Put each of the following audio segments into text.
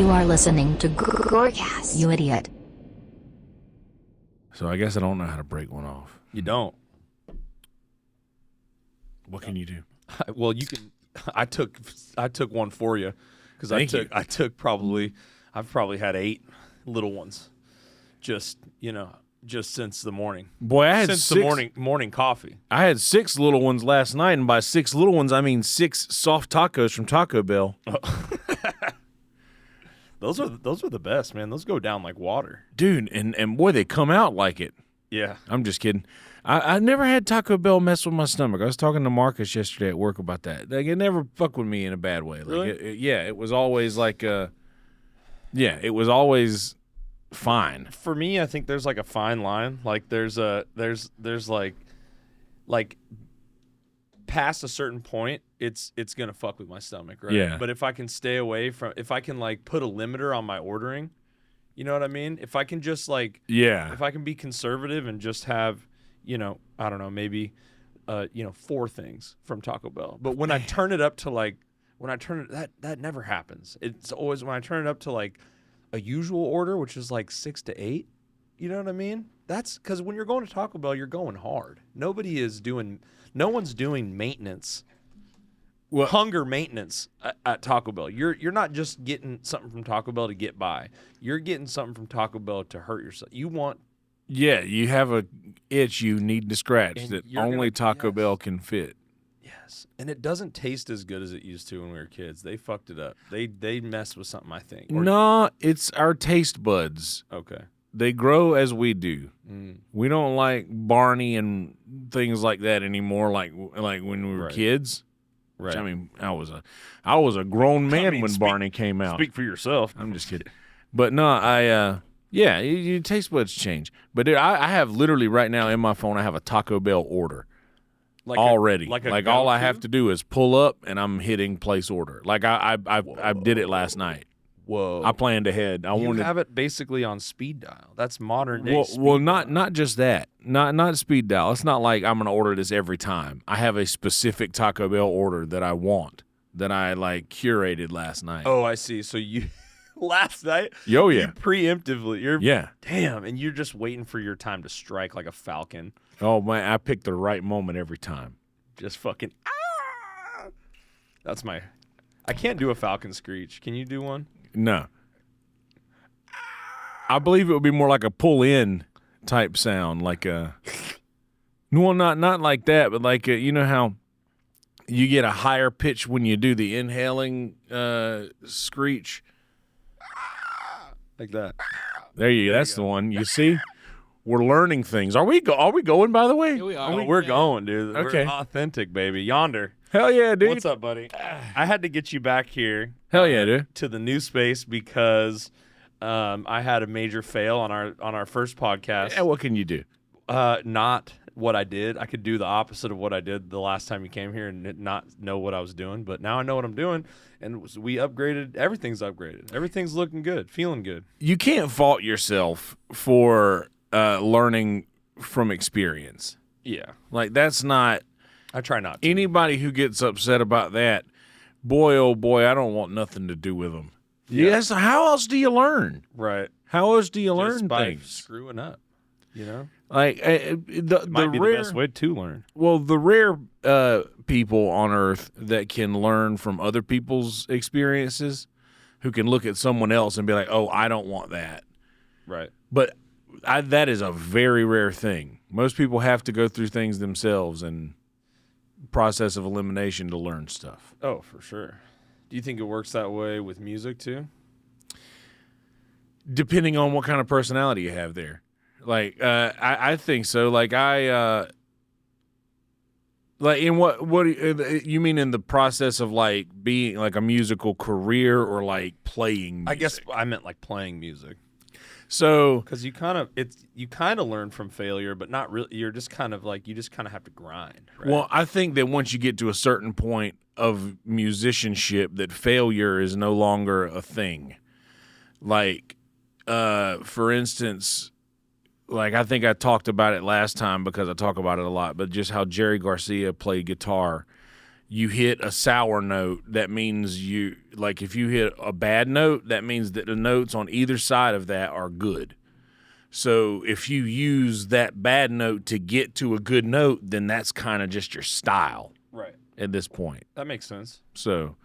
You are listening to GORCAST, you idiot. So I guess I don't know how to break one off. You don't. What can you do? Well, you can. I took one for you because I've probably had 8 little ones, just since the morning. Boy, I had since 6, the morning coffee. I had 6 little ones last night, and by 6 little ones, I mean 6 soft tacos from Taco Bell. Those are the best, man. Those go down like water, dude. And boy, they come out like it. Yeah, I'm just kidding. I never had Taco Bell mess with my stomach. I was talking to Marcus yesterday at work about that. Like, it never fucked with me in a bad way. Like, really? It was always like, it was always fine. For me, I think there's like a fine line. Like there's like past a certain point, it's gonna fuck with my stomach, right? Yeah. But if I can stay away from, if I can like put a limiter on my ordering, you know what I mean? If I can just like, if I can be conservative and just have, I don't know, maybe, 4 things from Taco Bell. But when I turn it up to like, that never happens. It's always when I turn it up to like a usual order, which is like 6 to 8. You know what I mean? That's because when you're going to Taco Bell, you're going hard. No one's doing maintenance. Well, hunger maintenance at Taco Bell. You're not just getting something from Taco Bell to get by. You're getting something from Taco Bell to hurt yourself. You have a itch you need to scratch that only Taco Bell can fit. Yes, and it doesn't taste as good as it used to when we were kids. They fucked it up. They messed with something, I think. No, it's our taste buds. Okay. They grow as we do. Mm. We don't like Barney and things like that anymore, like when we were kids. Right. Which, I mean, I was a grown man when Barney came out. Speak for yourself. I'm just kidding. But no, your taste buds change. But dude, I have literally right now in my phone, I have a Taco Bell order already. Like all I have to do is pull up and I'm hitting place order. Like I did it last night. Whoa! I planned ahead. You have it basically on speed dial. That's modern day. Well, not just that. Not speed dial. It's not like I'm going to order this every time. I have a specific Taco Bell order that I want that I like curated last night. Oh, I see. So you last night? Yo, yeah. You preemptively. Damn, and you're just waiting for your time to strike like a falcon. Oh man, I picked the right moment every time. Just fucking. That's my. I can't do a falcon screech. Can you do one? No. I believe it would be more like a pull-in type sound, like a. Well, not like that, but like you know how you get a higher pitch when you do the inhaling screech, like that. There you go. That's the one. You see, we're learning things. Are we going? By the way, yeah, we are. We're going, dude. Okay, we're authentic, baby. Yonder. Hell yeah, dude. What's up, buddy? I had to get you back here. Hell yeah, dude. To the new space because I had a major fail on our first podcast. Yeah, what can you do? Not what I did. I could do the opposite of what I did the last time you came here and not know what I was doing. But now I know what I'm doing, and we upgraded. Everything's upgraded. Everything's looking good, feeling good. You can't fault yourself for learning from experience. Yeah. Like, that's not... I try not to. Anybody who gets upset about that, boy, oh boy, I don't want nothing to do with them. Yeah. Yes, how else do you learn? Right. How else do you Just learn by things? Screwing up, you know? Like, the might be rare, the best way to learn. Well, the rare people on Earth that can learn from other people's experiences, who can look at someone else and be like, oh, I don't want that. Right. But that is a very rare thing. Most people have to go through things themselves and process of elimination to learn stuff. Oh, for sure. Do you think it works that way with music too? Depending on what kind of personality you have there. Like, I think so. Like, like in what you mean in the process of like being like a musical career or like playing music? I guess I meant like playing music. So, because you kind of learn from failure, but not really. You're just kind of like, you just kind of have to grind. Right? Well, I think that once you get to a certain point of musicianship, that failure is no longer a thing. Like, for instance, like I think I talked about it last time because I talk about it a lot, but just how Jerry Garcia played guitar. you hit a sour note, that means if you hit a bad note, that means that the notes on either side of that are good. So if you use that bad note to get to a good note, then that's kind of just your style. Right. At this point. That makes sense. So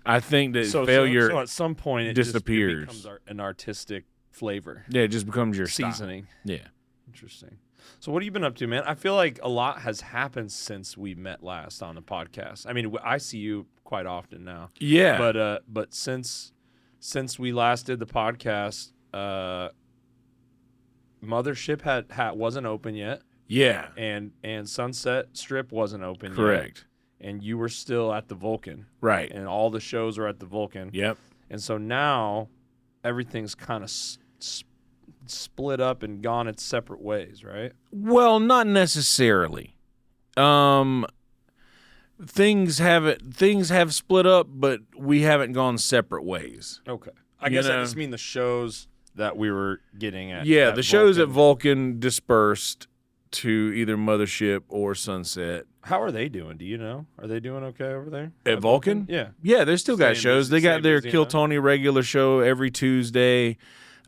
I think that failure so at some point it disappears. Just becomes an artistic flavor. Yeah, it just becomes your seasoning. Style. Yeah. Interesting. So what have you been up to, man? I feel like a lot has happened since we met last on the podcast. I mean, I see you quite often now. Yeah. But since we last did the podcast, Mothership wasn't open yet. Yeah. And Sunset Strip wasn't open yet. Correct. And you were still at the Vulcan. Right. And all the shows are at the Vulcan. Yep. And so now everything's kind of split up and gone its separate ways, right? Well, not necessarily. Things have split up, but we haven't gone separate ways. Okay. I guess I just mean the shows that we were getting at. Yeah, the shows at Vulcan dispersed to either Mothership or Sunset. How are they doing? Do you know? Are they doing okay over there? At Vulcan? Yeah. Yeah, they still got shows. They got their Kill Tony regular show every Tuesday.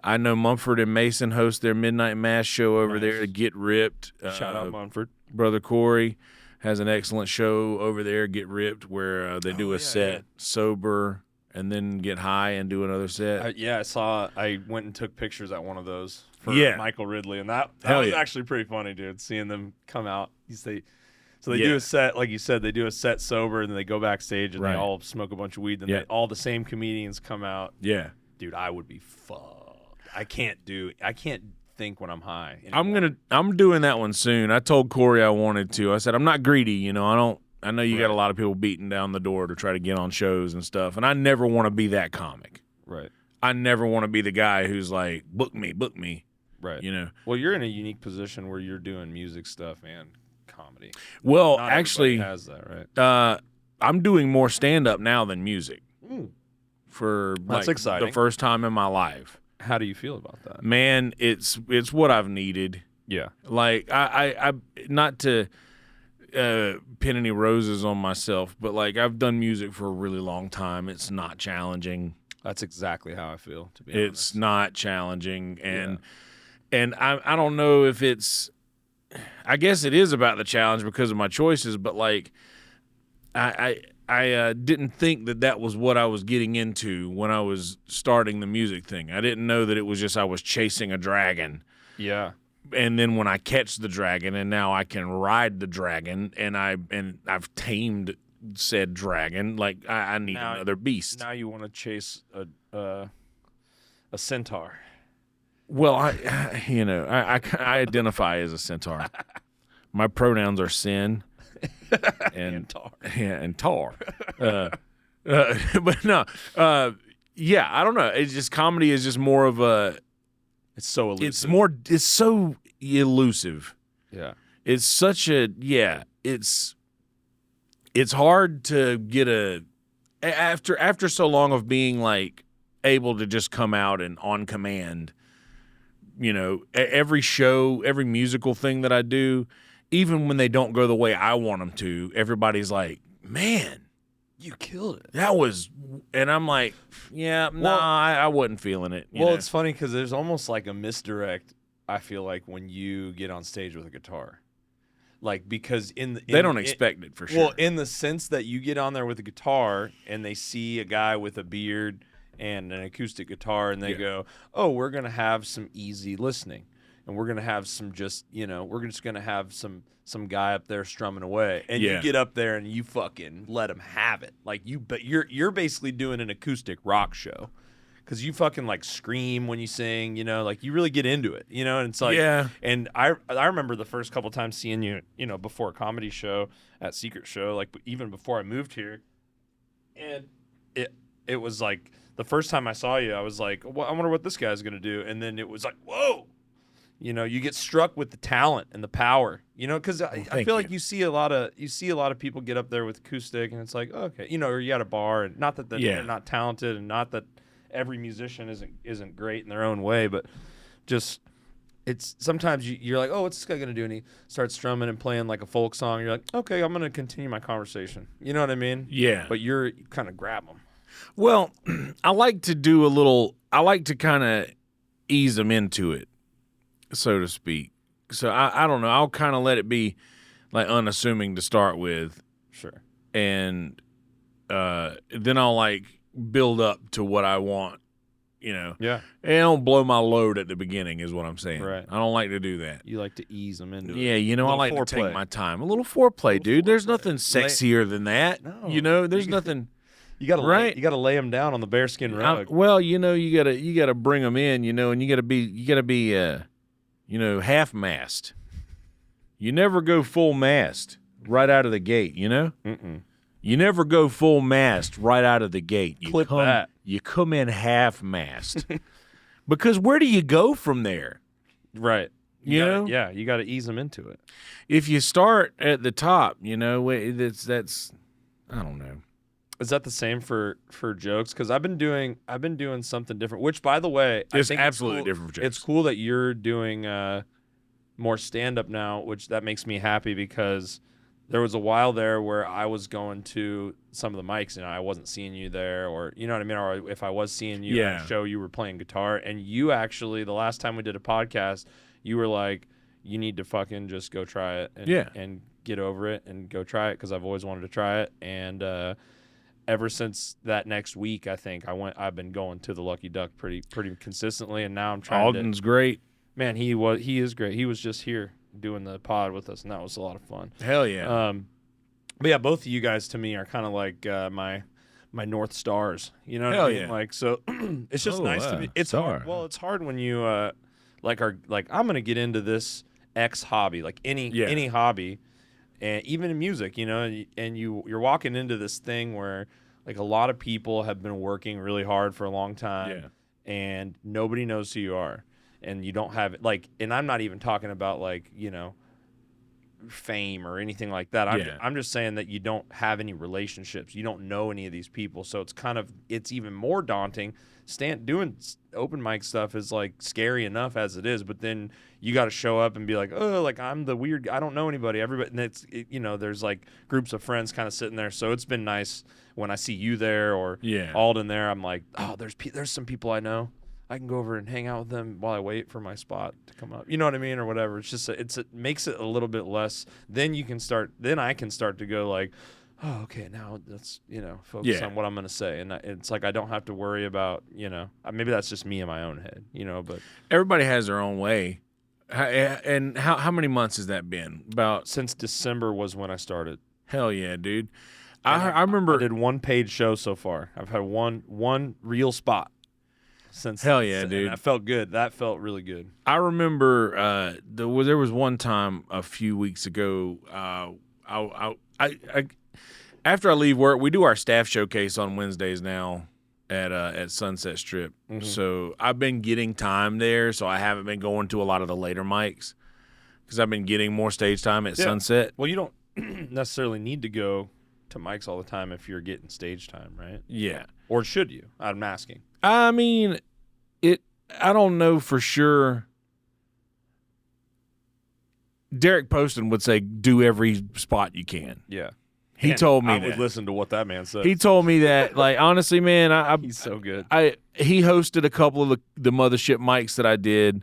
I know Mumford and Mason host their Midnight Mass show over there to Get Ripped. Shout out Mumford. Brother Corey has an excellent show over there, Get Ripped, where they do a set sober and then get high and do another set. I went and took pictures at one of those for Michael Ridley, and that was actually pretty funny, dude, seeing them come out. They do a set, like you said, they do a set sober, and then they go backstage and they all smoke a bunch of weed, and then all the same comedians come out. Yeah. Dude, I would be fucked. I can't think when I'm high anymore. I'm doing that one soon. I told Corey I wanted to. I said I'm not greedy, I know you got a lot of people beating down the door to try to get on shows and stuff, and I never want to be that comic. Right. I never want to be the guy who's like, book me. Right. Well, you're in a unique position where you're doing music stuff and comedy. Well, Not actually, has that, right? I'm doing more stand-up now than music. For That's exciting. The first time in my life. How do you feel about that? Man, it's what I've needed. Yeah. Like I not to pin any roses on myself, but like I've done music for a really long time. It's not challenging. That's exactly how I feel, to be honest. It's not challenging, and I don't know if it's. I guess it is about the challenge because of my choices, but like I didn't think that was what I was getting into when I was starting the music thing. I didn't know that it was just I was chasing a dragon. Yeah. And then when I catch the dragon, and now I can ride the dragon, and I've tamed said dragon, like I need another beast. Now you want to chase a centaur. Well, I identify as a centaur. My pronouns are sin and tar. Yeah, and tar. But no, I don't know. It's just comedy is just more of a. It's so elusive. It's so elusive. Yeah. It's such a It's hard to get after so long of being like able to just come out and on command. Every show, every musical thing that I do, even when they don't go the way I want them to, everybody's like, "Man, you killed it." That was, and I'm like, I wasn't feeling it. It's funny because there's almost like a misdirect. I feel like when you get on stage with a guitar, like because they don't expect it for sure. Well, in the sense that you get on there with a guitar and they see a guy with a beard and an acoustic guitar, and they go, "Oh, we're gonna have some easy listening, and we're gonna have some we're just gonna have some guy up there strumming away." And you get up there and you fucking let him have it, like you're basically doing an acoustic rock show, because you fucking like scream when you sing, like you really get into it, and it's like, And I remember the first couple times seeing you, before a comedy show at Secret Show, like even before I moved here, and it was like. The first time I saw you, I was like, well, I wonder what this guy's going to do. And then it was like, whoa. You get struck with the talent and the power, because I feel like you see a lot of people get up there with acoustic, and it's like, okay, or you at a bar, and not that they're not talented, and not that every musician isn't great in their own way, but just it's sometimes you're like, oh, what's this guy gonna do? And he starts strumming and playing like a folk song. You're like, okay, I'm gonna continue my conversation. You know what I mean? Yeah. But you kind of grab them. Well, I like to kind of ease them into it, so to speak. So I don't know. I'll kind of let it be like unassuming to start with. Sure. And then I'll like build up to what I want. Yeah. And I don't blow my load at the beginning is what I'm saying. Right. I don't like to do that. You like to ease them into it. Yeah, I like to take my time. A little foreplay, dude. There's nothing sexier than that. No. There's nothing. You gotta lay them down on the bearskin rug. You gotta bring them in, and you gotta be half mast. You never go full mast right out of the gate, Mm-mm. You never go full mast right out of the gate. Clip that. You come in half mast. Because where do you go from there? Right. You know? Yeah, you got to ease them into it. If you start at the top, that's I don't know. Is that the same for jokes? Because I've been doing something different. Which, by the way, it's absolutely different for jokes. It's cool that you're doing more stand up now, which that makes me happy because there was a while there where I was going to some of the mics and I wasn't seeing you there, or you know what I mean, or if I was seeing you at a show, you were playing guitar, and you actually the last time we did a podcast, you were like, you need to fucking just go try it and get over it and go try it because I've always wanted to try it. And ever since that next week, I think I've been going to the Lucky Duck pretty consistently, and now I'm trying. Alden's great. Man, he is great. He was just here doing the pod with us, and that was a lot of fun. Hell yeah. But yeah, both of you guys to me are kind of like my North Stars. You know what I mean? Yeah. Like, so it's just nice to be. It's hard. Well, it's hard when you I'm gonna get into this X hobby, like any hobby, and even in music, and you're walking into this thing where like a lot of people have been working really hard for a long time, and nobody knows who you are. And you don't have and I'm not even talking about fame or anything like that. I'm just saying that you don't have any relationships. You don't know any of these people. So it's even more daunting. Doing open mic stuff is like scary enough as it is, but then you got to show up and be like, oh, like I'm the weird guy. I don't know anybody. Everybody, and there's like groups of friends kind of sitting there. So it's been nice when I see you there or Alden there. I'm like, oh, there's some people I know. I can go over and hang out with them while I wait for my spot to come up. You know what I mean, or whatever. It's just it makes it a little bit less. Then I can start to go like, oh, okay, now let's focus on what I'm gonna say, and it's like I don't have to worry about maybe that's just me in my own head, But everybody has their own way. And how many months has that been? About since December was when I started. Hell yeah, dude. I remember I did one paid show so far. I've had one real spot. Hell yeah, dude. That felt good. That felt really good. I remember there was one time a few weeks ago. After I leave work, we do our staff showcase on Wednesdays now at Sunset Strip. Mm-hmm. So I've been getting time there, so I haven't been going to a lot of the later mics because I've been getting more stage time at Sunset. Well, you don't necessarily need to go to mics all the time if you're getting stage time, right? Yeah. Or should you? I'm asking. I mean, I don't know for sure. Derek Poston would say, do every spot you can. Yeah. He told me I that. would listen to what that man said. He told me that. Like, honestly, man, he's so good. He hosted a couple of the Mothership mics that I did.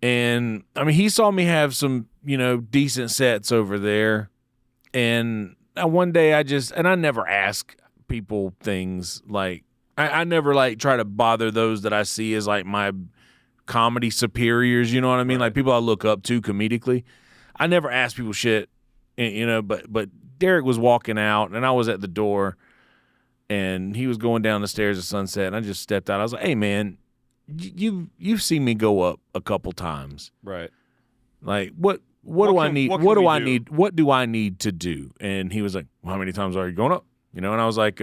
And, I mean, he saw me have some, decent sets over there. And one day I never ask people things like, I never like try to bother those that I see as like my comedy superiors, you know what I mean? Right. Like people I look up to comedically. I never ask people shit, but Derek was walking out and I was at the door and he was going down the stairs of Sunset and I just stepped out. I was like, hey man, you've seen me go up a couple times. Right. Like what do I need? What do I need to do? And he was like, well, how many times are you going up? And I was like,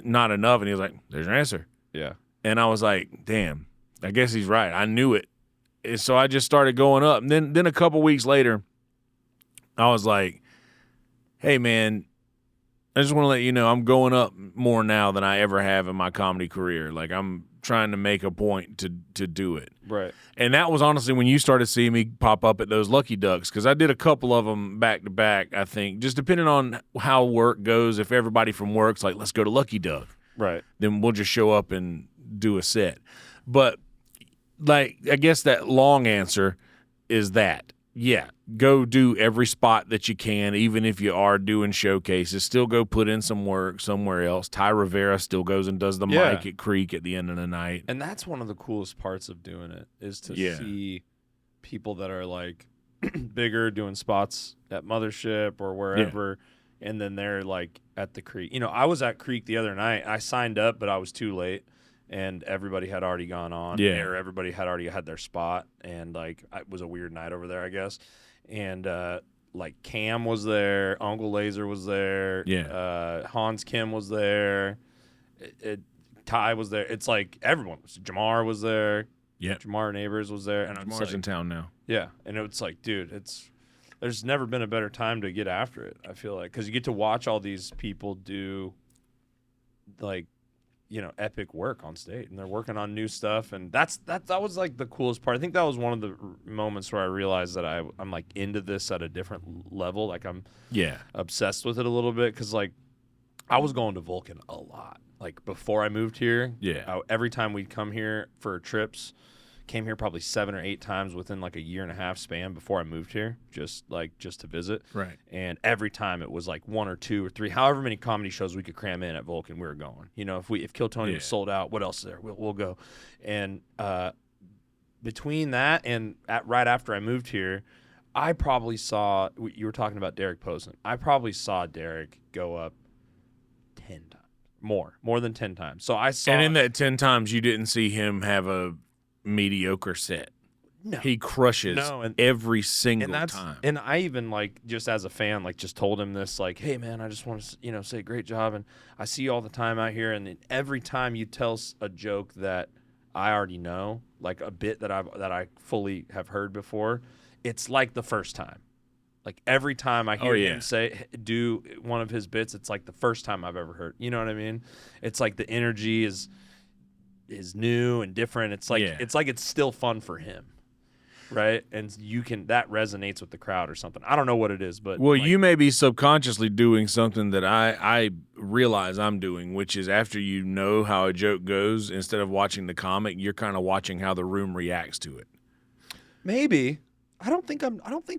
not enough. And he was like, there's your answer. Yeah. And I was like, damn, I guess he's right. I knew it. And so I just started going up. And then a couple weeks later, I was like, hey, man, I just want to let you know I'm going up more now than I ever have in my comedy career. Like, I'm trying to make a point to do it. Right. And that was honestly when you started seeing me pop up at those Lucky Ducks, because I did a couple of them back to back, I think, just depending on how work goes. If everybody from work's like, let's go to Lucky Duck, right, then we'll just show up and do a set. But, like, I guess that long answer is that. Yeah, go do every spot that you can, even if you are doing showcases. Still go put in some work somewhere else. Ty Rivera still goes and does the mic at Creek at the end of the night. And that's one of the coolest parts of doing it, is to see people that are, like, bigger doing spots at Mothership or wherever, and then they're, like, at the Creek. You know, I was at Creek the other night. I signed up, but I was too late. And everybody had already gone on, or everybody had already had their spot, and like it was a weird night over there, I guess. And like Cam was there, Uncle Laser was there, Hans Kim was there, Ty was there. It's like everyone was. Jamar was there, Jamar Neighbors was there, and Jamar's like, in town now. Yeah, and it's like, dude, there's never been a better time to get after it. I feel like, because you get to watch all these people do, like, you know, epic work on stage, and they're working on new stuff, and that was like the coolest part. I think that was one of the moments where I realized that I'm like into this at a different level. Like, I'm obsessed with it a little bit, because like I was going to Vulcan a lot. Like, before I moved here, every time we'd come here for trips, came here probably 7 or 8 times within like a year and a half span before I moved here, just to visit. Right. And every time it was like 1 or 2 or 3, however many comedy shows we could cram in at Vulcan, we were going. You know, if Kill Tony was sold out, what else is there? We'll go. And between that and right after I moved here, I probably saw, you were talking about Derek Posen, I probably saw Derek go up 10 times. More than 10 times. So I saw. And in that 10 times, you didn't see him have a mediocre set. No. He crushes every single time. And I even, like, just as a fan, like, just told him this, like, hey man, I just want to, you know, say great job, and I see you all the time out here, and every time you tell a joke that I already know, like a bit that I fully have heard before, it's like the first time. Like, every time I hear him do one of his bits, it's like the first time I've ever heard. You know what I mean? It's like the energy is new and different. It's like it's still fun for him, right? And that resonates with the crowd or something. I don't know what it is, but like, you may be subconsciously doing something that I realize I'm doing, which is, after you know how a joke goes, instead of watching the comic, you're kind of watching how the room reacts to it. Maybe. I don't think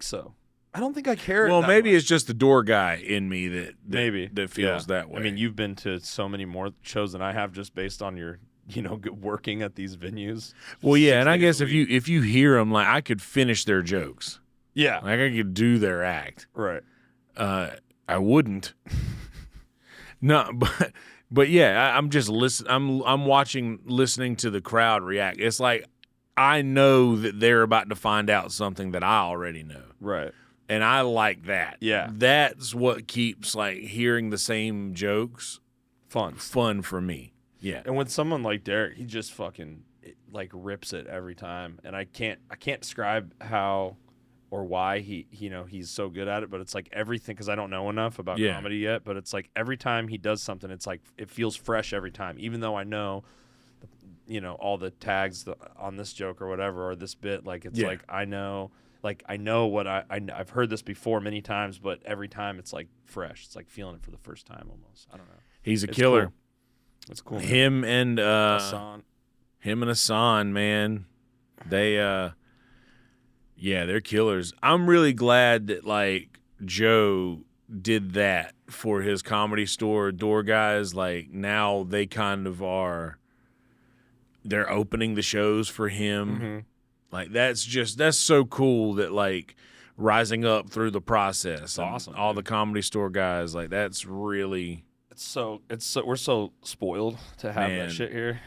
so. I don't think I care. Well, maybe much. It's just the door guy in me that feels that way. I mean, you've been to so many more shows than I have, just based on your, you know, working at these venues. Well, yeah, and I guess if you hear them, like, I could finish their jokes. Yeah, like I could do their act. Right. I wouldn't. No, but yeah, I'm just listening. I'm listening to the crowd react. It's like I know that they're about to find out something that I already know. Right. And I like that. Yeah. That's what keeps, like, hearing the same jokes fun for me. Yeah. And with someone like Derek, he just fucking, like, rips it every time. And I can't describe how or why he's so good at it, but it's like everything, because I don't know enough about comedy yet, but it's like every time he does something, it's like it feels fresh every time, even though I know, you know, all the tags on this joke or whatever, or this bit. Like, it's like I know what I've heard this before many times, but every time it's like fresh. It's like feeling it for the first time almost. I don't know. He's a killer. Cool. It's cool. Man. Him and Hassan, man. They they're killers. I'm really glad that, like, Joe did that for his Comedy Store door guys. Like, now they kind of they're opening the shows for him. Mm-hmm. Like, that's so cool that, like, rising up through the process. It's awesome. All the Comedy Store guys, like, that's really. We're so spoiled to have that shit here.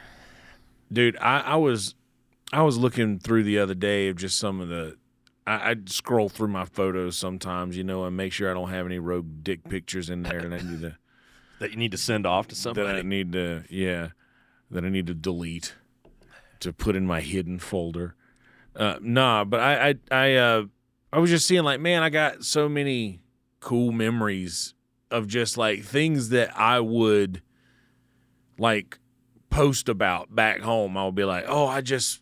Dude, I was looking through the other day of just some of the. I scroll through my photos sometimes, you know, and make sure I don't have any rogue dick pictures in there, and I need to. That you need to send off to somebody. That I need to delete, to put in my hidden folder. But I was just seeing, like, man, I got so many cool memories of just like things that I would like post about back home. I would be like, oh, I just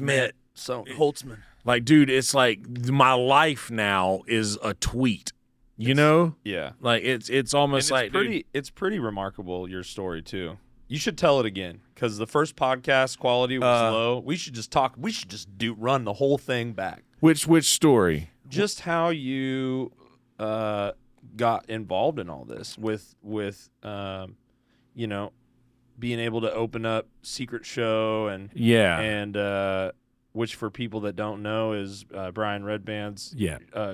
met Holtzman. Like, dude, it's like my life now is a tweet. You know? Yeah. Like it's almost like it's pretty remarkable, your story too. You should tell it again, because the first podcast quality was low. We should just talk. We should just run the whole thing back. Which story? Just how you got involved in all this with you know, being able to open up Secret Show and which for people that don't know is Brian Redband's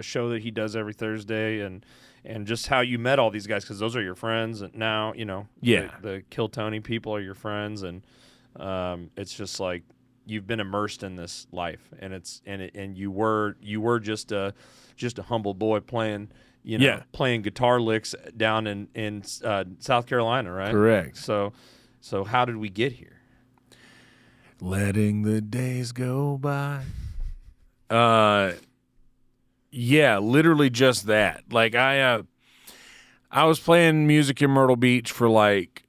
show that he does every Thursday, and just how you met all these guys, because those are your friends, and now you know the Kill Tony people are your friends, and it's just like you've been immersed in this life, and you were just a humble boy playing playing guitar licks down in South Carolina, right? Correct. So how did we get here? Letting the days go by. Yeah, literally just that. Like I was playing music in Myrtle Beach for like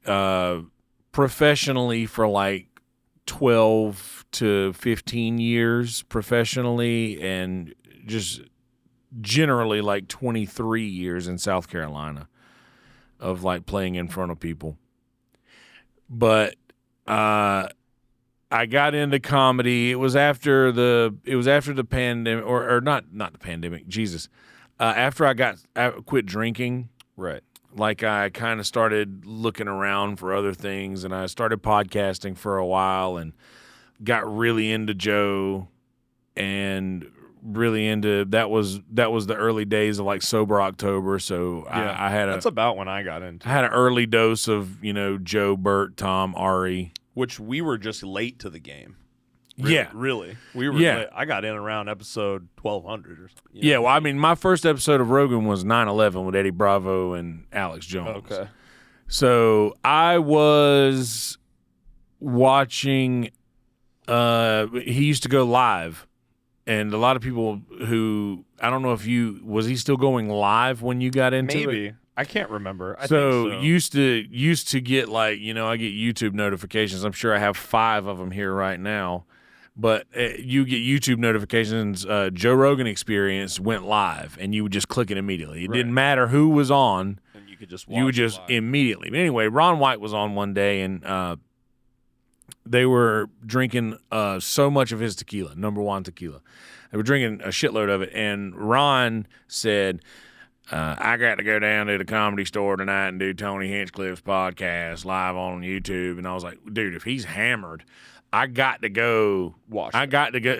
professionally for like 12 to 15 years professionally, and just generally like 23 years in South Carolina of like playing in front of people. But I got into comedy. It was after the pandemic, or not the pandemic. Jesus, after I quit drinking, right? Like I kind of started looking around for other things, and I started podcasting for a while, and got really into Joe, and really into that was the early days of like Sober October. So I had that's about when I got into. I had an early dose of Joe, Bert, Tom, Ari. Which we were just late to the game. Really. We were late. I got in around episode 1200 or something. Yeah, well, I mean, my first episode of Rogan was 9/11 with Eddie Bravo and Alex Jones. Okay. So I was watching, he used to go live, and a lot of people who, I don't know if was he still going live when you got into it? Maybe. I can't remember. I think so. used to get like, I get YouTube notifications. I'm sure I have 5 of them here right now. But you get YouTube notifications. Joe Rogan Experience went live, and you would just click it immediately. It didn't matter who was on. And you could just watch. You would just immediately. But anyway, Ron White was on one day, and they were drinking so much of his tequila, number one tequila. They were drinking a shitload of it, and Ron said, I got to go down to the Comedy Store tonight and do Tony Hinchcliffe's podcast live on YouTube. And I was like, dude, if he's hammered, I got to go watch. I got to go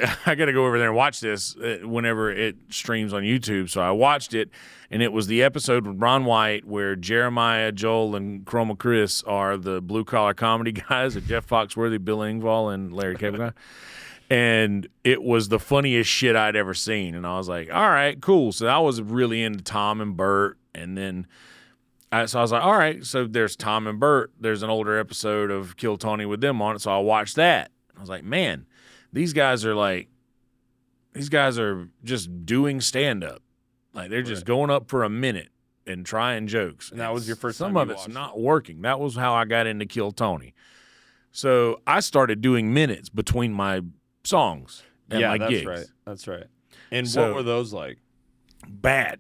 over there and watch this whenever it streams on YouTube. So I watched it, and it was the episode with Ron White where Jeremiah, Joel, and Chroma Chris are the blue collar comedy guys, and Jeff Foxworthy, Bill Engvall, and Larry Kevin. And it was the funniest shit I'd ever seen. And I was like, all right, cool. So I was really into Tom and Bert. And then, so I was like, all right, so there's Tom and Bert. There's an older episode of Kill Tony with them on it. So I watched that. I was like, man, these guys are just doing stand-up. Like, they're just going up for a minute and trying jokes. And that was your first time. Some of it's not working. That was how I got into Kill Tony. So I started doing minutes between my songs and my gigs. That's right. And what were those like? Bad.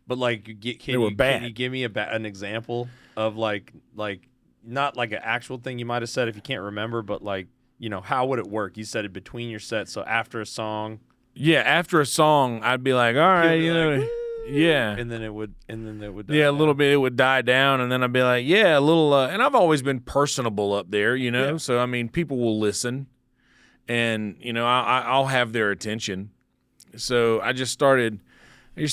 But like, can you give me an example of like not like an actual thing you might have said if you can't remember, but like, how would it work? You said it between your sets, so after a song. Yeah, after a song, I'd be like, all right, yeah. And then it would die a little bit, it would die down, and then I'd be like, yeah, a little, and I've always been personable up there, Yeah. So I mean, people will listen. And, I'll have their attention. So I started, I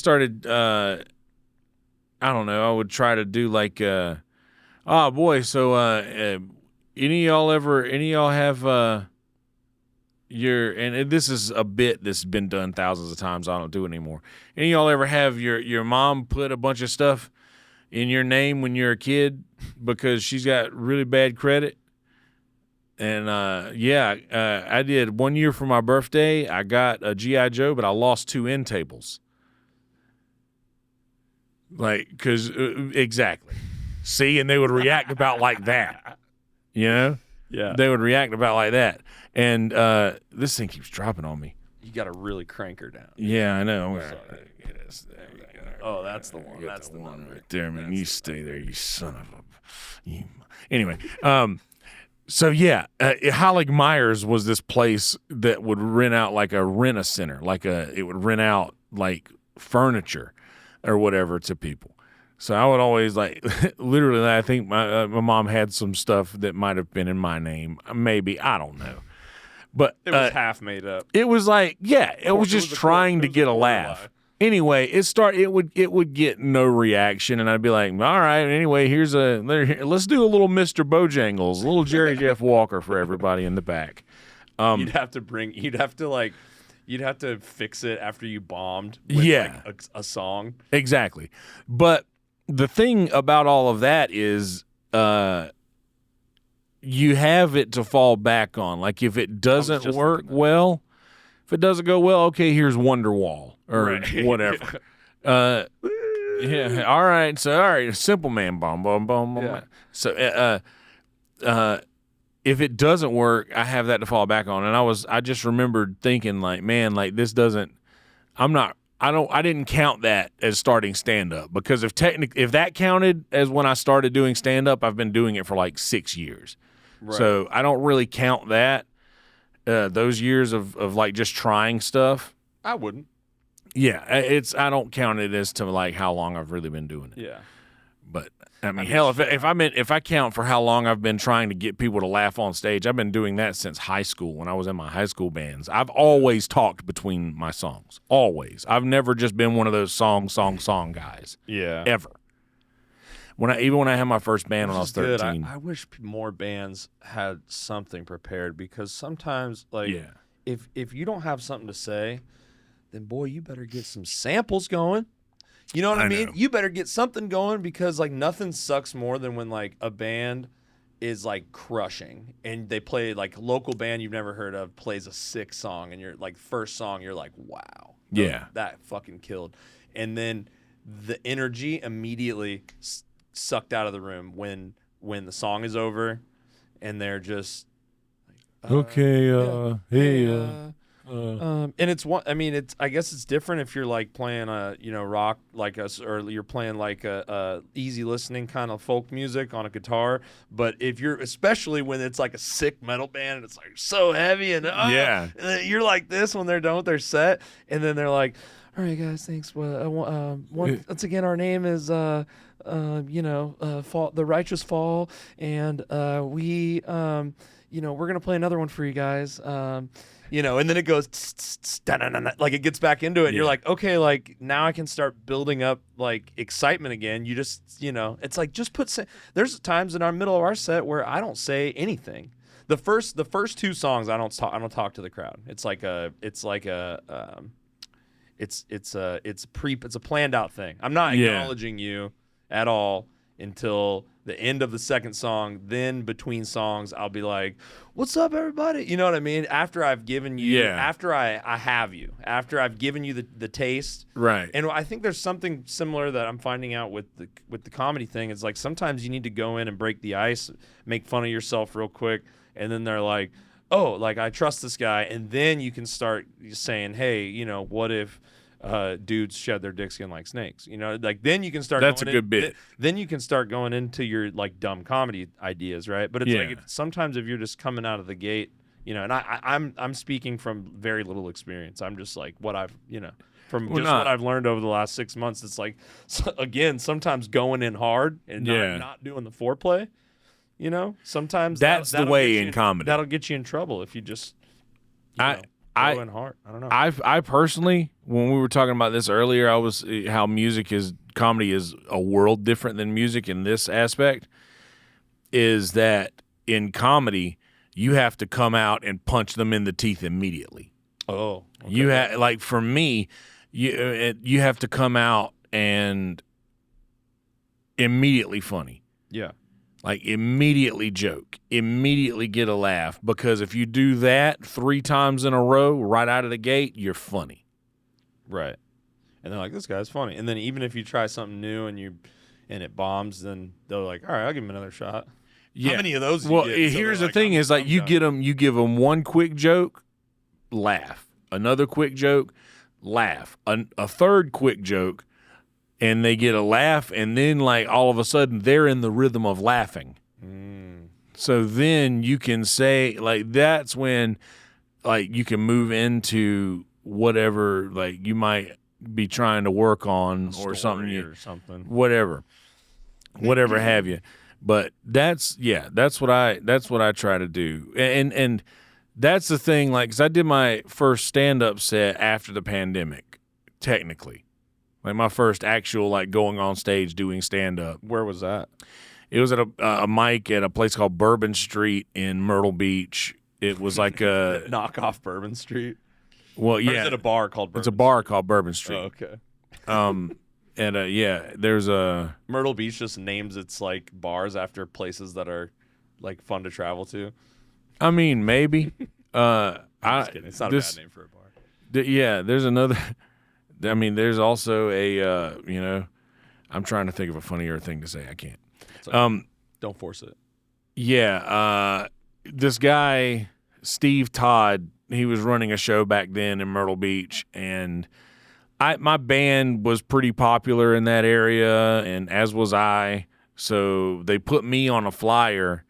don't know, I would try to do like, any of y'all have and this is a bit that's been done thousands of times, I don't do it anymore. Any of y'all ever have your mom put a bunch of stuff in your name when you're a kid because she's got really bad credit? And, I did. 1 year for my birthday, I got a G.I. Joe, but I lost 2 end tables. Like, because exactly. See, and they would react about like that. You know? Yeah. They would react about like that. And this thing keeps dropping on me. You got to really crank her down. Yeah, I know. Oh, that's the one. That's the one number. right there, man. You stay there, you son of a. Anyway, so yeah, Halleck Myers was this place that would rent out like a rent-a-center, it would rent out like furniture or whatever to people. So I would always literally, I think my mom had some stuff that might have been in my name, maybe, I don't know. But it was half made up. It was it was just trying to get a laugh. Anyway, it would get no reaction, and I'd be like, all right, anyway, let's do a little Mr. Bojangles, a little Jerry Jeff Walker for everybody in the back. You'd have to fix it after you bombed with a song. Exactly. But the thing about all of that is you have it to fall back on. Like if it doesn't work well, if it doesn't go well, okay, here's Wonderwall or whatever. Yeah, all right. So all right, Simple Man, boom, boom, boom, boom. Yeah. So if it doesn't work, I have that to fall back on. And I just remembered thinking like, man, like this doesn't. I didn't count that as starting stand-up because if that counted as when I started doing stand-up, I've been doing it for like 6 years. Right. So I don't really count that, those years of like just trying stuff. I wouldn't. Yeah, I don't count it as to like how long I've really been doing it. Yeah. But I mean, hell, if I count for how long I've been trying to get people to laugh on stage, I've been doing that since high school when I was in my high school bands. I've always talked between my songs. Always. I've never just been one of those song guys. Yeah. Ever. Even when I had my first band when I was 13. I wish more bands had something prepared because sometimes if you don't have something to say, then boy, you better get some samples going. You know what I mean? You better get something going because like nothing sucks more than when like a band is like crushing and they play like local band you've never heard of plays a sick song and you're like first song you're like wow. Yeah. That fucking killed. And then the energy immediately sucked out of the room when the song is over and they're just like, and it's one. I mean, I guess it's different if you're like playing rock like us, or you're playing like a easy listening kind of folk music on a guitar. But if you're, especially when it's like a sick metal band and it's like so heavy and and then you're like this when they're done with their set, and then they're like, "All right, guys, thanks. Once again, our name is fall, the Righteous Fall, and we're gonna play another one for you guys." And then it goes like it gets back into it. And you're like, okay, like now I can start building up like excitement again. You just, it's like just there's times in our middle of our set where I don't say anything. The first two songs I don't talk to the crowd. It's a planned out thing. I'm not acknowledging you at all until the end of the second song. Then between songs, I'll be like, "What's up, everybody?" You know what I mean? After I've given you, after I've given you the taste, right? And I think there's something similar that I'm finding out with the comedy thing. It's like sometimes you need to go in and break the ice, make fun of yourself real quick, and then they're like, "Oh, like I trust this guy," and then you can start saying, "Hey, what if?" Dudes shed their dick skin like snakes, like then you can start. That's a good bit. Then you can start going into your like dumb comedy ideas, right? But it's like sometimes if you're just coming out of the gate, and I'm speaking from very little experience. I'm just like what I've, what I've learned over the last 6 months. It's like again, sometimes going in hard and not doing the foreplay. Sometimes that's the way in comedy. That'll get you in trouble if you just. Going hard. I don't know. I personally, when we were talking about this earlier, how comedy is a world different than music in this aspect, is that in comedy you have to come out and punch them in the teeth immediately. Oh, okay. You like for me, you have to come out and immediately funny. Yeah. Like immediately joke, immediately get a laugh, because if you do that 3 times in a row right out of the gate, you're funny. Right. and they're like, this guy's funny. And then even if you try something new and it bombs, then they're like, all right, I'll give him another shot. Yeah. How many of those? Well, here's the thing: is like you give them one quick joke, laugh. Another quick joke, laugh. A third quick joke, and they get a laugh, and then like all of a sudden they're in the rhythm of laughing. So then you can say like that's when like you can move into whatever like you might be trying to work on or something, whatever have you. But that's what I try to do, and that's the thing. Like, 'cause I did my first stand-up set after the pandemic, technically, like my first actual like going on stage doing stand-up. Where was that? It was at a mic at a place called Bourbon Street in Myrtle Beach. It was like a knockoff Bourbon Street. Well, yeah, or is it a bar called Bourbon It's a bar called Bourbon Street. Oh, okay. And there's a Myrtle Beach just names its like bars after places that are like fun to travel to. I mean, maybe. I'm just kidding. It's not a bad name for a bar. There's another. I mean, there's also a I'm trying to think of a funnier thing to say. I can't. Don't force it. Yeah. This guy, Steve Todd, he was running a show back then in Myrtle Beach, and my band was pretty popular in that area, and as was I. So they put me on a flyer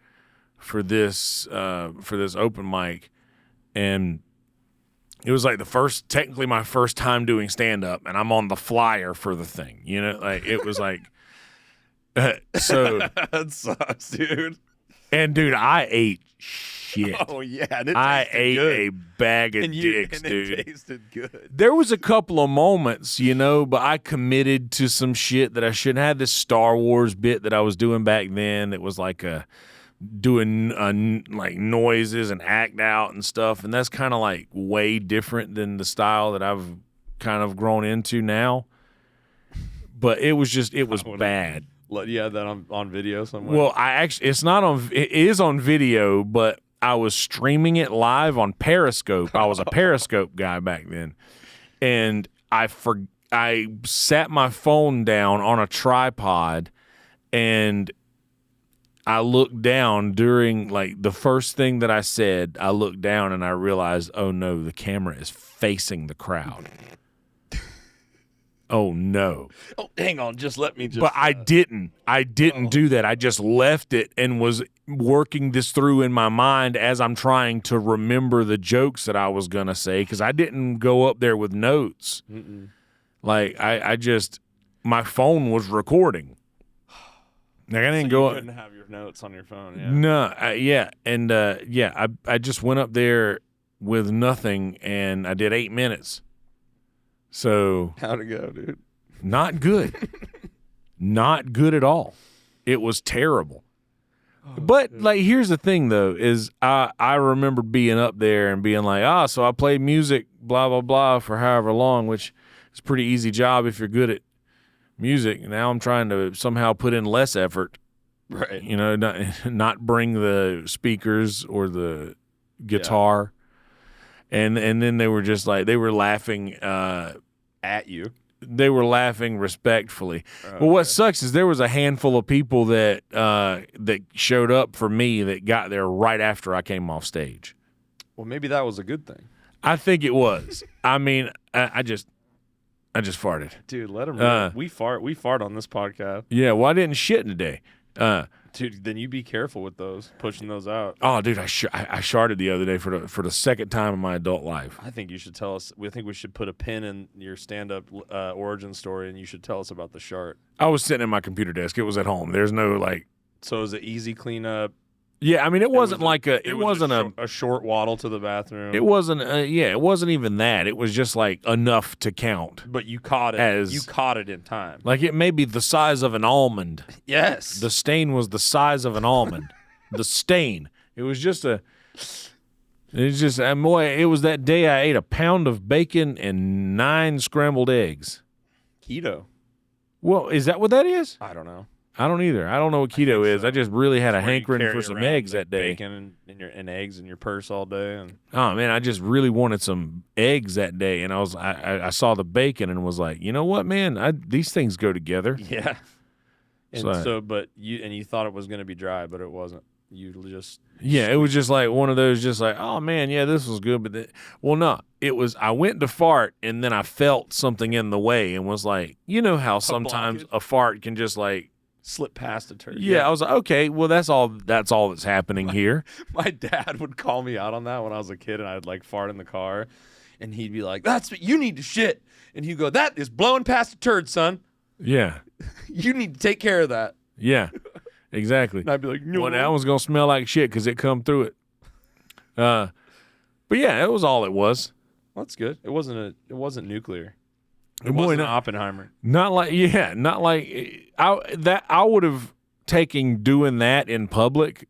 for this open mic, and it was like technically my first time doing stand up, and I'm on the flyer for the thing. You know, like it was like so that sucks, dude. And dude, I ate shit. Oh yeah, and I ate good. a bag of dicks, dude. It tasted good. There was a couple of moments, but I committed to some shit that I shouldn't have. This Star Wars bit that I was doing back then that was like doing like noises and act out and stuff, and that's kind of like way different than the style that I've kind of grown into now. But it was bad. You had that on video somewhere? Well, it is on video, but I was streaming it live on Periscope. I was a Periscope guy back then. And I sat my phone down on a tripod, and I looked down during like the first thing that I said. I looked down and I realized, oh no, the camera is facing the crowd. Oh no! Oh, hang on, just let me. But I didn't do that. I just left it and was working this through in my mind as I'm trying to remember the jokes that I was gonna say, because I didn't go up there with notes. Mm-mm. Like my phone was recording. Like I didn't go. You couldn't have your notes on your phone. Yeah. No, I just went up there with nothing, and I did 8 minutes. So how'd it go, dude? Not good. Not good at all. It was terrible. But dude, like here's the thing though, is I remember being up there and being like, so I played music, blah blah blah, for however long, which is a pretty easy job if you're good at music. Now I'm trying to somehow put in less effort. Right. Not bring the speakers or the guitar. Yeah. And then they were just like, they were laughing at you. They were laughing respectfully. Well, what sucks is there was a handful of people that showed up for me that got there right after I came off stage. Well, maybe that was a good thing. I think it was. I mean, I just farted. Dude, let them we fart on this podcast. Yeah, well, I didn't shit today. Dude, then you be careful with those, pushing those out. Oh, dude, I sharted the other day for the second time in my adult life. I think you should tell us. We think we should put a pin in your stand-up origin story, and you should tell us about the shart. I was sitting at my computer desk. It was at home. There's no like. So is it easy cleanup? Yeah, I mean, it wasn't a short waddle to the bathroom. It wasn't. It wasn't even that. It was just like enough to count. But you caught it. You caught it in time. Like it may be the size of an almond. Yes. The stain was the size of an almond. The stain. It was just a. It's just boy. It was that day I ate a pound of bacon and 9 scrambled eggs. Keto. Well, is that what that is? I don't know. I don't either. I don't know what keto is. So. I just really had a hankering for some eggs that day. Bacon and eggs in your purse all day. And oh man, I just really wanted some eggs that day, and I saw the bacon and was like, you know what, man, these things go together. Yeah. And but you thought it was going to be dry, but it wasn't. You just it was just like one of those, just like, oh man, yeah, this was good, but no, it was. I went to fart and then I felt something in the way and was like, you know how sometimes a fart can just like slip past a turd. Yeah, I was like, okay, well that's all that's happening here. My dad would call me out on that when I was a kid, and I'd like fart in the car, and he'd be like, "That's what you need to shit," and he'd go, "That is blowing past a turd, son." Yeah, you need to take care of that. Yeah. Exactly. And I'd be like, no. Well, that one's gonna smell like shit because it come through it. But yeah, it was all it was. Well, that's good. It wasn't nuclear. It wasn't Oppenheimer. Not like I would have taken doing that in public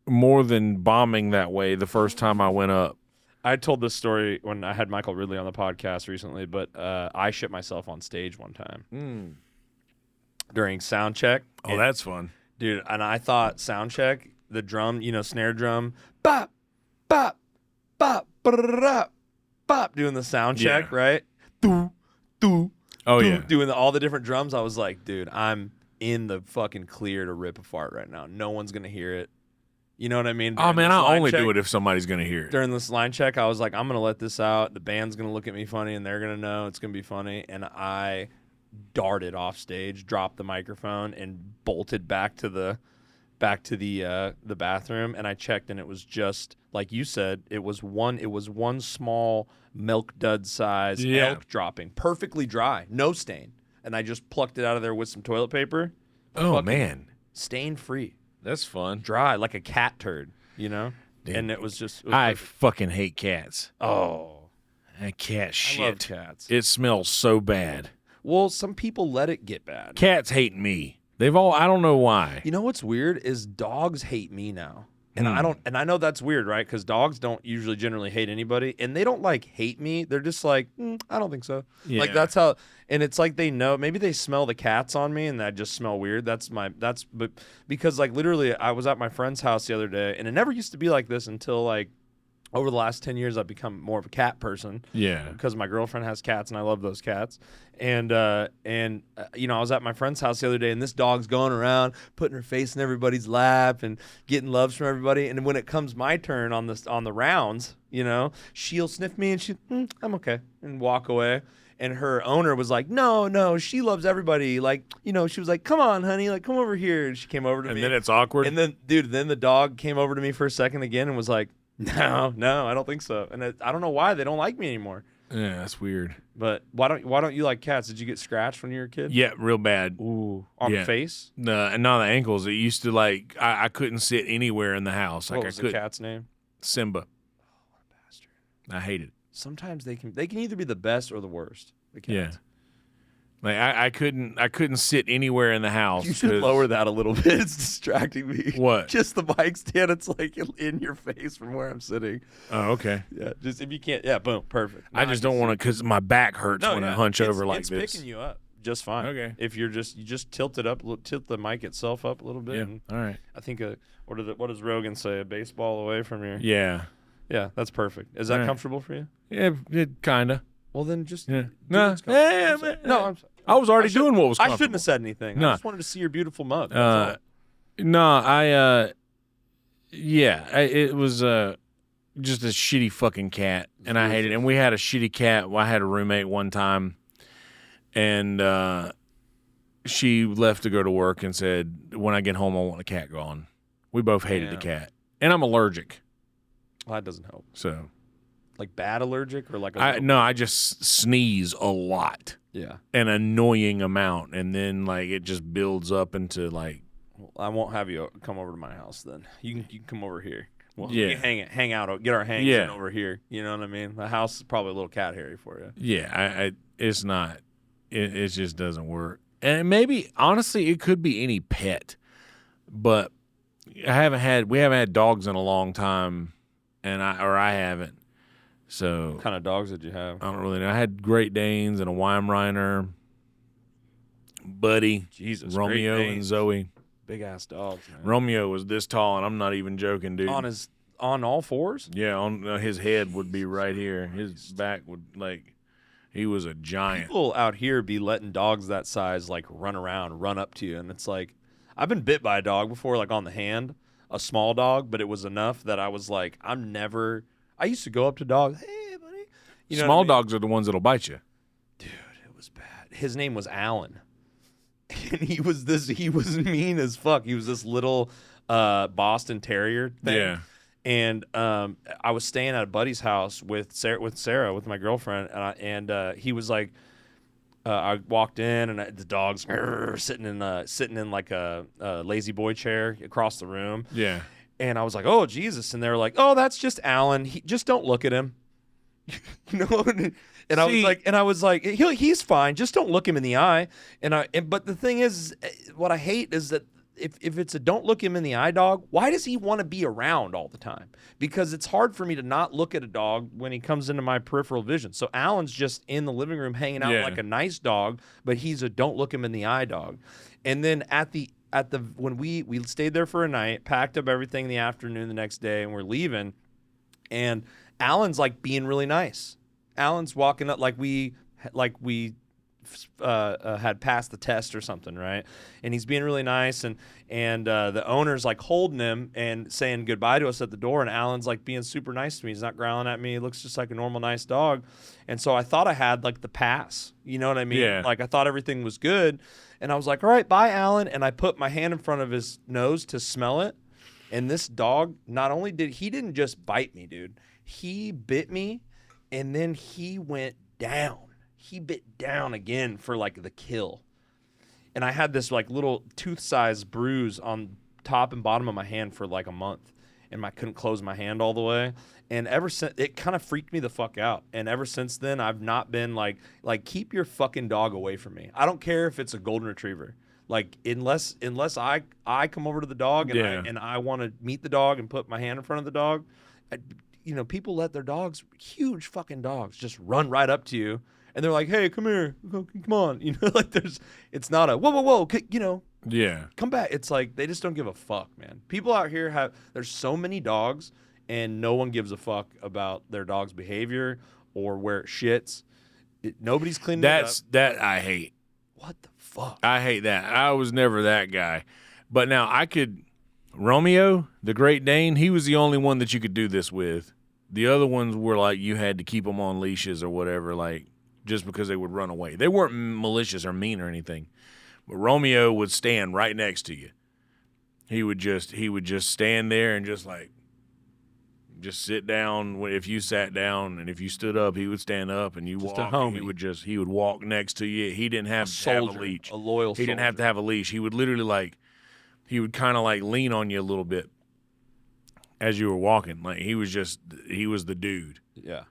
more than bombing that way the first time I went up. I told this story when I had Michael Ridley on the podcast recently, but I shit myself on stage one time during sound check. Oh, that's fun. Dude, and I thought sound check, the drum, snare drum, bop, bop, bop, bop, bop, doing the sound check, right? Doo, doo, oh, doo, yeah. Doing all the different drums. I was like, dude, I'm in the fucking clear to rip a fart right now. No one's going to hear it. You know what I mean? Oh, man, I only do it if somebody's going to hear it. During this line check, I was like, I'm going to let this out. The band's going to look at me funny, and they're going to know it's going to be funny. And I darted off stage, dropped the microphone, and bolted back to the bathroom. And I checked, and it was just like you said. It was one small milk dud size elk dropping, perfectly dry, no stain. And I just plucked it out of there with some toilet paper. Oh man, stain free. That's fun. Dry like a cat turd, Damn. And it was just. I fucking hate cats. Oh, that cat shit. I love cats. It smells so bad. Well, some people let it get bad. Cats hate me. I don't know why. You know what's weird is dogs hate me now. And I know that's weird, right? Because dogs don't usually generally hate anybody, and they don't like hate me. They're just like, I don't think so. Yeah. Like that's how, and it's like they know, maybe they smell the cats on me and I just smell weird. But because like literally I was at my friend's house the other day, and it never used to be like this until like over the last 10 years, I've become more of a cat person. Yeah. Because my girlfriend has cats, and I love those cats. And I was at my friend's house the other day, and this dog's going around, putting her face in everybody's lap and getting loves from everybody. And when it comes my turn on the rounds, she'll sniff me, and I'm okay, and walk away. And her owner was like, no, she loves everybody. Like, she was like, come on, honey, like, come over here. And she came over to me. And then it's awkward. And then, then the dog came over to me for a second again and was like, no, I don't think so. And I don't know why they don't like me anymore. Yeah, that's weird. But why don't you like cats? Did you get scratched when you were a kid? Yeah, real bad. Ooh, on the face? No, and not the ankles. It used to like I couldn't sit anywhere in the house. What was the cat's name? Simba. Oh, what a bastard! I hate it. Sometimes they can either be the best or the worst. The cats. Yeah. Like I couldn't sit anywhere in the house. You should lower that a little bit. It's distracting me. What? Just the mic stand. It's like in your face from where I'm sitting. Oh, okay. Yeah. Just if you can't. Yeah. Boom. Perfect. I just don't want to because my back hurts when I hunch over like this. It's picking you up just fine. Okay. If you just tilt it up, tilt the mic itself up a little bit. Yeah. And all right. I think what does Rogan say? A baseball away from your. Yeah. Yeah. That's perfect. Is that comfortable for you? Yeah. It kinda. Well, then just. Yeah. No. I was already doing what was comfortable. I shouldn't have said anything. No. I just wanted to see your beautiful mug. It was just a shitty fucking cat, and I hated it. And we had a shitty cat. I had a roommate one time, and she left to go to work and said, when I get home, I want the cat gone. We both hated the cat. And I'm allergic. Well, that doesn't help. So. Like bad allergic or like I just sneeze a lot. Yeah. An annoying amount, and then like it just builds up into like. Well, I won't have you come over to my house then. You can come over here. Well, yeah. You can hang out, get our hangs in over here. You know what I mean? The house is probably a little cat hairy for you. Yeah, it's not. It just doesn't work. And maybe honestly, it could be any pet, but we haven't had dogs in a long time, and I haven't. So what kind of dogs did you have? I don't really know. I had Great Danes and a Weimaraner, Buddy, Jesus, Romeo and Zoe. Big ass dogs, man. Romeo was this tall, and I'm not even joking, dude. On all fours? Yeah, on his head would be right here. His back would he was a giant. People out here be letting dogs that size run around, run up to you, and it's like, I've been bit by a dog before, on the hand, a small dog, but it was enough that I was like, I used to go up to dogs, hey buddy. Small dogs are the ones that'll bite you. Dude, it was bad. His name was Alan. And he was mean as fuck. He was this little Boston Terrier thing. Yeah. And I was staying at a buddy's house with Sarah, with my girlfriend, and he was like, I walked in and the dog's sitting in a lazy boy chair across the room. Yeah. And I was like, oh Jesus, and they were like, oh, that's just Alan. Just don't look at him. And I was like, he's fine. Just don't look him in the eye. But the thing is, what I hate is that if it's a don't look him in the eye dog, why does he want to be around all the time? Because it's hard for me to not look at a dog when he comes into my peripheral vision. So Alan's just in the living room hanging out like a nice dog, but he's a don't look him in the eye dog. And then when we stayed there for a night, packed up everything in the afternoon the next day, and we're leaving, and Alan's being really nice. Alan's walking up like we had passed the test or something, right? And he's being really nice, and the owner's holding him and saying goodbye to us at the door, and Alan's being super nice to me. He's not growling at me. He looks just like a normal nice dog. And so I thought I had the pass, you know what I mean? Yeah. I thought everything was good, and I was like, all right, bye, Alan. And I put my hand in front of his nose to smell it, and this dog didn't just bite me, dude. He bit me, and then he went down. He bit down again for the kill. And I had this little tooth-sized bruise on top and bottom of my hand for a month. And I couldn't close my hand all the way. And ever since, it kind of freaked me the fuck out. And ever since then, I've not been keep your fucking dog away from me. I don't care if it's a golden retriever. Unless I come over to the dog and I want to meet the dog and put my hand in front of the dog, people let their dogs, huge fucking dogs, just run right up to you. And they're like, hey, come here. Come on. It's not a, whoa. Yeah. Come back. It's they just don't give a fuck, man. People out here there's so many dogs, and no one gives a fuck about their dog's behavior or where it shits. Nobody's cleaning it up. That I hate. What the fuck? I hate that. I was never that guy. But now Romeo, the Great Dane, he was the only one that you could do this with. The other ones were you had to keep them on leashes or whatever, just because they would run away. They weren't malicious or mean or anything. But Romeo would stand right next to you. He would just stand there and just sit down if you sat down, and if you stood up, he would stand up, and you walk. He would walk next to you. He didn't have to have a leash. A loyal soldier. He didn't have to have a leash. He would literally he would kind of lean on you a little bit as you were walking. He was the dude. Yeah.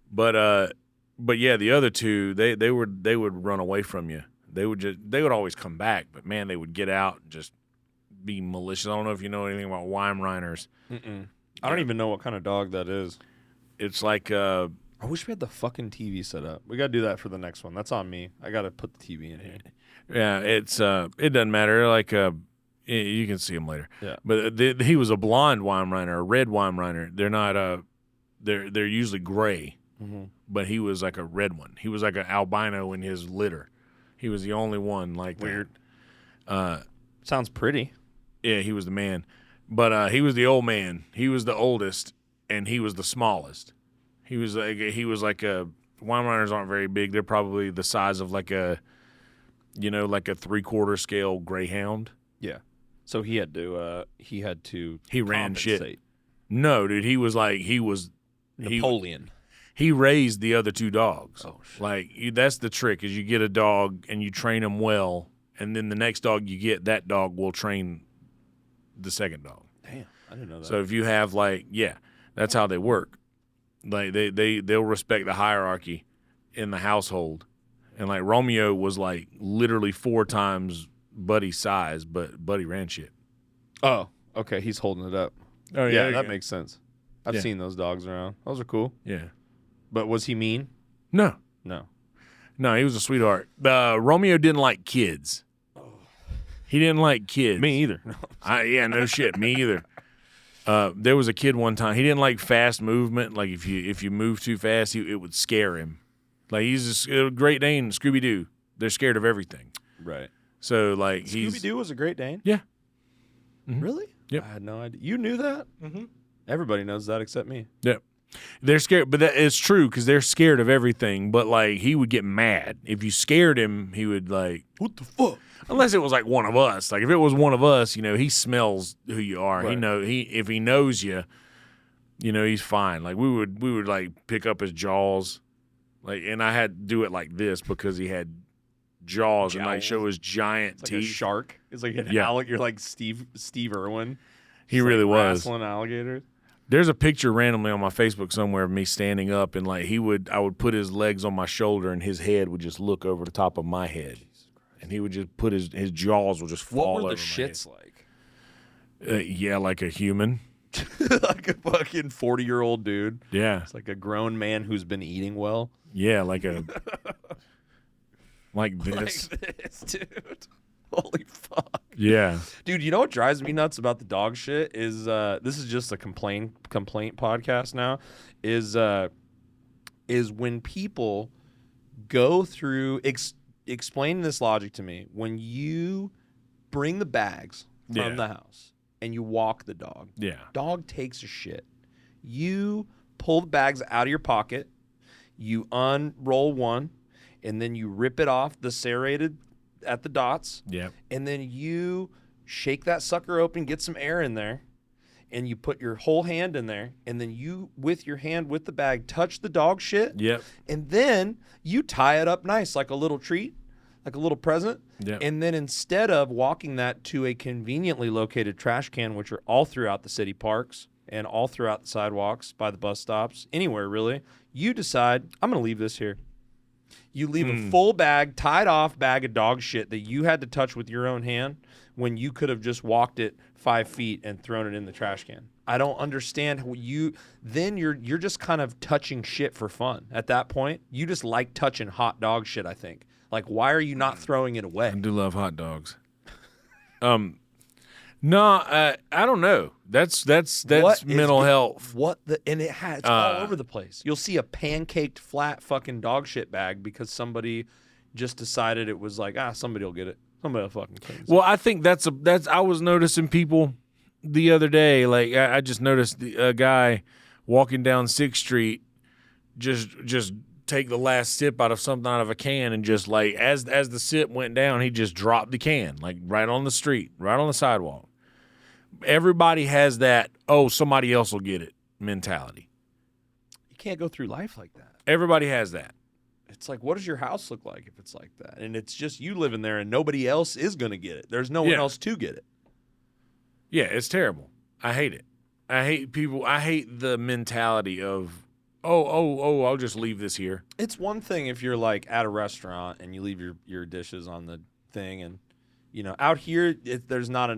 But yeah, the other two, they would run away from you. They would always come back, but man, they would get out and just be malicious. I don't know if you know anything about Weimaraners. I don't even know what kind of dog that is. It's I wish we had the fucking TV set up. We got to do that for the next one. That's on me. I got to put the TV in here. Yeah, it doesn't matter. You can see him later. Yeah. But he was a blonde Weimaraner, a red Weimaraner. They're not they're usually gray. Mm-hmm. But he was a red one. He was an albino in his litter. He was the only one weird. That. Sounds pretty. Yeah, he was the man. But he was the old man. He was the oldest, and he was the smallest. He was Weimaraners aren't very big. They're probably the size of a 3/4 scale greyhound. Yeah. So he had to. He ran shit. No, dude. He was Napoleon. He raised the other two dogs. Oh, shit. That's the trick, is you get a dog and you train them well, and then the next dog you get, that dog will train the second dog. Damn, I didn't know that. So if you have that's how they work. They'll respect the hierarchy in the household. And Romeo was literally 4 times Buddy's size, but Buddy ran shit. Oh, okay. He's holding it up. Oh yeah, that makes sense. I've seen those dogs around. Those are cool. Yeah. But was he mean? No, he was a sweetheart. Romeo didn't like kids. He didn't like kids. Me either. Yeah, no shit. Me either. There was a kid one time. He didn't like fast movement. Like if you move too fast, it would scare him. Like he's a Great Dane, Scooby Doo. They're scared of everything. Right. So like Scooby Doo was a Great Dane. Yeah. Mm-hmm. Really? Yep. I had no idea. You knew that? Mm-hmm. Everybody knows that except me. Yep. They're scared, but it's true because they're scared of everything. But like he would get mad if you scared him. He would like, what the fuck? Unless it was like one of us. Like if it was one of us, he smells who you are. Right. If he knows you, he's fine. Like we would like pick up his jaws, like, and I had to do it like this because he had jaws and like show his giant it's teeth. like a shark. It's like an alligator. You're like Steve Irwin. He really was wrestling alligators. There's a picture randomly on my Facebook somewhere of me standing up, and like I would put his legs on my shoulder, and his head would just look over the top of my head, and he would just put his jaws would just fall over my head. What were the shits like? Yeah, like a human, like a fucking 40-year-old dude. Yeah, it's like a grown man who's been eating well. Yeah, like a like this, dude. Holy fuck. Yeah. Dude, you know what drives me nuts about the dog shit is this is just a complaint podcast now, is when people go through explain this logic to me. When you bring the bags from the house and you walk the dog. Yeah. Dog takes a shit. You pull the bags out of your pocket, you unroll one, and then you rip it off the serrated at the dots. Yeah. And then you shake that sucker open, get some air in there, and you put your whole hand in there, and then you, with your hand with the bag, touch the dog shit. Yep. And then you tie it up nice, like a little treat, like a little present. Yep. And then instead of walking that to a conveniently located trash can, which are all throughout the city parks and all throughout the sidewalks, by the bus stops, anywhere really, you decide, I'm going to leave this here. You leave a full bag, tied off bag of dog shit that you had to touch with your own hand when you could have just walked it 5 feet and thrown it in the trash can. I don't understand how you're just kind of touching shit for fun at that point. You just like touching hot dog shit, I think. Like, why are you not throwing it away? I do love hot dogs. No, I don't know. That's mental health. And it's all over the place. You'll see a pancaked flat fucking dog shit bag because somebody just decided it was like, somebody will get it. Somebody will fucking clean it. Well, I think that's I was noticing people the other day. Like I just noticed a guy walking down 6th Street, just take the last sip out of a can, and just like as the sip went down, he just dropped the can like right on the street, right on the sidewalk. Everybody has that, somebody else will get it mentality. You can't go through life like that. Everybody has that. It's like, what does your house look like if it's like that? And it's just you living there and nobody else is going to get it. There's no one else to get it. Yeah, it's terrible. I hate it. I hate people. I hate the mentality of, I'll just leave this here. It's one thing if you're like at a restaurant and you leave your dishes on the thing, and out here there's not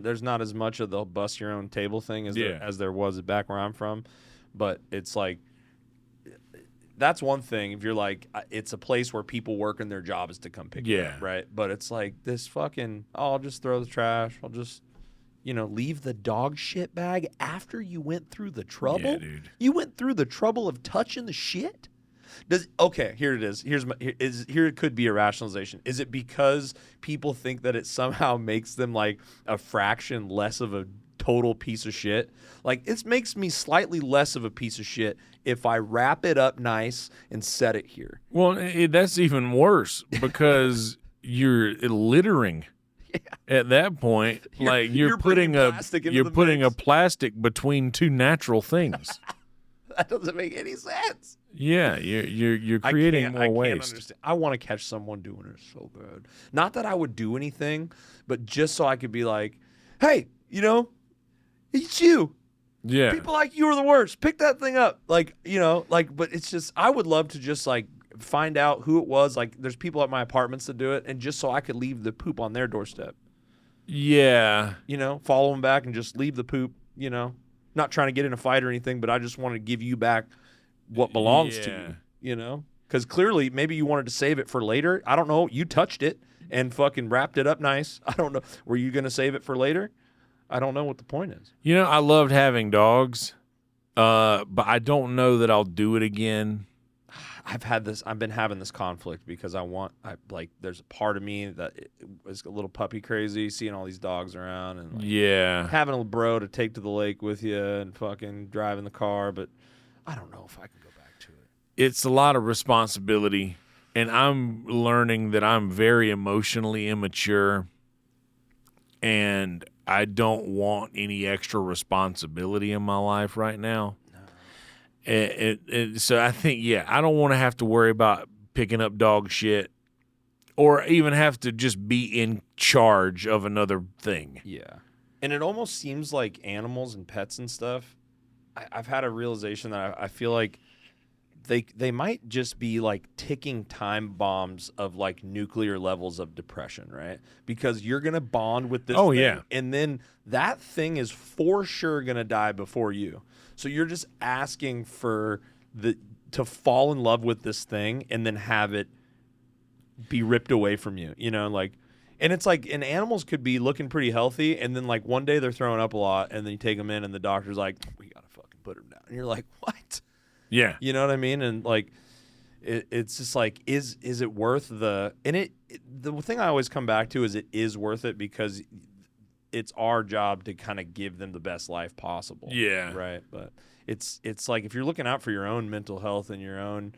as much of the bust your own table thing as there was back where I'm from, but it's like that's one thing if you're like it's a place where people work and their job is to come pick you up, right? But it's like this fucking I'll just throw the trash. I'll just leave the dog shit bag after you went through the trouble. Yeah, dude. You went through the trouble of touching the shit. Here it is. Here it could be a rationalization. Is it because people think that it somehow makes them like a fraction less of a total piece of shit? Like it makes me slightly less of a piece of shit if I wrap it up nice and set it here. Well, that's even worse because you're littering. Yeah. At that point, you're putting a plastic between two natural things. That doesn't make any sense. Yeah, you're creating more waste. Understand. I want to catch someone doing it so bad. Not that I would do anything, but just so I could be like, hey, it's you. Yeah. People like you are the worst. Pick that thing up. But it's just, I would love to just like find out who it was. Like there's people at my apartments that do it, and just so I could leave the poop on their doorstep. Yeah. Follow them back and just leave the poop, not trying to get in a fight or anything, but I just want to give you back what belongs to you, because clearly maybe you wanted to save it for later. I don't know. You touched it. and fucking wrapped it up nice. I don't know. Were you going to save it for later? I don't know what the point is. I loved having dogs, but I don't know that I'll do it again. I've been having this conflict because there's a part of me that is a little puppy crazy, seeing all these dogs around and having a bro to take to the lake with you and fucking driving the car, but I don't know if I can go back to it. It's a lot of responsibility, and I'm learning that I'm very emotionally immature, and I don't want any extra responsibility in my life right now. So I think, I don't want to have to worry about picking up dog shit or even have to just be in charge of another thing. Yeah. And it almost seems like animals and pets and stuff, I've had a realization that I feel like they might just be like ticking time bombs of like nuclear levels of depression, right? Because you're going to bond with this thing, and then that thing is for sure going to die before you. So you're just asking for to fall in love with this thing and then have it be ripped away from you, and it's like, and animals could be looking pretty healthy, and then like one day they're throwing up a lot, and then you take them in and the doctor's like, we got to fucking put them down. And you're like, what? Yeah. You know what I mean? And like, it's just like, is it worth the thing I always come back to is it is worth it because it's our job to kind of give them the best life possible. Yeah. Right. But it's like if you're looking out for your own mental health and your own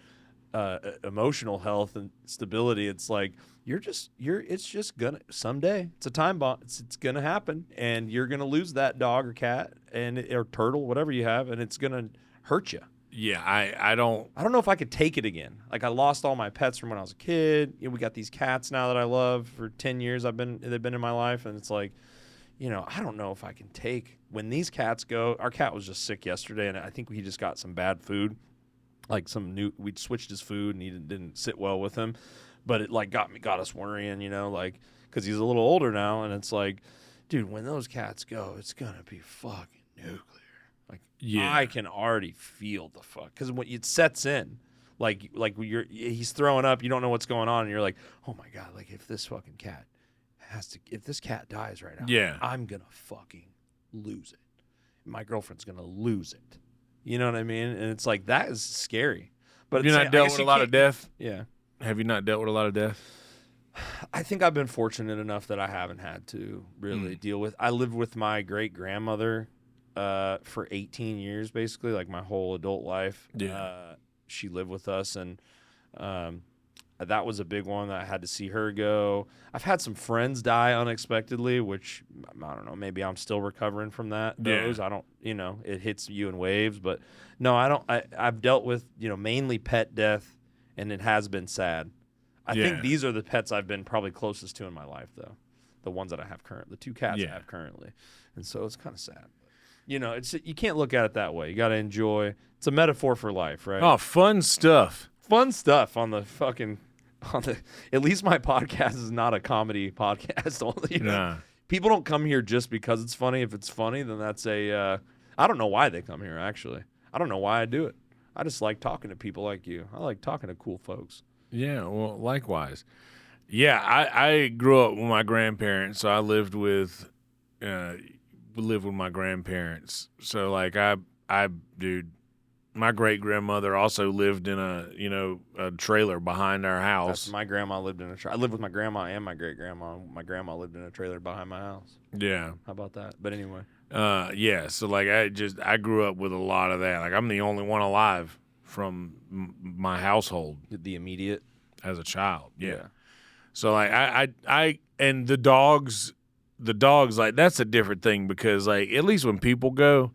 emotional health and stability, it's like it's just gonna someday. It's a time bomb. It's gonna happen, and you're gonna lose that dog or cat or turtle, whatever you have, and it's gonna hurt you. Yeah, I don't know if I could take it again. Like, I lost all my pets from when I was a kid. We got these cats now that I love for 10 years. They've been in my life, and it's like, I don't know if I can take when these cats go. Our cat was just sick yesterday, and I think he just got some bad food, like we'd switched his food, and he didn't sit well with him, but it like got us worrying, like, because he's a little older now, and it's like, dude, when those cats go, it's gonna be fucking nuclear. Like, I can already feel the fuck, because when it sets in, like he's throwing up, you don't know what's going on, and you're like, oh my god, like if this fucking cat if this cat dies right now, I'm gonna fucking lose it. My girlfriend's gonna lose it. You know what I mean? And it's like, that is scary. But have you not dealt with a lot of death? Yeah. Have you not dealt with a lot of death? I think I've been fortunate enough that I haven't had to really deal with. I lived with my great grandmother for 18 years, basically, like my whole adult life. Yeah. She lived with us, and that was a big one that I had to see her go. I've had some friends die unexpectedly, which I don't know. Maybe I'm still recovering from that. Those I don't. It hits you in waves, but no, I don't. I've dealt with mainly pet death, and it has been sad. I think these are the pets I've been probably closest to in my life, though. The ones that I have currently, the 2 cats I have currently, and so it's kind of sad. It's you can't look at it that way. You got to enjoy. It's a metaphor for life, right? Oh, fun stuff. Fun stuff on the fucking. At least my podcast is not a comedy podcast. People don't come here just because it's funny. If it's funny, then that's I don't know why they come here, actually. I don't know why I do it. I just like talking to people like you. I like talking to cool folks. Yeah, well, likewise. Yeah, I grew up with my grandparents, so I lived with my grandparents. So like dude, my great grandmother also lived in a trailer behind our house. My grandma lived in a trailer. I lived with my grandma and my great grandma. My grandma lived in a trailer behind my house. Yeah. How about that? But anyway. So like I grew up with a lot of that. Like, I'm the only one alive from my household. The immediate as a child. Yeah. So like I and the dogs like, that's a different thing, because like at least when people go,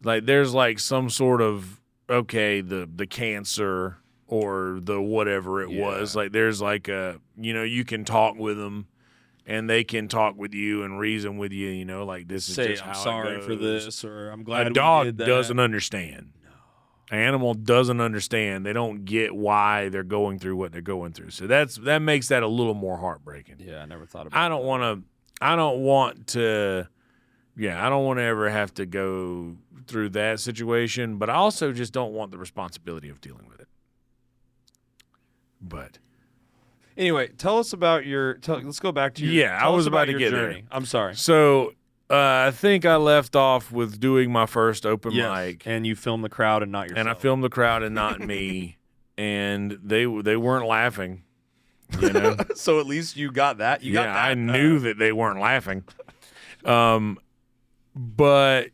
like there's like some sort of the cancer or the whatever it was, like there's like you can talk with them and they can talk with you and reason with you, like this is just how I'm sorry it goes. for this, or I'm glad a we dog did that. Doesn't understand. No. An animal doesn't understand. They don't get why they're going through what they're going through. So that makes that a little more heartbreaking. Yeah, I never thought about I don't want to ever have to go through that situation, but I also just don't want the responsibility of dealing with it. But Anyway, tell us about let's go back to your. Yeah, I was about to get journey. there. I'm sorry. So I think I left off with doing my first open mic, and you filmed the crowd and not yourself. and I filmed the crowd and not me, and they weren't laughing. You know, so at least you got that. You got that. I knew that they weren't laughing. But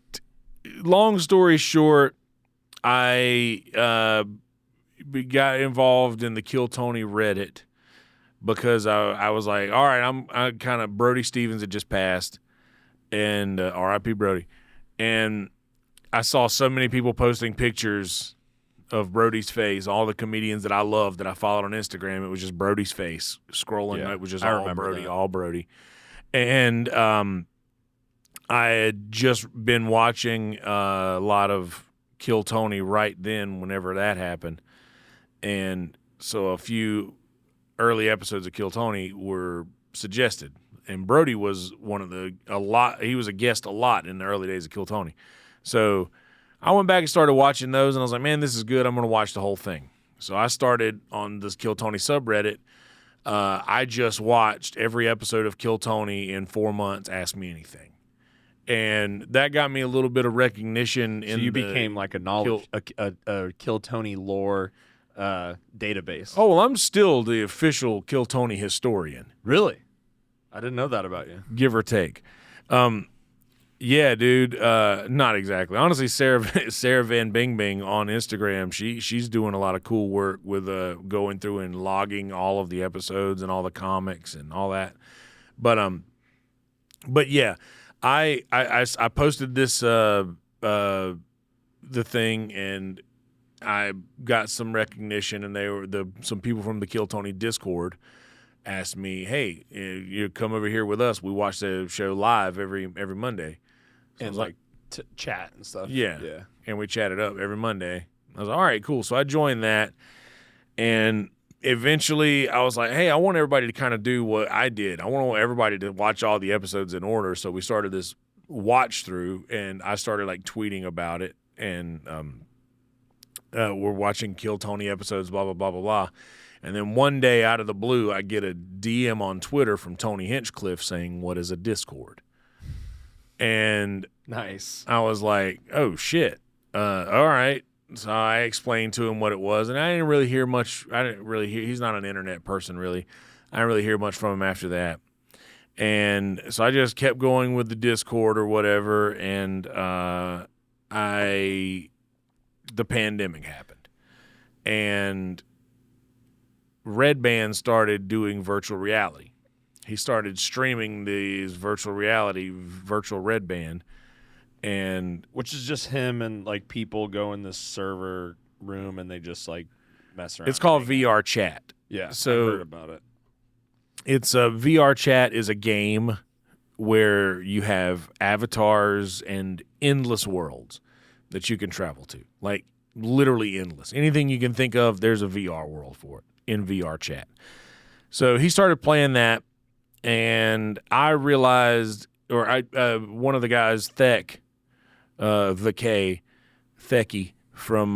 long story short, I got involved in the Kill Tony Reddit because I was like, all right, I kind of Brody Stevens had just passed, and R.I.P. Brody, and I saw so many people posting pictures of Brody's face. All the comedians that I loved that I followed on Instagram, it was just Brody's face scrolling. Yeah, it was just I all remember Brody, that. all Brody, and I had just been watching a lot of Kill Tony right then whenever that happened. And so a few early episodes of Kill Tony were suggested. And Brody was he was a guest a lot in the early days of Kill Tony. So I went back and started watching those, and I was like, man, this is good. I'm going to watch the whole thing. So I started on this Kill Tony subreddit. I just watched every episode of Kill Tony in 4 months, Ask Me Anything. And that got me a little bit of recognition. So you became like a knowledge, a Kill Tony lore database. Oh, well, I'm still the official Kill Tony historian. Really? I didn't know that about you. Give or take. Yeah, dude. Not exactly. Honestly, Sarah Van Bing Bing on Instagram, she's doing a lot of cool work with going through and logging all of the episodes and all the comics and all that. But yeah. I posted this the thing, and I got some recognition, and some people from the Kill Tony Discord asked me, "Hey, you come over here with us? We watch the show live every Monday." So and like chat and stuff. Yeah, and we chatted up every Monday. I was like, all right, cool. So I joined that, and eventually I was like, hey, I want everybody to kind of do what I did. I want everybody to watch all the episodes in order. So we started this watch through, and I started like tweeting about it, and we're watching Kill Tony episodes, blah, blah, blah, blah, blah. And then one day out of the blue, I get a DM on Twitter from Tony Hinchcliffe saying, what is a Discord? And nice. I was like, oh, shit. All right. So I explained to him what it was, and I didn't really hear much. He's not an internet person, really. I didn't really hear much from him after that. And so I just kept going with the Discord or whatever, and the pandemic happened. And Red Band started doing virtual reality. He started streaming these virtual Red Band. And which is just him and like people go in this server room and they just like mess around. It's called VR Chat. Yeah, so I've heard about it. It's a VR Chat is a game where you have avatars and endless worlds that you can travel to, like literally endless. Anything you can think of, there's a VR world for it in VR Chat. So he started playing that, and I realized, one of the guys, Thecky from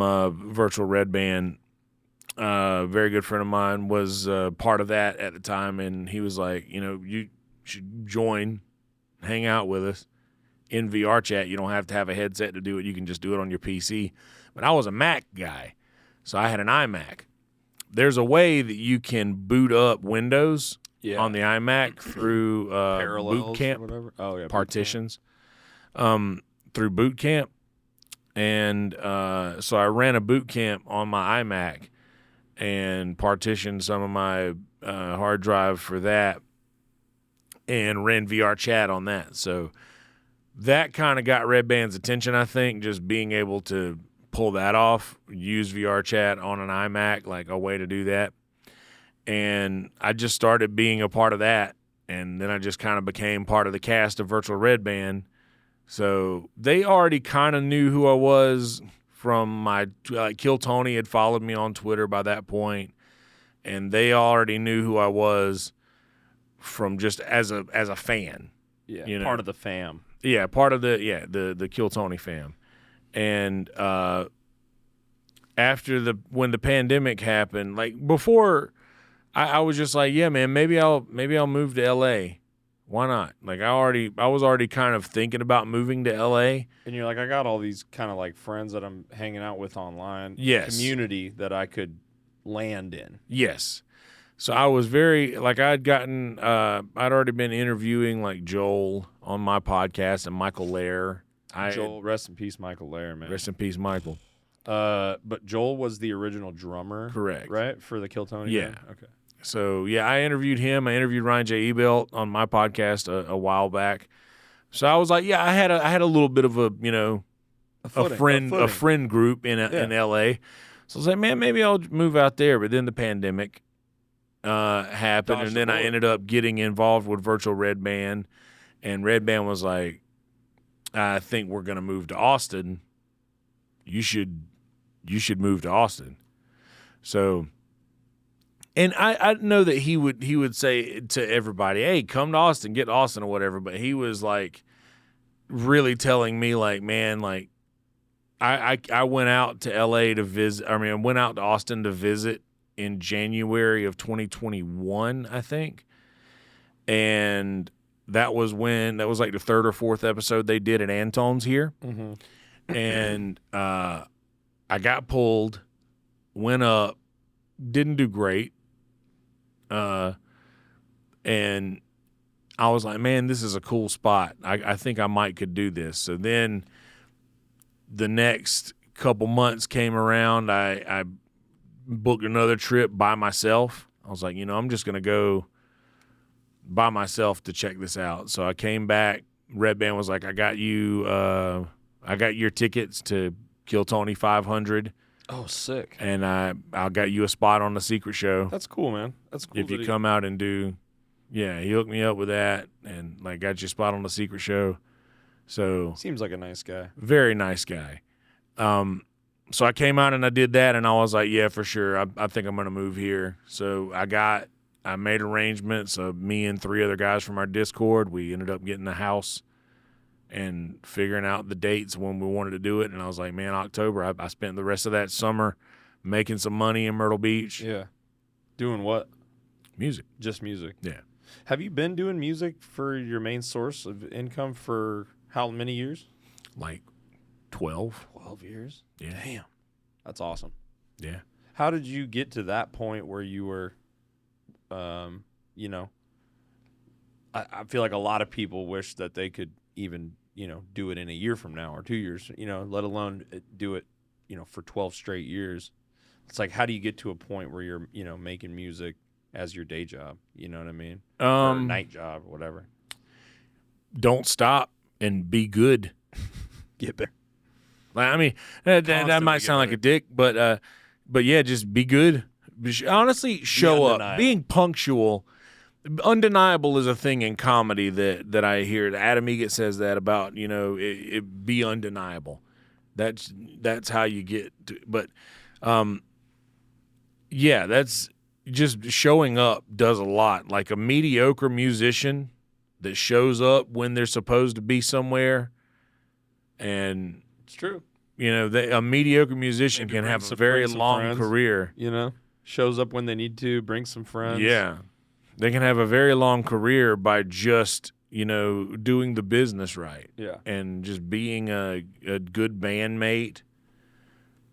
Virtual Red Band, very good friend of mine, was part of that at the time, and he was like, you should join, hang out with us in VR Chat. You don't have to have a headset to do it. You can just do it on your PC. But I was a Mac guy, so I had an iMac. There's a way that you can boot up Windows on the iMac through Boot Camp, or whatever. Oh, yeah, partitions, through Boot Camp. And so I ran a Boot Camp on my iMac and partitioned some of my hard drive for that and ran VR Chat on that. So that kind of got Red Band's attention, I think, just being able to pull that off, use VR Chat on an iMac, like a way to do that. And I just started being a part of that, and then I just kind of became part of the cast of Virtual Red Band. So they already kind of knew who I was from my Kill Tony had followed me on Twitter by that point, and they already knew who I was from just as a fan. Yeah, part of the fam. Yeah, part of the Kill Tony fam. And after when the pandemic happened, like before I was just like, yeah, man, maybe I'll move to LA. Why not? Like I was already kind of thinking about moving to LA. And you're like, I got all these kind of like friends that I'm hanging out with online. Yes. Community that I could land in. Yes. So I was very, like I'd already been interviewing like Joel on my podcast and Michael Lair. Joel, rest in peace, Michael Lair, man. Rest in peace, Michael. But Joel was the original drummer. Correct. Right? For the Kill Tony Yeah. band? Okay. So, yeah, I interviewed him. I interviewed Ryan J. Ebelt on my podcast a while back. So I was like, yeah, I had a little bit of a, you know, a friend group in L.A. So I was like, man, maybe I'll move out there. But then the pandemic happened, and then I ended up getting involved with Virtual Red Band. And Red Band was like, I think we're going to move to Austin. You should move to Austin. So... And I know that he would say to everybody, hey, come to Austin, get to Austin or whatever. But he was like really telling me like, man, like I went out to LA to visit. I mean, I went out to Austin to visit in January of 2021, I think. And that was like the third or fourth episode they did at Anton's here. Mm-hmm. And I got pulled, went up, didn't do great. And I was like, man, this is a cool spot. I think I might could do this. So then the next couple months came around. I booked another trip by myself. I was like, you know, I'm just going to go by myself to check this out. So I came back. Red Band was like, I got your tickets to Kill Tony 500. Oh, sick. And I got you a spot on the secret show. That's cool, man. That's cool. If you come out and do, yeah, he hooked me up with that and like got you a spot on the secret show. So seems like a nice guy. Very nice guy. So I came out and I did that and I was like, yeah, for sure. I think I'm going to move here. So I made arrangements of me and 3 other guys from our Discord. We ended up getting a house and figuring out the dates when we wanted to do it. And I was like, man, October. I spent the rest of that summer making some money in Myrtle Beach. Yeah. Doing what? Music. Just music. Yeah. Have you been doing music for your main source of income for how many years? Like 12. 12 years? Yeah. Damn. That's awesome. Yeah. How did you get to that point where you were, you know, I feel like a lot of people wish that they could even, you know, do it in a year from now or 2 years, you know, let alone do it, you know, for 12 straight years. It's like, how do you get to a point where you're, you know, making music as your day job? You know what I mean? Or night job or whatever. Don't stop and be good. Get there. Like, I mean, that might sound like a dick, but yeah, just be good. Honestly, show up. Being punctual. Undeniable is a thing in comedy that I hear. Adam Egget says that about, you know, it be undeniable. That's how you get to, but yeah, that's just showing up does a lot. Like a mediocre musician that shows up when they're supposed to be somewhere, and it's true. You know, a mediocre musician can have a very long career. You know, shows up when they need to, bring some friends. Yeah. They can have a very long career by just, you know, doing the business right. Yeah. And just being a good bandmate,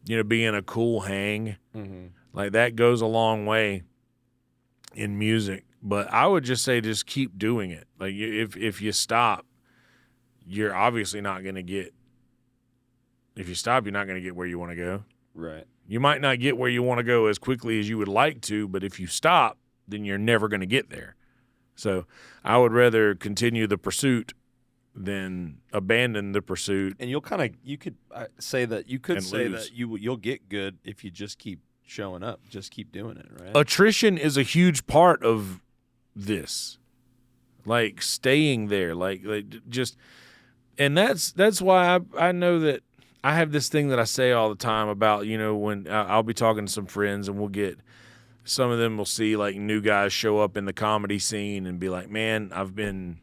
you know, being a cool hang. Mm-hmm. Like that goes a long way in music. But I would just say just keep doing it. Like if you stop, you're obviously not going to get – if you stop, you're not going to get where you want to go. Right. You might not get where you want to go as quickly as you would like to, but if you stop, then you're never going to get there. So I would rather continue the pursuit than abandon the pursuit. And you could say that you'll get good if you just keep showing up, just keep doing it, right? Attrition is a huge part of this. Like staying there, like just, and that's why I know that I have this thing that I say all the time about, you know, when I'll be talking to some friends and we'll get. Some of them will see like new guys show up in the comedy scene and be like, man, I've been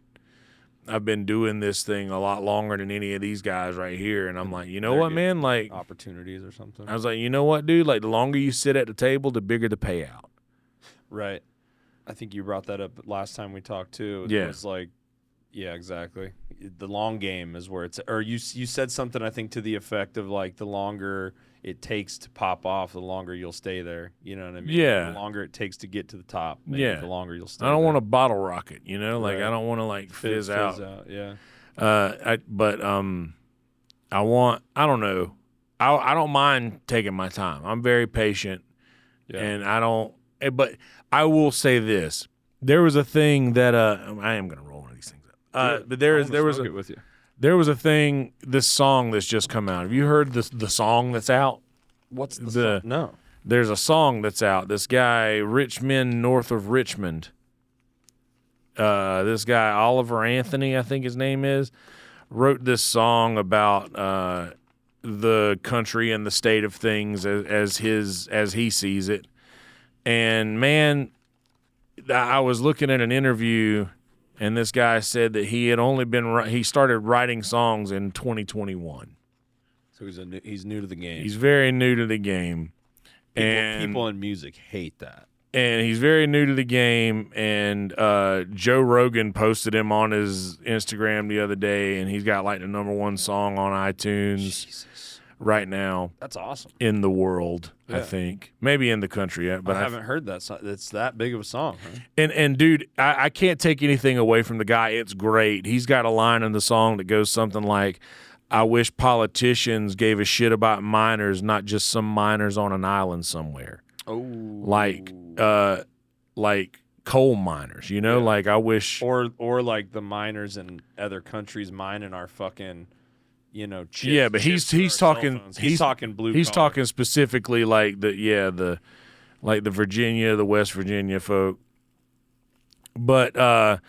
doing this thing a lot longer than any of these guys right here. And I'm like, you know what, man? Like opportunities or something. I was like, you know what, dude? Like the longer you sit at the table, the bigger the payout. Right. I think you brought that up last time we talked too. Yeah. It was like, yeah, exactly. The long game is where it's, or you said something, I think, to the effect of like, the longer it takes to pop off, the longer you'll stay there. You know what I mean? Yeah. The longer it takes to get to the top, the longer you'll stay I don't there. want to bottle rocket, like Right. I don't want to like fizz out. Yeah. I don't know. I don't mind taking my time. I'm very patient, and but I will say this. There was a thing that I am going to roll one of these things up. But there was a thing, this song that's just come out. Have you heard the song that's out? What's the song? No. There's a song that's out. This guy, Rich Men North of Richmond. This guy, Oliver Anthony, I think his name is, wrote this song about the country and the state of things as he sees it. And man, I was looking at an interview, and this guy said that he had only he started writing songs in 2021. So he's new to the game. He's very new to the game. People in music hate that. And he's very new to the game, and Joe Rogan posted him on his Instagram the other day, and he's got like the #1 song on iTunes right now. That's awesome. In the world, I think. Maybe in the country yet. But I haven't heard that song. It's that big of a song. Huh? And dude, I can't take anything away from the guy. It's great. He's got a line in the song that goes something like, I wish politicians gave a shit about minors, not just some minors on an island somewhere. Oh. Like coal miners, like I wish. Or like the miners in other countries mining our fucking, chips. Yeah, but he's talking blue. He's talking specifically like the Virginia, the West Virginia folk. But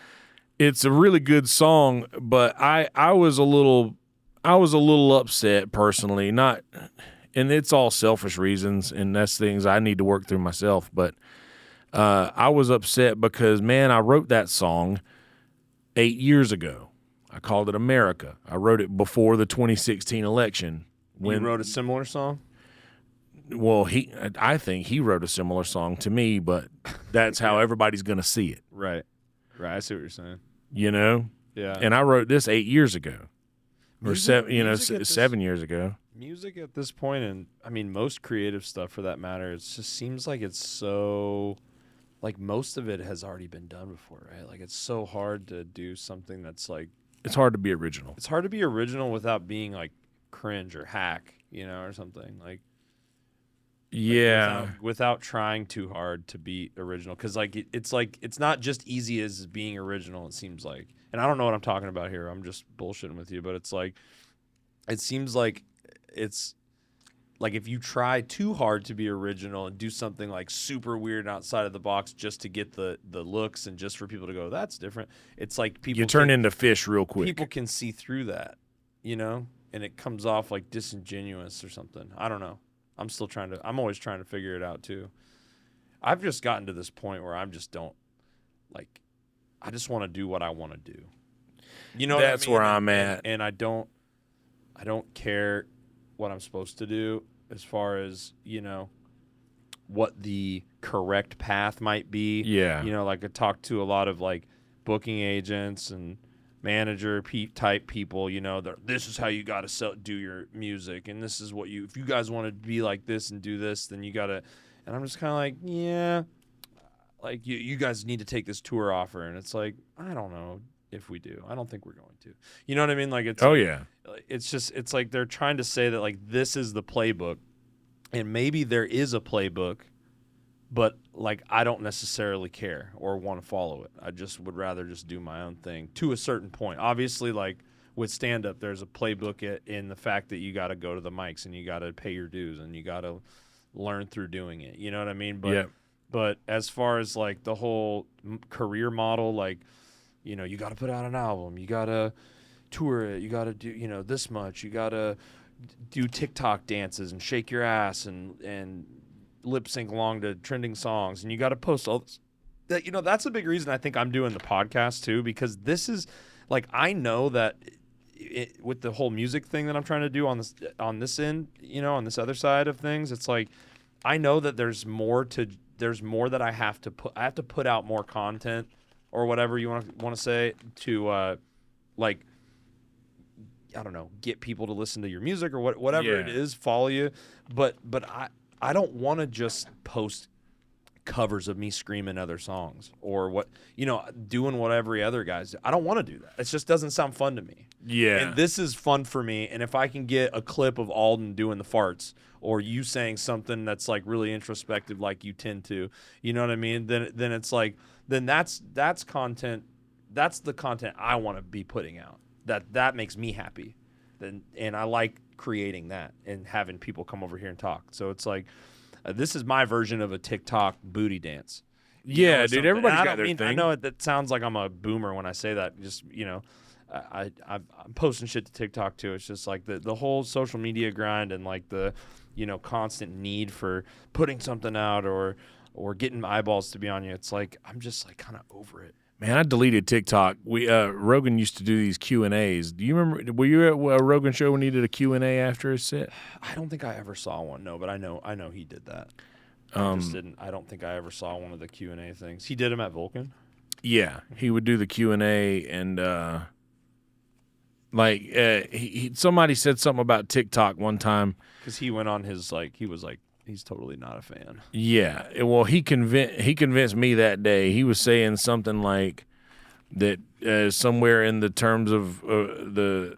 it's a really good song. But I was a little upset personally, and it's all selfish reasons, and that's things I need to work through myself. But I was upset because, man, I wrote that song 8 years ago. I called it America. I wrote it before the 2016 election. You wrote a similar song? Well, I think he wrote a similar song to me, but that's how everybody's going to see it. Right. I see what you're saying. Yeah. And I wrote this 8 years ago. Or 7 years ago. Music at this point, and I mean most creative stuff for that matter, it just seems like it's so, like most of it has already been done before, right? Like it's so hard to do something that's like, it's hard to be original. It's hard to be original without being like cringe or hack, or something like. Yeah. Without trying too hard to be original, because it's not just easy as being original. It seems like, and I don't know what I'm talking about here. I'm just bullshitting with you, but it's like, it seems like it's like if you try too hard to be original and do something like super weird outside of the box just to get the looks and just for people to go, that's different. It's like people turn into fish real quick. People can see through that, and it comes off like disingenuous or something. I don't know. I'm always trying to figure it out too. I've just gotten to this point where I just want to do what I want to do. That's where I'm at. And I don't care what I'm supposed to do as far as, what the correct path might be. Yeah. Like I talked to a lot of like booking agents and manager type people, this is how you got to do your music, and this is what if you guys want to be like this and do this, then you got to, and I'm just kind of like, yeah, like you guys need to take this tour offer, and it's like, I don't know if we do. I don't think we're going to. You know what I mean? Like it's it's like they're trying to say that like this is the playbook, and maybe there is a playbook, but like I don't necessarily care or want to follow it. I just would rather just do my own thing to a certain point. Obviously, like with stand-up, there's a playbook in the fact that you got to go to the mics and you got to pay your dues and you got to learn through doing it. You know what I mean? But as far as like the whole career model, like, you got to put out an album, you got to tour it, you got to do, this much, you got to do TikTok dances and shake your ass and lip sync along to trending songs, and you got to post all this. That's a big reason I think I'm doing the podcast too, because this is like, I know that with the whole music thing that I'm trying to do on this end, on this other side of things, it's like I know that there's more to there's more that I have to put out more content or whatever you want to say to like, I don't know, get people to listen to your music or whatever it is, follow you. But I don't want to just post covers of me screaming other songs or doing what every other guy's do. I don't want to do that. It just doesn't sound fun to me. Yeah. And this is fun for me. And if I can get a clip of Alden doing the farts or you saying something that's like really introspective like you tend to, you know what I mean? Then it's like, then that's content. That's the content I want to be putting out. That makes me happy. And I like creating that and having people come over here and talk. So it's like, this is my version of a TikTok booty dance. Yeah, dude, everybody's got their thing. I know that sounds like I'm a boomer when I say that. Just, I'm posting shit to TikTok too. It's just like the whole social media grind and like the, constant need for putting something out or getting eyeballs to be on you. It's like, I'm just like kind of over it. Man, I deleted TikTok. Rogan used to do these Q&As. Do you remember? Were you at a Rogan show when he did a Q&A after his set? I don't think I ever saw one. No, but I know he did that. I just didn't. I don't think I ever saw one of the Q&A things. He did them at Vulcan. Yeah, he would do the Q&A, and somebody said something about TikTok one time because he went on his he was like. He's totally not a fan. Yeah, well, he convinced me that day. He was saying something like that somewhere in the terms of the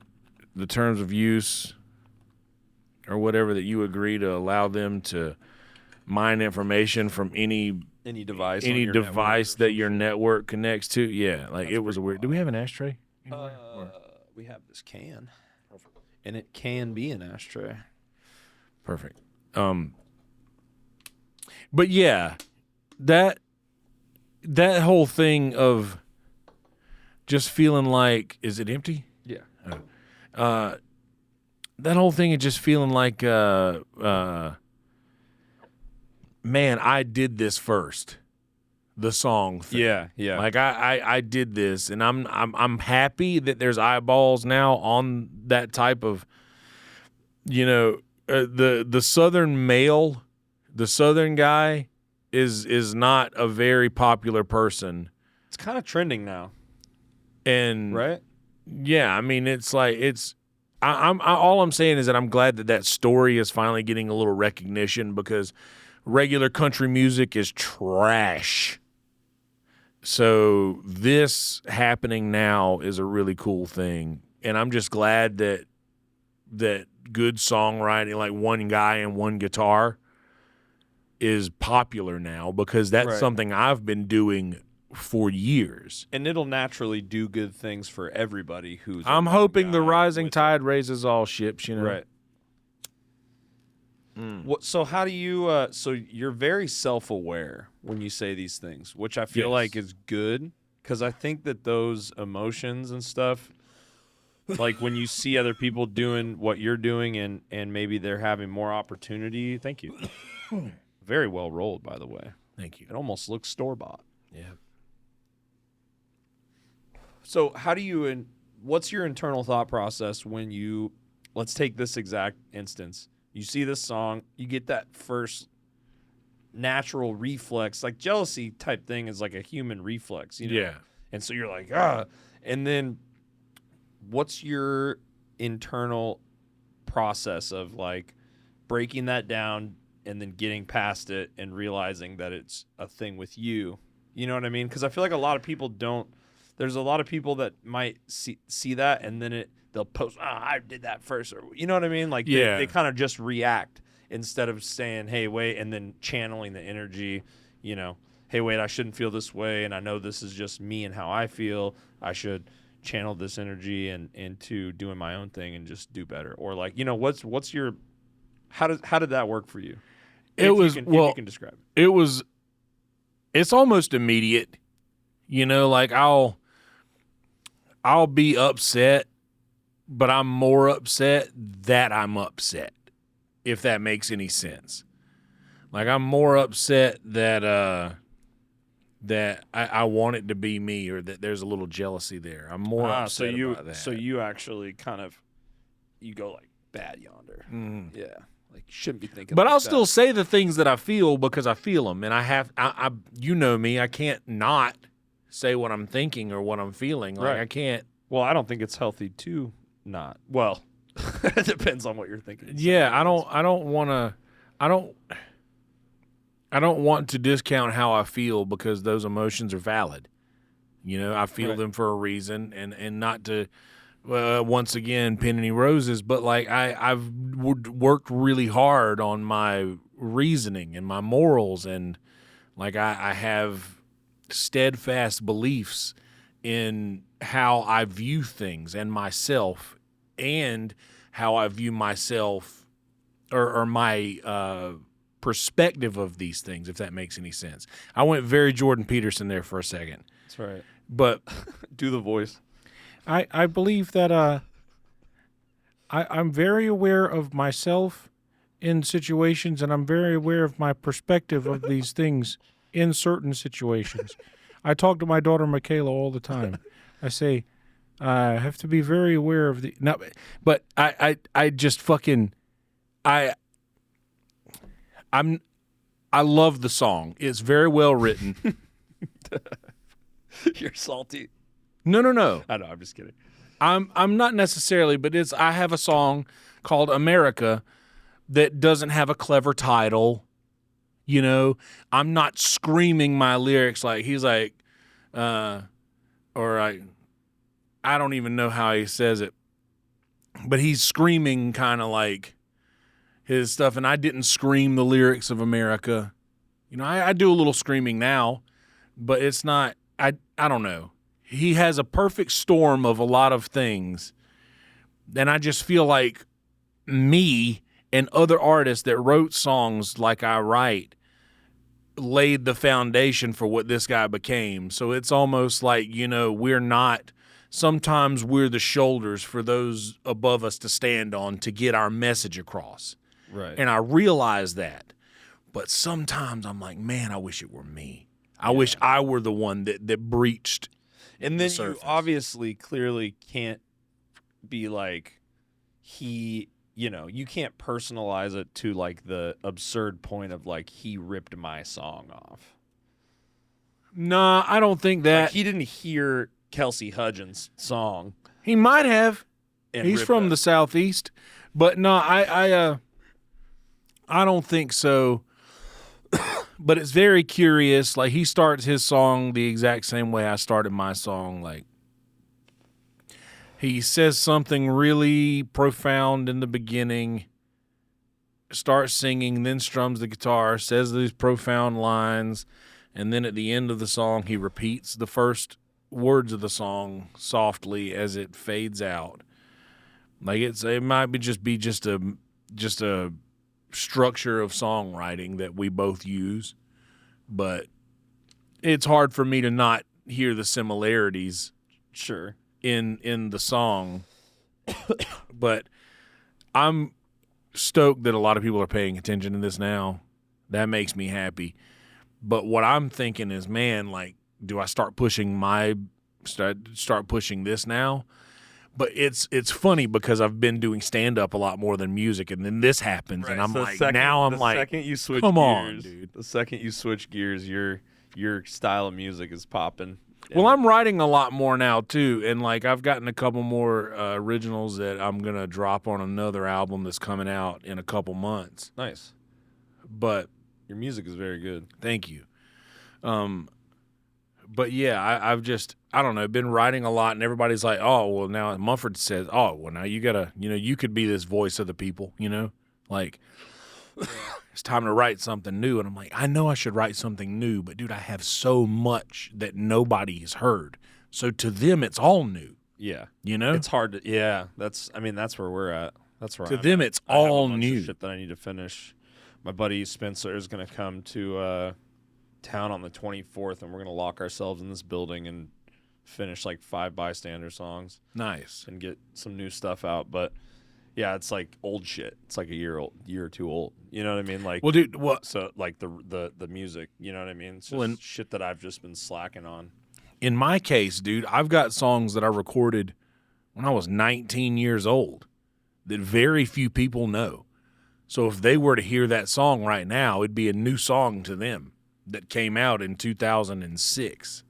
terms of use or whatever that you agree to allow them to mine information from any device that your network connects to. Yeah, like it was weird. Do we have an ashtray? We have this can, and it can be an ashtray. Perfect. But yeah, that whole thing of just feeling like, is it empty? Yeah. That whole thing of just feeling like, man, I did this first. The song thing. Yeah. Like I did this, and I'm happy that there's eyeballs now on that type of, the Southern male. The Southern guy is not a very popular person. It's kind of trending now. And right? Yeah, I mean it's like all I'm saying is that I'm glad that story is finally getting a little recognition because regular country music is trash. So this happening now is a really cool thing, and I'm just glad that good songwriting, like one guy and one guitar, is popular now because that's something I've been doing for years. And it'll naturally do good things for everybody who's I'm hoping the rising tide raises all ships, Right. So how do you so you're very self-aware when you say these things, which I feel like is good because I think that those emotions and stuff, like when you see other people doing what you're doing and maybe they're having more opportunity. Thank you. Very well rolled, by the way. Thank you. It almost looks store-bought. Yeah. So how do you what's your internal thought process when let's take this exact instance. You see this song, you get that first natural reflex, like jealousy type thing is like a human reflex, Yeah. And so you're like, and then what's your internal process of like breaking that down and then getting past it and realizing that it's a thing with you? You know what I mean? Because I feel like a lot of people don't. There's a lot of people that might see that and then they'll post, I did that first. Or you know what I mean? Like they kind of just react instead of saying, hey, wait, and then channeling the energy, hey, wait, I shouldn't feel this way. And I know this is just me and how I feel. I should channel this energy into doing my own thing and just do better. Or like, what's your, how did that work for you? If you can describe it. It's almost immediate, like I'll be upset, but I'm more upset that I'm upset, if that makes any sense. Like I'm more upset that I want it to be me or that there's a little jealousy there. I'm more upset about that. So you actually kind of, you go like bad Yonder. Mm. Yeah. Like, you shouldn't be thinking. But like I'll that. still say the things that I feel because I feel them, and I you know me, I can't not say what I'm thinking or what I'm feeling. Like Right. I can't. Well, I don't think it's healthy to not. Well, it depends on what you're thinking. Yeah, I don't want to discount how I feel because those emotions are valid. You know, I feel them for a reason, and not to once again pin any roses, but like I've worked really hard on my reasoning and my morals, and like I have steadfast beliefs in how I view things and myself, and how I view myself or my perspective of these things, if that makes any sense. I went very Jordan Peterson there for a second. That's right. But do the voice. I believe that I'm very aware of myself in situations, and I'm very aware of my perspective of these things in certain situations. I talk to my daughter Michaela all the time. I say, I have to be very aware of the no, but I just fucking I love the song. It's very well written. You're salty. No. I know. I'm just kidding. I'm not necessarily, but I have a song called America that doesn't have a clever title. You know, I'm not screaming my lyrics like he's like, or I don't even know how he says it, but he's screaming kind of like his stuff, and I didn't scream the lyrics of America. You know, I do a little screaming now, but it's not, I don't know. He has a perfect storm of a lot of things, and I just feel like me and other artists that wrote songs like I write laid the foundation for what this guy became. So it's almost like, you know, sometimes we're the shoulders for those above us to stand on to get our message across. Right. And I realize that. But sometimes I'm like, man, I wish it were me. I wish I were the one that breached. And then you obviously clearly can't be like you can't personalize it to like the absurd point of like he ripped my song off. Nah, I don't think that. Like, he didn't hear Kelsey Hudgins' song. He might have. He's from the Southeast. But no, I don't think so. But it's very curious. Like, he starts his song the exact same way I started my song. Like, he says something really profound in the beginning, starts singing, then strums the guitar, says these profound lines, and then at the end of the song, he repeats the first words of the song softly as it fades out. Like, it might be just a structure of songwriting that we both use, but it's hard for me to not hear the similarities. Sure. In the song, but I'm stoked that a lot of people are paying attention to this now. That makes me happy. But what I'm thinking is, man, like, do I start pushing this now? But it's funny because I've been doing stand up a lot more than music, and then this happens, right. And I'm like, the second you switch come gears, on, dude. The second you switch gears, your style of music is popping. Well, I'm writing a lot more now too, and like I've gotten a couple more originals that I'm gonna drop on another album that's coming out in a couple months. Nice, but your music is very good. Thank you. But yeah, I've just, I don't know, been writing a lot, and everybody's like, oh, well, now Mumford says, oh, well, now you gotta, you know, you could be this voice of the people, you know, like. It's time to write something new. And I'm like, I know I should write something new, but dude, I have so much that nobody has heard. So to them, it's all new. Yeah. You know? It's hard to, yeah. That's where we're at. That's where to them, it's all new. Shit that I need to finish. My buddy Spencer is going to come to town on the 24th, and we're going to lock ourselves in this building and finish like 5 Bystander songs. Nice. And get some new stuff out. But yeah, it's like old shit. It's like a year or two old. You know what I mean? Like, well, dude, what? So like the music. You know what I mean? It's just shit that I've just been slacking on. In my case, dude, I've got songs that I recorded when I was 19 years old that very few people know. So if they were to hear that song right now, it'd be a new song to them that came out in 2006.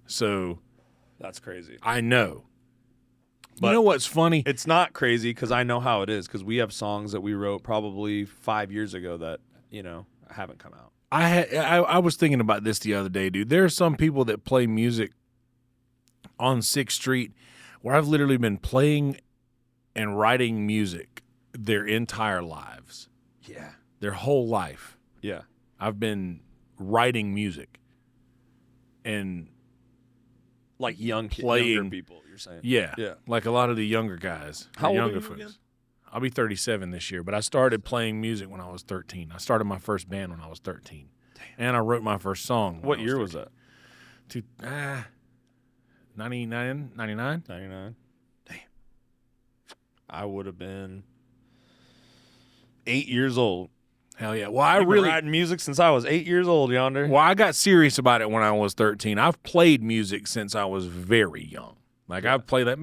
So that's crazy. I know. But you know what's funny? It's not crazy because I know how it is, because we have songs that we wrote probably 5 years ago that, haven't come out. I was thinking about this the other day, dude. There are some people that play music on 6th Street where I've literally been playing and writing music their entire lives. Yeah. Their whole life. Yeah. I've been writing music and like younger people, you're saying. Yeah. Yeah. Like a lot of the younger guys. How old are you folks. again? I'll be 37 this year, but I started playing music when I was 13. I started my first band when I was 13. Damn. And I wrote my first song. What year was that? 99? 99? Damn. I would have been 8 years old. Hell yeah. Well, I've been writing music since I was 8 years old, Yonder. Well, I got serious about it when I was 13. I've played music since I was very young. Like, I've played that.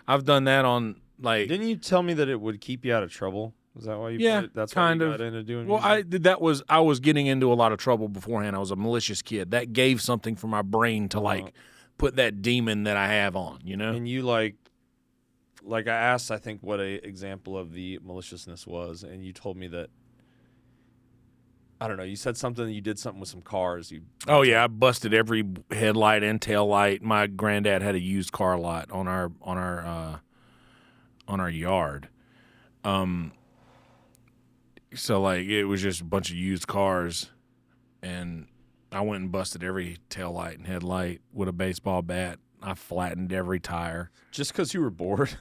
I've done that on, like. Didn't you tell me that it would keep you out of trouble? Is that why you played it? That's kind why of. you got into doing music? Well, I was getting into a lot of trouble beforehand. I was a malicious kid. That gave something for my brain to, put that demon that I have on, And you, like I asked, I think, what a example of the maliciousness was, and you told me that, I don't know, you said something, you did something with some cars. Oh, yeah, I busted every headlight and tail light. My granddad had a used car lot on our yard. So, like, it was just a bunch of used cars, and I went and busted every tail light and headlight with a baseball bat. I flattened every tire. Just because you were bored?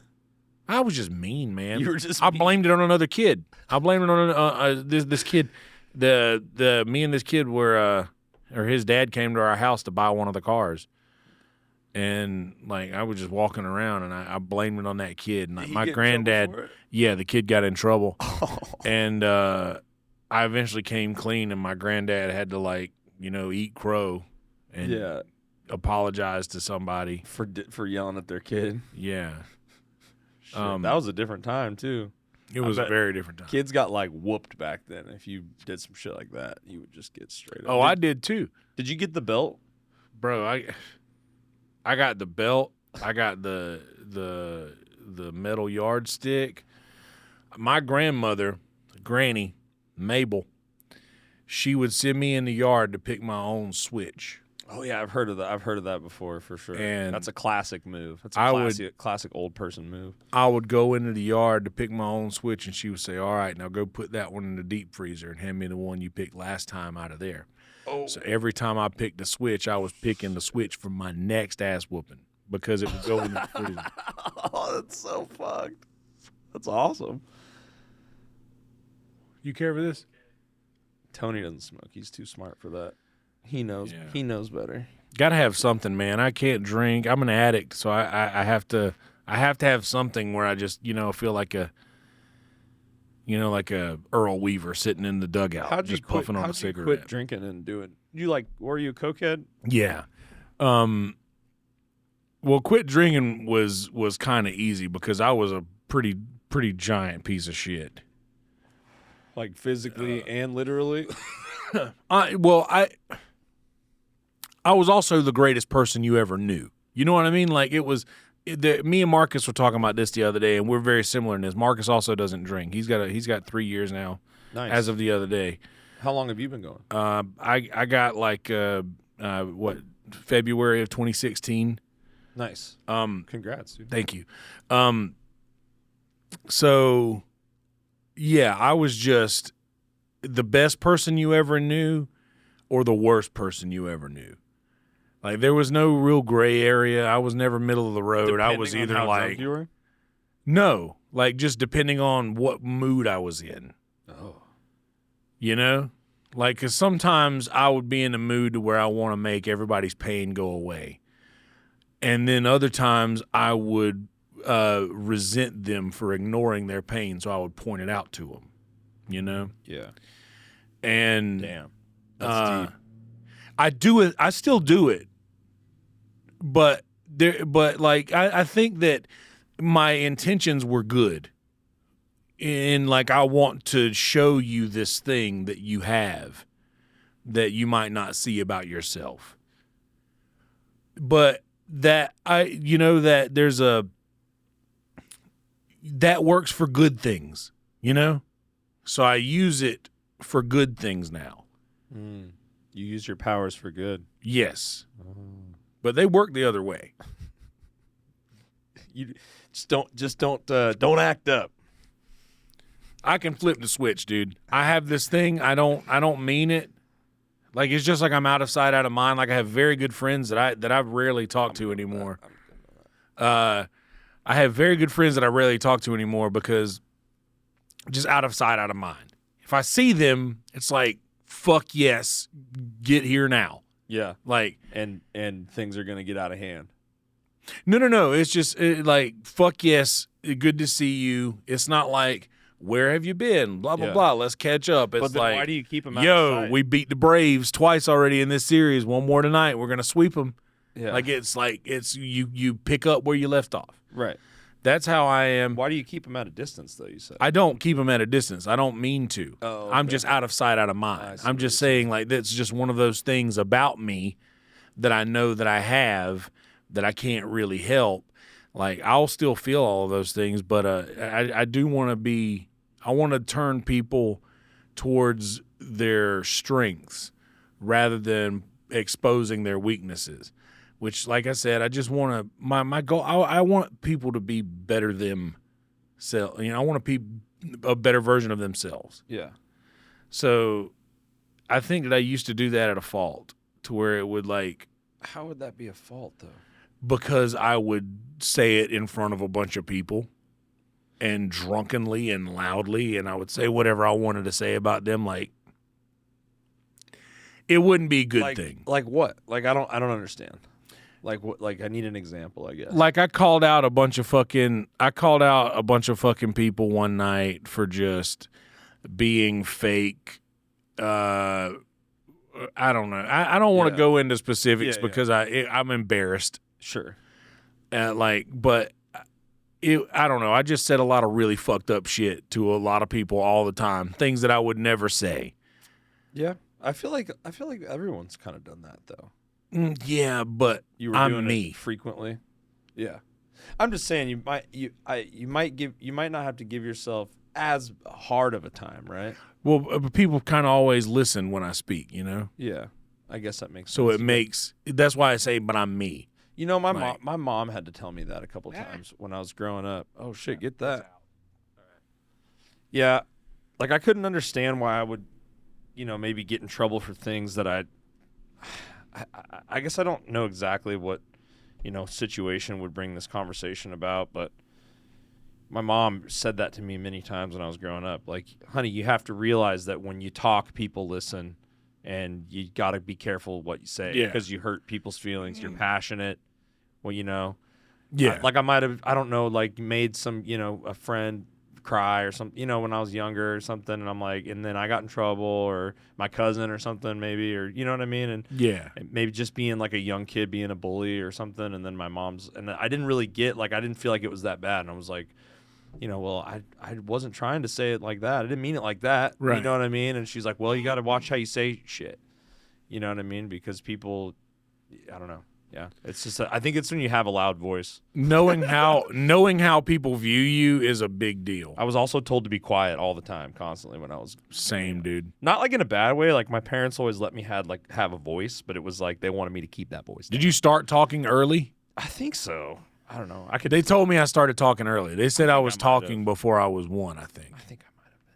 I was just mean, man. You were just I blamed it on another kid. I blamed it on this kid. Me and this kid were, or his dad came to our house to buy one of the cars. And, like, I was just walking around, and I blamed it on that kid. And my granddad, the kid got in trouble. Oh. And I eventually came clean, and my granddad had to, like, eat crow and apologize to somebody. For yelling at their kid. Yeah. That was a different time, too. It was a very different time. Kids got, like, whooped back then. If you did some shit like that, you would just get straight up. Oh, I did, too. Did you get the belt? Bro, I got the belt. I got the metal yardstick. My grandmother, Granny, Mabel, she would send me in the yard to pick my own switch. Oh yeah, I've heard of that. I've heard of that before for sure. And that's a classic move. That's a classic old person move. I would go into the yard to pick my own switch, and she would say, "All right, now go put that one in the deep freezer and hand me the one you picked last time out of there." Oh. So every time I picked the switch, I was picking the switch for my next ass whooping because it would go in the freezer. Oh, that's so fucked. That's awesome. You care for this? Tony doesn't smoke. He's too smart for that. He knows. Yeah. He knows better. Got to have something, man. I can't drink. I'm an addict, so I have to have something where I just feel like a Earl Weaver sitting in the dugout, just puffing on a cigarette. How'd you quit drinking and do it? Were you a cokehead? Yeah. Well, quit drinking was kind of easy because I was a pretty giant piece of shit. Like physically and literally? I was also the greatest person you ever knew. You know what I mean? Like me and Marcus were talking about this the other day, and we're very similar in this. Marcus also doesn't drink. He's got 3 years now. Nice. As of the other day. How long have you been going? I got February of 2016. Nice. Congrats, dude. Thank you. So yeah, I was just the best person you ever knew or the worst person you ever knew. Like, there was no real gray area. I was never middle of the road. Depending I was either on how like drunk you were? No, like just depending on what mood I was in. Oh. Like, because sometimes I would be in the mood to where I want to make everybody's pain go away. And then other times I would resent them for ignoring their pain, so I would point it out to them, Yeah. And damn, that's deep. I do it. I still do it, but I think that my intentions were good. And like, I want to show you this thing that you have that you might not see about yourself. But that that works for good things, So I use it for good things now. You use your powers for good. Yes. But they work the other way. You just don't act up. I can flip the switch, dude. I have this thing. I don't mean it. Like, it's just like I'm out of sight, out of mind. Like, I have very good friends that I rarely talk to anymore. I have very good friends that I rarely talk to anymore because just out of sight, out of mind. If I see them, it's like, fuck yes, get here now. Yeah. Like, and things are gonna get out of hand. No. It's just like, fuck yes, good to see you. It's not like, where have you been? Blah, blah, blah. Let's catch up. It's like, why do you keep them out of sight? We beat the Braves twice already in this series. One more tonight. We're going to sweep them. Yeah. Like, it's you pick up where you left off. Right. That's how I am. Why do you keep them at a distance, though, you said? I don't keep them at a distance. I don't mean to. Oh, okay. I'm just out of sight, out of mind. I'm just saying, like, that's just one of those things about me that I know that I have that I can't really help. Like, I'll still feel all of those things, but I do want to be... I want to turn people towards their strengths rather than exposing their weaknesses, which, like I said, I just want to, my goal, I want people to be better themselves. I want to be a better version of themselves. Yeah. So I think that I used to do that at a fault to where it would like. How would that be a fault, though? Because I would say it in front of a bunch of people. And drunkenly and loudly, and I would say whatever I wanted to say about them. Like, it wouldn't be a good thing. Like what? Like I don't understand. Like what? Like I need an example, I guess. Like I called out a bunch of fucking people one night for just being fake. I don't know. I don't want to go into specifics because I'm embarrassed. Sure. But. I don't know. I just said a lot of really fucked up shit to a lot of people all the time. Things that I would never say. Yeah, I feel like everyone's kind of done that though. Yeah, but I'm doing me it frequently. Yeah, I'm just saying you might not have to give yourself as hard of a time, right? Well, people kind of always listen when I speak, Yeah, I guess that makes sense. So that's why I say, but I'm me. My mom had to tell me that a couple times when I was growing up. Oh shit, get that. Yeah, like I couldn't understand why I would, maybe get in trouble for things that I guess I don't know exactly what, situation would bring this conversation about, but my mom said that to me many times when I was growing up. Like, honey, you have to realize that when you talk, people listen. And you got to be careful what you say because you hurt people's feelings. You're passionate. Well, Yeah. I might have, I don't know, like made some, a friend cry or something, when I was younger or something. And I'm like, and then I got in trouble or my cousin or something maybe, or you know what I mean? And maybe just being like a young kid being a bully or something. And then my mom's, and I didn't really get, like, I didn't feel like it was that bad. And I was like, well, I wasn't trying to say it like that. I didn't mean it like that. Right. You know what I mean? And she's like, well, you got to watch how you say shit. You know what I mean? Because people, I don't know. Yeah. It's just, I think it's when you have a loud voice. Knowing how people view you is a big deal. I was also told to be quiet all the time, constantly when I was. Same, dude. Not like in a bad way. Like my parents always let me have a voice, but it was like they wanted me to keep that voice down. Did you start talking early? I think so. I don't know. They told me I started talking early. They said I was talking before I was 1, I think. I think I might have been.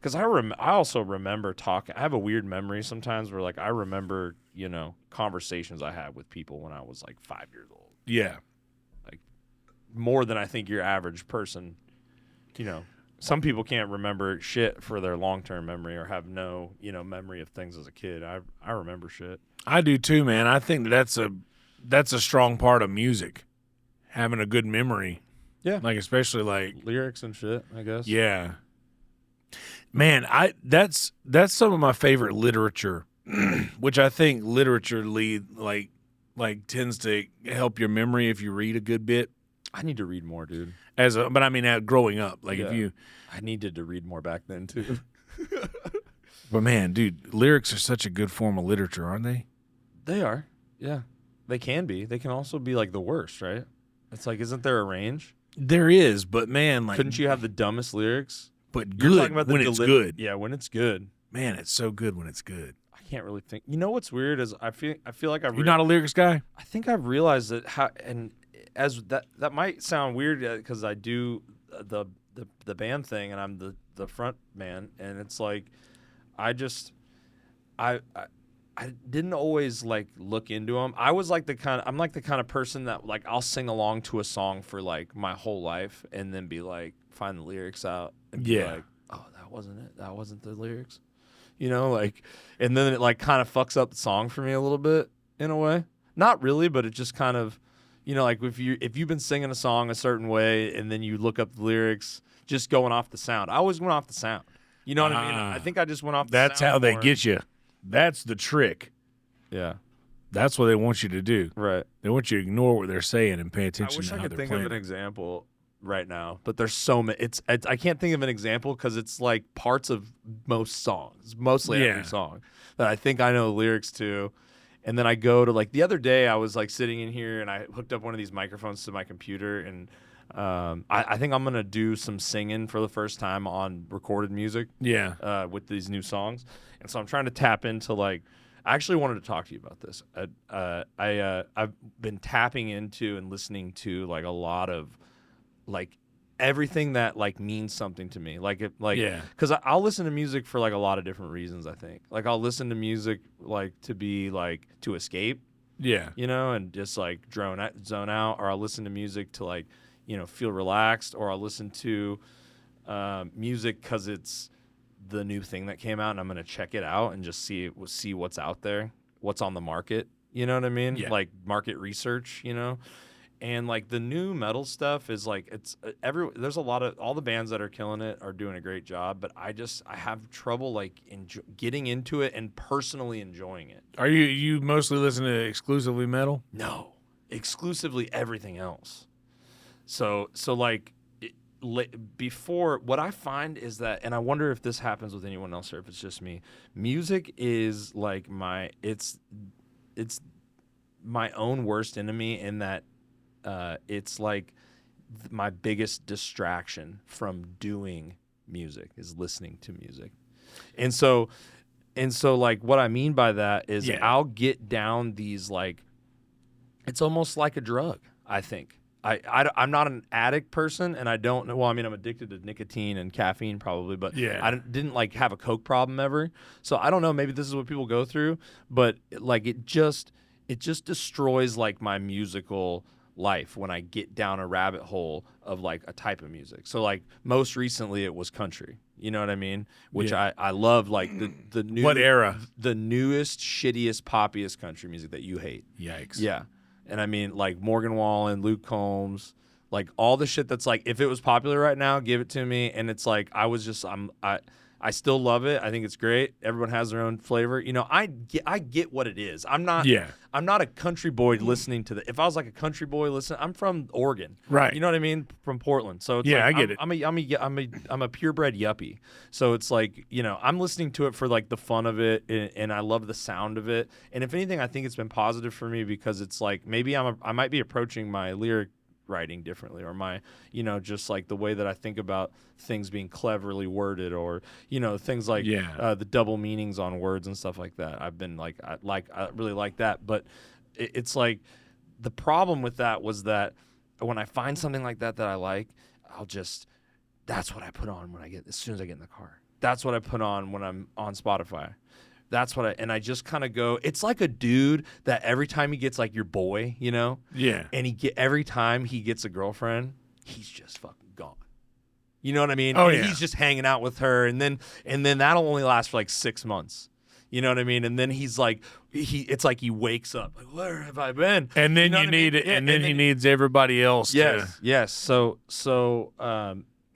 Because I also remember talking. I have a weird memory sometimes where, like, I remember, conversations I had with people when I was, like, 5 years old. Yeah. Like, more than I think your average person, Some people can't remember shit for their long-term memory or have no, memory of things as a kid. I remember shit. I do too, man. I think that's a strong part of music, having a good memory. Yeah. Like, especially like lyrics and shit, I guess. Yeah. Man, that's some of my favorite literature, which I think literature tends to help your memory if you read a good bit. I need to read more, dude. But I mean, growing up, like if you, I needed to read more back then too. But man, dude, lyrics are such a good form of literature, aren't they? They are. Yeah, they can be. They can also be like the worst, right? It's like, isn't there a range? There is, but man, like, couldn't you have the dummest lyrics? But good when it's good. Yeah, when it's good. Man, it's so good when it's good. I can't really think. You know what's weird is I feel like You're not a lyrics guy? I think I've realized that as that might sound weird because I do the band thing and I'm the front man, and it's like I didn't always like look into them. I'm like the kind of person that like I'll sing along to a song for like my whole life and then be like find the lyrics out and be like, oh, that wasn't it. That wasn't the lyrics. You know, like, and then it like kind of fucks up the song for me a little bit in a way. Not really, but it just kind of, you know, like if you've been singing a song a certain way and then you look up the lyrics, just going off the sound. I always went off the sound. You know what I mean? I think I just went off the sound. That's how they get you. That's the trick. Yeah. That's what they want you to do. Right. They want you to ignore what they're saying and pay attention to how they're playing. I wish I could think of an example right now, but there's so many. I can't think of an example because it's like parts of most songs, mostly every song that I think I know the lyrics to. And then I go to like the other day I was like sitting in here and I hooked up one of these microphones to my computer and I think I'm going to do some singing for the first time on recorded music with these new songs. And so I'm trying to tap into like, I actually wanted to talk to you about this. I've been tapping into and listening to like a lot of like everything that like means something to me. Because I'll listen to music for like a lot of different reasons. I think like I'll listen to music like to be like to escape. Yeah. You know, and just like zone out, or I'll listen to music to like, you know, feel relaxed, or I'll listen to music because it's the new thing that came out and I'm going to check it out and just see what's out there, what's on the market. You know what I mean? Yeah. Like market research, you know? And like the new metal stuff is like, there's a lot of, all the bands that are killing it are doing a great job, but I have trouble like getting into it and personally enjoying it. Are you mostly listening to exclusively metal? No, exclusively everything else. So like before, what I find is that, and I wonder if this happens with anyone else or if it's just me, music is like it's my own worst enemy in that it's like my biggest distraction from doing music is listening to music. And so like what I mean by that is I'll get down these like, it's almost like a drug, I think. I'm not an addict person, and I don't know. Well, I mean, I'm addicted to nicotine and caffeine probably, but I didn't like have a coke problem ever. So I don't know. Maybe this is what people go through, but like it just destroys like my musical life when I get down a rabbit hole of like a type of music. So like most recently it was country. You know what I mean? Which I love, like the new. What era? The newest, shittiest, poppiest country music that you hate. Yikes. Yeah. And I mean, like Morgan Wallen, Luke Combs, like all the shit that's like, if it was popular right now, give it to me. And it's like, I still love it. I think it's great. Everyone has their own flavor. You know, I get what it is. I'm not a country boy listening to if I was like a country boy listening, I'm from Oregon. Right. You know what I mean? From Portland. So it's I get it. I'm a purebred yuppie. So it's like, you know, I'm listening to it for like the fun of it, and I love the sound of it. And if anything, I think it's been positive for me because it's like maybe I might be approaching my lyric writing differently, or my, you know, just like the way that I think about things being cleverly worded, or, you know, things like the double meanings on words and stuff like that. I've been like I really like that, but it's like the problem with that was that when I find something like that I like, that's what I put on as soon as I get in the car. That's what I put on when I'm on Spotify. That's what I just kind of go. It's like a dude that every time he gets like your boy, you know, and every time he gets a girlfriend, he's just fucking gone. You know what I mean? He's just hanging out with her, and then that'll only last for like 6 months. You know what I mean? And then he's like, it's like he wakes up like, where have I been? And then he needs everybody else. Yes. So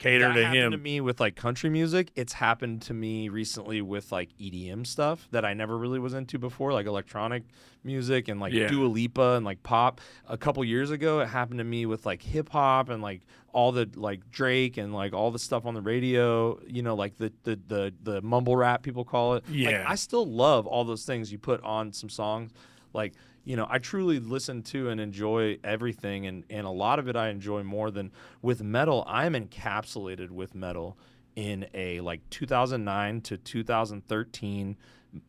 cater to him. Happened to me with like country music. It's happened to me recently with like EDM stuff that I never really was into before, like electronic music and like Dua Lipa and like pop. A couple years ago, it happened to me with like hip hop and like all the like Drake and like all the stuff on the radio. You know, like the mumble rap people call it. Yeah, like, I still love all those things you put on some songs, like. You know, I truly listen to and enjoy everything, and a lot of it I enjoy more than with metal. I'm encapsulated with metal in a like 2009 to 2013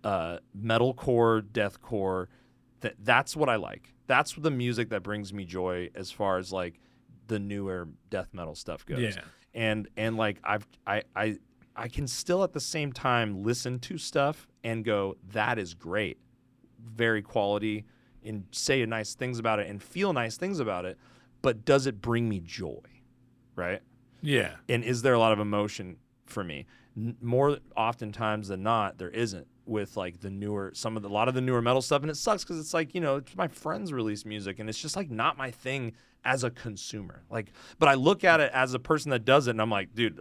metalcore, deathcore. That's what I like. That's the music that brings me joy as far as like the newer death metal stuff goes. Yeah. And like I can still at the same time listen to stuff and go, that is great, very quality, and say nice things about it and feel nice things about it, but does it bring me joy, right? Yeah. And is there a lot of emotion for me? More oftentimes than not, there isn't with like a lot of the newer metal stuff, and it sucks because it's like, you know, it's my friends release music, and it's just like not my thing as a consumer. Like, but I look at it as a person that does it, and I'm like, dude,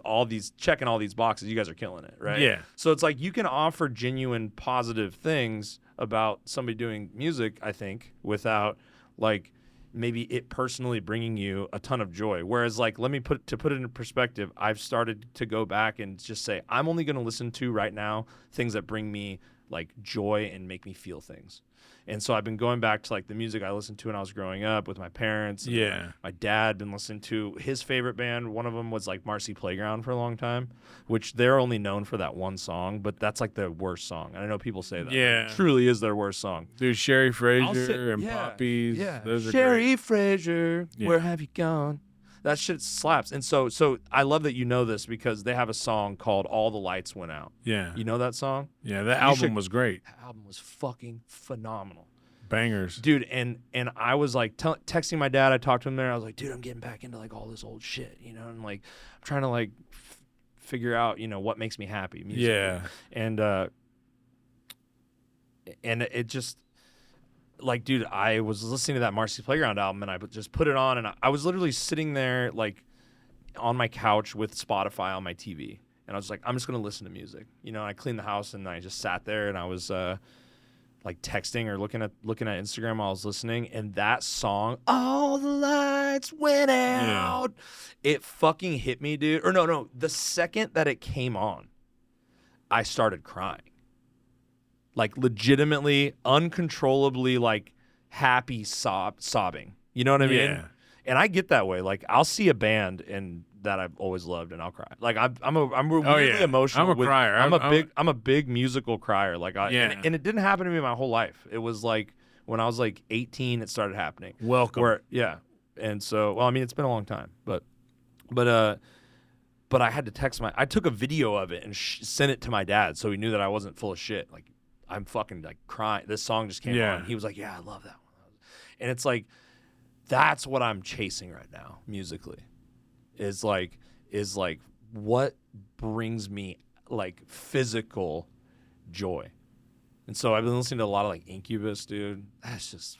checking all these boxes, you guys are killing it, right? Yeah. So it's like you can offer genuine positive things about somebody doing music, I think, without like maybe it personally bringing you a ton of joy. Whereas like, to put it in perspective, I've started to go back and just say, I'm only going to listen to right now things that bring me like joy and make me feel things. And so I've been going back to like the music I listened to when I was growing up with my parents. Yeah. My dad been listening to his favorite band. One of them was like Marcy Playground for a long time, which they're only known for that one song, but that's like their worst song. And I know people say that. Yeah. It truly is their worst song. Dude, Sherry Fraser and Poppies. Yeah. Those are Sherry great. Fraser, where have you gone? That shit slaps. And so I love that you know this because they have a song called All the Lights Went Out. Yeah. You know that song? Yeah, that album was great. That album was fucking phenomenal. Bangers. Dude, and I was like texting my dad. I talked to him there. I was like, dude, I'm getting back into like all this old shit, you know, and like I'm trying to like figure out, you know, what makes me happy musically. Yeah. And it just like, dude, I was listening to that Marcy Playground album, and I just put it on, and I was literally sitting there like on my couch with Spotify on my TV, and I was like, I'm just gonna listen to music, you know. I cleaned the house, and I just sat there, and I was like texting or looking at Instagram while I was listening, and that song, All the Lights Went Out, it fucking hit me, dude. Or no, the second that it came on, I started crying. Like legitimately, uncontrollably, like happy sobbing. You know what I mean? Yeah. And I get that way. Like I'll see a band and that I've always loved, and I'll cry. Like I'm really emotional. I'm a crier. I'm a big musical crier. Like and it didn't happen to me my whole life. It was like when I was like 18, it started happening. Welcome. And so, well, I mean, it's been a long time, but I had to I took a video of it and sent it to my dad, so he knew that I wasn't full of shit. Like I'm fucking like crying. This song just came on. He was like, yeah, I love that one. And it's like, that's what I'm chasing right now musically. Is like what brings me like physical joy. And so I've been listening to a lot of like Incubus, dude. That's just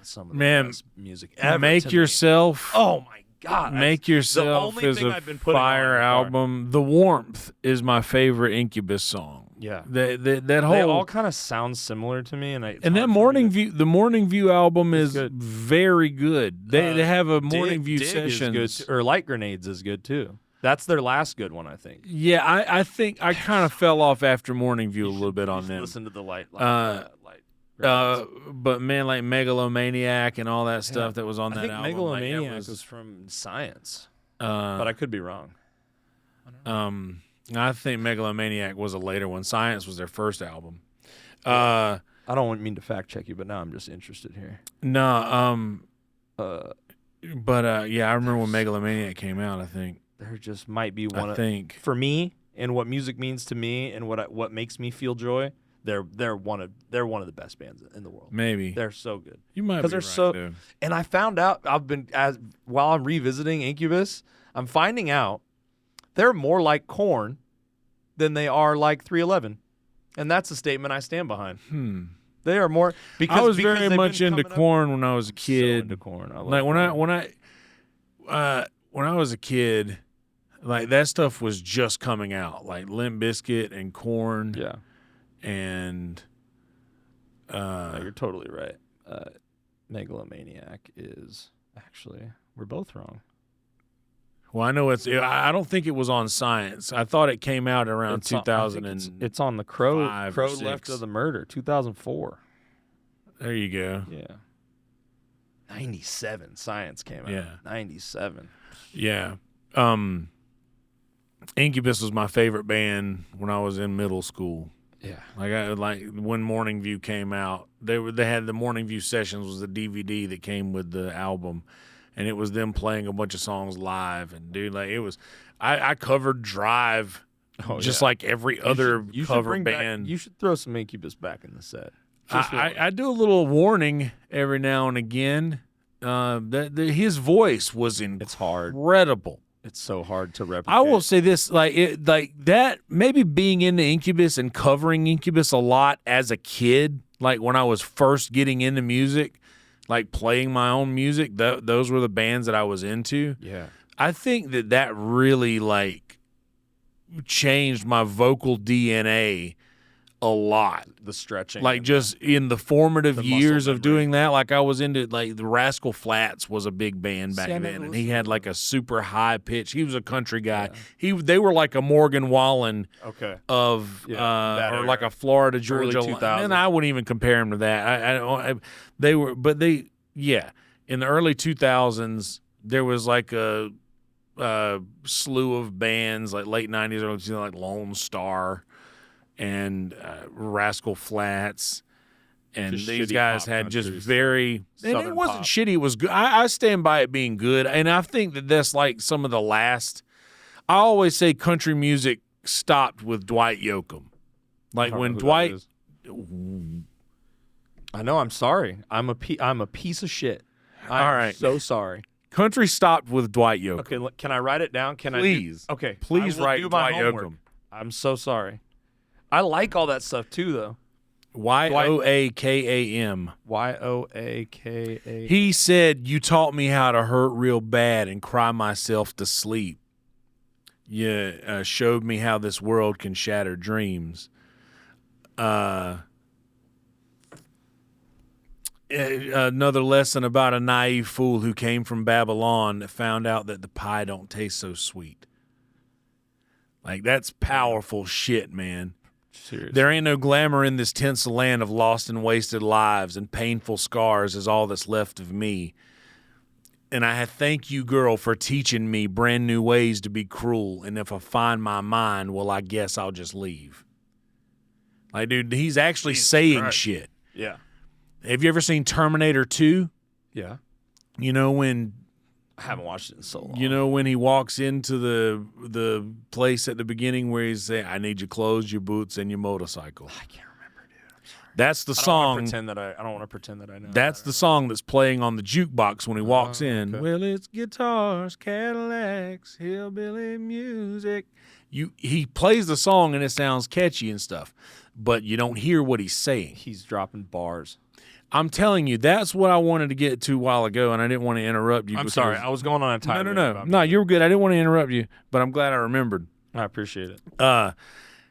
some of the best music ever. Make Yourself. Oh my God. Make Yourself is a fire album. The Warmth is my favorite Incubus song. Yeah. That whole, they all kind of sound similar to me, and that Morning View, the Morning View album is very good. They have a Morning View session, or Light Grenades is good too. That's their last good one, I think. Yeah, I think I kind of fell off after Morning View a little bit on them. Listen to the Light. But man, like Megalomaniac and all that stuff that was on that album. I think Megalomaniac was from Science, but I could be wrong. I think Megalomaniac was a later one. Science was their first album. I don't mean to fact check you, but now I'm just interested here. No, I remember when Megalomaniac came out. I think there just might be one. I think for me and what music means to me and what makes me feel joy. They're one of the best bands in the world. Maybe they're so good. You might be they're right, dude. And I found out while I'm revisiting Incubus, I'm finding out they're more like Korn than they are like 311, and that's a statement I stand behind. They are more because I was very much into Korn when I was a kid. So into Korn. Like when I was a kid, Like that stuff was just coming out, like Limp Bizkit and Korn. Yeah. And no, you're totally right. Megalomaniac is actually, we're both wrong. Well, I know I don't think it was on Science. I thought it came out around 2000. It's on the Crow Left of the Murder, 2004. There you go. Yeah. 97. Science came out. Yeah. 97. Yeah. Incubus was my favorite band when I was in middle school. Yeah. Like when Morning View came out, they had the Morning View Sessions was the DVD that came with the album, and it was them playing a bunch of songs live. And dude, like it was, I covered Drive, just like every other cover band. You should throw some Incubus back in the set. I do a little warning every now and again. His voice was incredible. It's so hard to replicate. I will say this, like that. Maybe being into Incubus and covering Incubus a lot as a kid, like when I was first getting into music, like playing my own music. Those were the bands that I was into. Yeah, I think that really like changed my vocal DNA a lot. The stretching, like just in the formative years of doing that, like I was into like the Rascal Flatts was a big band back then, and he had like a super high pitch. He was a country guy. Yeah. They were like a Morgan Wallen of or like a Florida Georgia. And I wouldn't even compare him to that. They were, but in the early 2000s there was like a slew of bands like late 90s, early like Lone Star and Rascal Flatts, and just these guys had just very. And it wasn't shitty; it was good. I stand by it being good, and I think that's like some of the last. I always say country music stopped with Dwight Yoakam, like when Dwight. I know. I'm sorry. I'm a piece of shit. I'm so sorry. Country stopped with Dwight Yoakam. Okay, can I write it down? Please. Okay, please write Dwight Yoakam. I'm so sorry. I like all that stuff too, though. Yoakam. Yoakam. He said, "You taught me how to hurt real bad and cry myself to sleep. You showed me how this world can shatter dreams." Another lesson about a naive fool who came from Babylon that found out that the pie don't taste so sweet. Like, that's powerful shit, man. Seriously. There ain't no glamour in this tinsel land of lost and wasted lives, and painful scars is all that's left of me. And I thank you, girl, for teaching me brand new ways to be cruel. And if I find my mind, well, I guess I'll just leave. Like, dude, he's actually saying shit. Yeah. Have you ever seen Terminator 2? Yeah. You know when... I haven't watched it in so long. You know when he walks into the place at the beginning where he's saying, "I need your clothes, your boots, and your motorcycle." I can't remember, dude. I'm sorry. That's the song. I don't want to pretend that I know. That's the song that's playing on the jukebox when he walks in. Okay. Well, it's guitars, Cadillacs, hillbilly music. He plays the song and it sounds catchy and stuff, but you don't hear what he's saying. He's dropping bars. I'm telling you, that's what I wanted to get to a while ago, and I didn't want to interrupt you. I'm sorry. I was going on a time. No, you were good. I didn't want to interrupt you, but I'm glad I remembered. I appreciate it.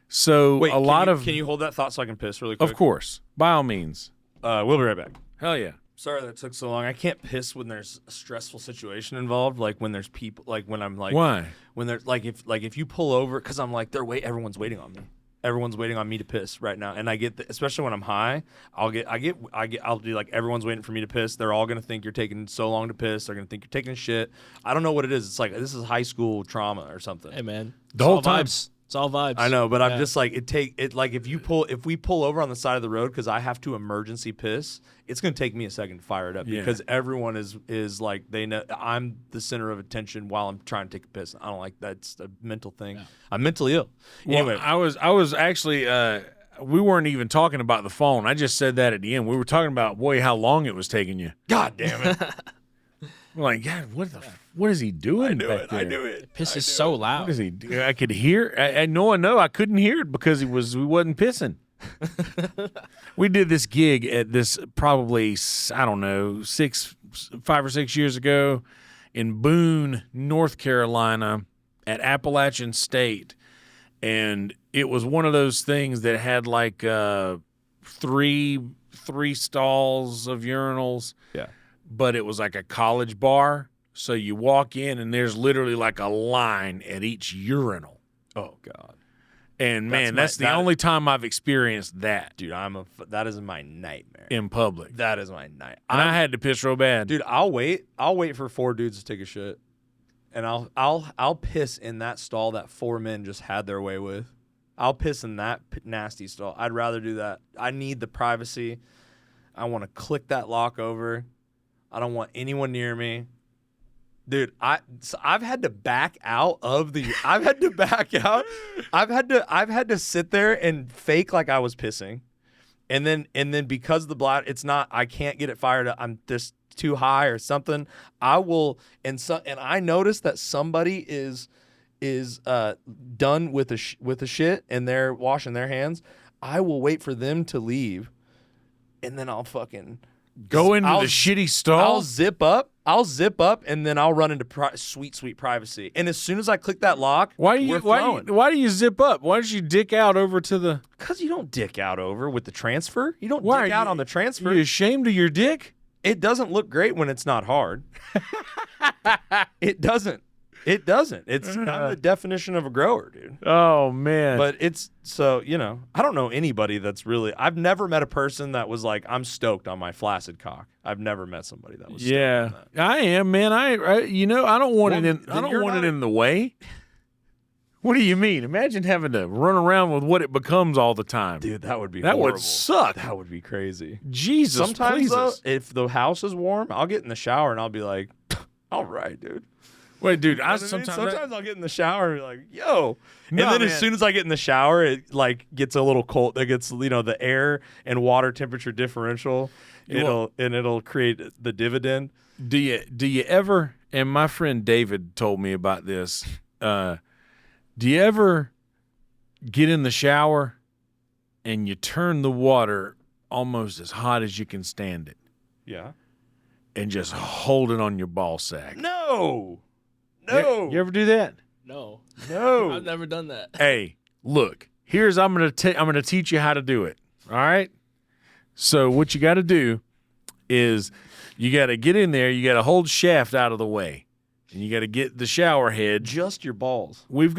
So wait, can you hold that thought so I can piss really quick? Of course. By all means. We'll be right back. Hell yeah. Sorry that took so long. I can't piss when there's a stressful situation involved, like when there's people, like when I'm like. Why? When there's if you pull over, because I'm like, everyone's waiting on me. Everyone's waiting on me to piss right now, and I get especially when I'm high. I'll be like, everyone's waiting for me to piss. They're all gonna think you're taking so long to piss. They're gonna think you're taking a shit. I don't know what it is. It's like this is high school trauma or something. Hey man, the whole time. It's all vibes. I know, but I'm just like if we pull over on the side of the road because I have to emergency piss, it's gonna take me a second to fire it up because everyone is like, they know I'm the center of attention while I'm trying to take a piss. I don't like that's a mental thing. Yeah. I'm mentally ill. Anyway, well, I was actually we weren't even talking about the phone. I just said that at the end. We were talking about how long it was taking you. God damn it. We're like, God, what is he doing? I knew it. It pisses so loud. What is he do? I could hear. I couldn't hear it because we wasn't pissing. We did this gig at this probably, I don't know, 5 or 6 years ago in Boone, North Carolina. at Appalachian State, and it was one of those things that had like three stalls of urinals. Yeah. But it was like a college bar. So you walk in and there's literally like a line at each urinal. Oh God. And man, that's the only time I've experienced that. Dude, that is my nightmare. In public. That is my nightmare. And I had to piss real bad. Dude, I'll wait for 4 dudes to take a shit. And I'll piss in that stall that 4 men just had their way with. I'll piss in that nasty stall. I'd rather do that. I need the privacy. I want to click that lock over. I don't want anyone near me. Dude, I've had to back out of the I've had to back out. I've had to sit there and fake like I was pissing. And then because the bladder, I can't get it fired up. I'm just too high or something. I will and I noticed that somebody is done with the shit and they're washing their hands. I will wait for them to leave, and then I'll fucking go into the shitty stall. I'll zip up, and then I'll run into sweet privacy. And as soon as I click that lock, why do you zip up? Why don't you dick out over to the? Because you don't dick out over with the transfer. You don't dick out on the transfer. Are you ashamed of your dick? It doesn't look great when it's not hard. It doesn't. It doesn't. I'm the definition of a grower, dude. Oh, man. But it's so, I don't know anybody that's really, I've never met a person that was like, I'm stoked on my flaccid cock. I've never met somebody that was stoked on that. I am, man. I don't want it in, I don't want it in the way. What do you mean? Imagine having to run around with what it becomes all the time. Dude, that would be horrible. That would suck. That would be crazy. Jesus, sometimes, though, if the house is warm, I'll get in the shower and I'll be like, all right, dude. Wait, dude, sometimes I'll get in the shower and be like, yo. As soon as I get in the shower, it like gets a little cold. It gets, the air and water temperature differential. It'll create the dividend. Do you ever, and my friend David told me about this, do you ever get in the shower and you turn the water almost as hot as you can stand it? Yeah. And just hold it on your ball sack? No. You ever do that? No. I've never done that. Hey, look. I'm gonna teach you how to do it. All right. So what you got to do is you got to get in there. You got to hold shaft out of the way, and you got to get the shower head. Just your balls. We've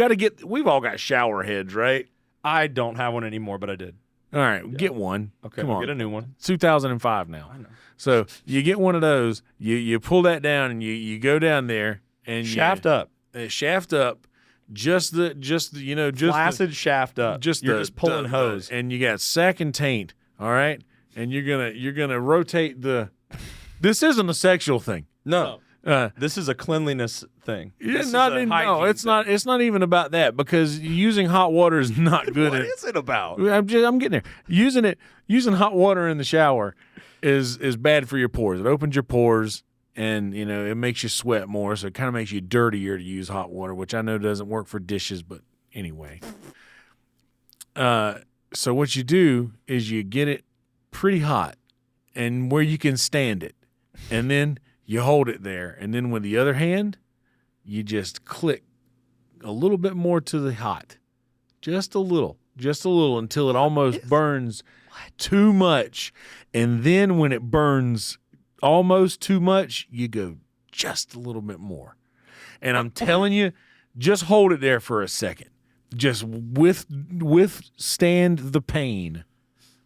all got shower heads, right? I don't have one anymore, but I did. All right, get one. Okay, come on, get a new one. It's 2005 now. I know. So you get one of those. You pull that down, and you go down there. And shaft up, just flaccid shaft up. You're just pulling hose, and you got sack and taint. All right, and you're gonna rotate the. This isn't a sexual thing. No, this is a cleanliness thing. It's not even about that, because using hot water is not good. What is it about? I'm getting there. Using hot water in the shower is bad for your pores. It opens your pores. And, it makes you sweat more, so it kind of makes you dirtier to use hot water, which I know doesn't work for dishes, but anyway. So what you do is you get it pretty hot and where you can stand it, and then you hold it there, and then with the other hand, you just click a little bit more to the hot. Just a little until it almost burns too much, and then when it burns almost too much, you go just a little bit more. And I'm telling you, just hold it there for a second. Just withstand the pain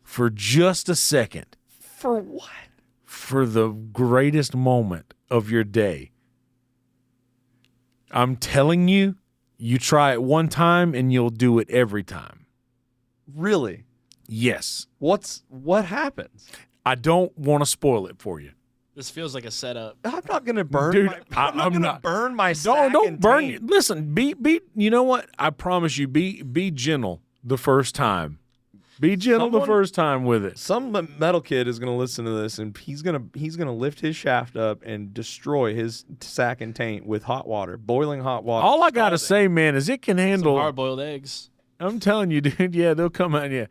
for just a second. For what? For the greatest moment of your day. I'm telling you, you try it one time and you'll do it every time. Really? Yes. What happens? I don't want to spoil it for you. This feels like a setup. I'm not gonna burn. Dude, I'm not gonna burn my sack. Don't burn you. Listen, be. You know what? I promise you, be gentle the first time. Be gentle the first time with it. Some metal kid is gonna listen to this, and he's gonna lift his shaft up and destroy his sack and taint with hot water, boiling hot water. All I gotta say, man, is it can handle hard-boiled eggs. I'm telling you, dude. Yeah, they'll come out. Yeah.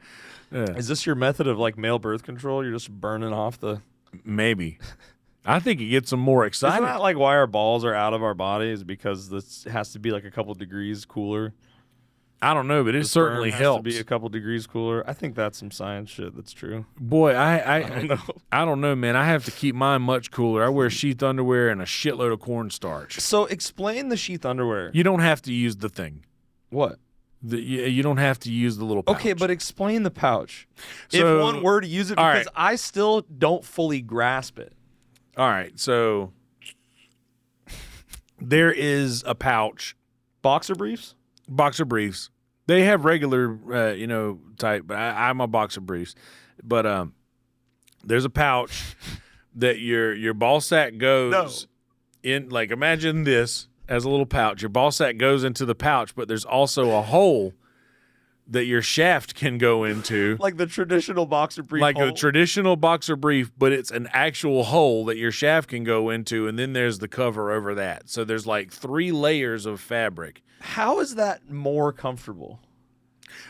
Is this your method of like male birth control? You're just burning off the. Maybe. I think it gets them more excited. Isn't that like why our balls are out of our bodies? Because this has to be like a couple degrees cooler. I don't know, but it certainly helps. To be a couple degrees cooler. I think that's some science shit. That's true. Boy, I don't know, man. I have to keep mine much cooler. I wear sheath underwear and a shitload of cornstarch. So explain the sheath underwear. You don't have to use the thing. What? You don't have to use the little pouch. Okay, but explain the pouch. So, if one were to use it, because I still don't fully grasp it. All right, so there is a pouch. Boxer briefs? Boxer briefs. They have regular, type, but I'm a boxer briefs. But there's a pouch that your ball sack goes in. Like, imagine this as a little pouch. Your ball sack goes into the pouch, but there's also a hole that your shaft can go into. Like the traditional boxer brief Like hole. a traditional boxer brief, but it's an actual hole that your shaft can go into, and then there's the cover over that. So there's like 3 layers of fabric. How is that more comfortable?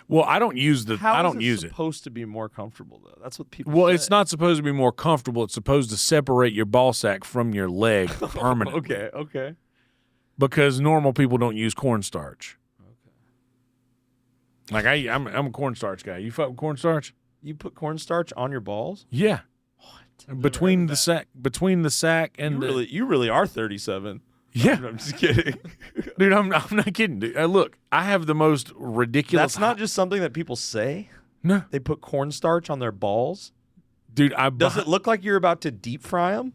Well, I don't use the. How I don't is it use it. supposed to be more comfortable though? That's what people Well, say. it's not supposed to be more comfortable. It's supposed to separate your ball sack from your leg permanently. Okay. Because normal people don't use cornstarch. Like I'm a cornstarch guy. You fuck with cornstarch? You put cornstarch on your balls? Yeah. What? Between the sack and You really are 37. Yeah. I'm just kidding. Dude, I'm not kidding. Dude. Look, I have the most ridiculous. That's not just something that people say. No. They put cornstarch on their balls. Dude, Does it look like you're about to deep fry them?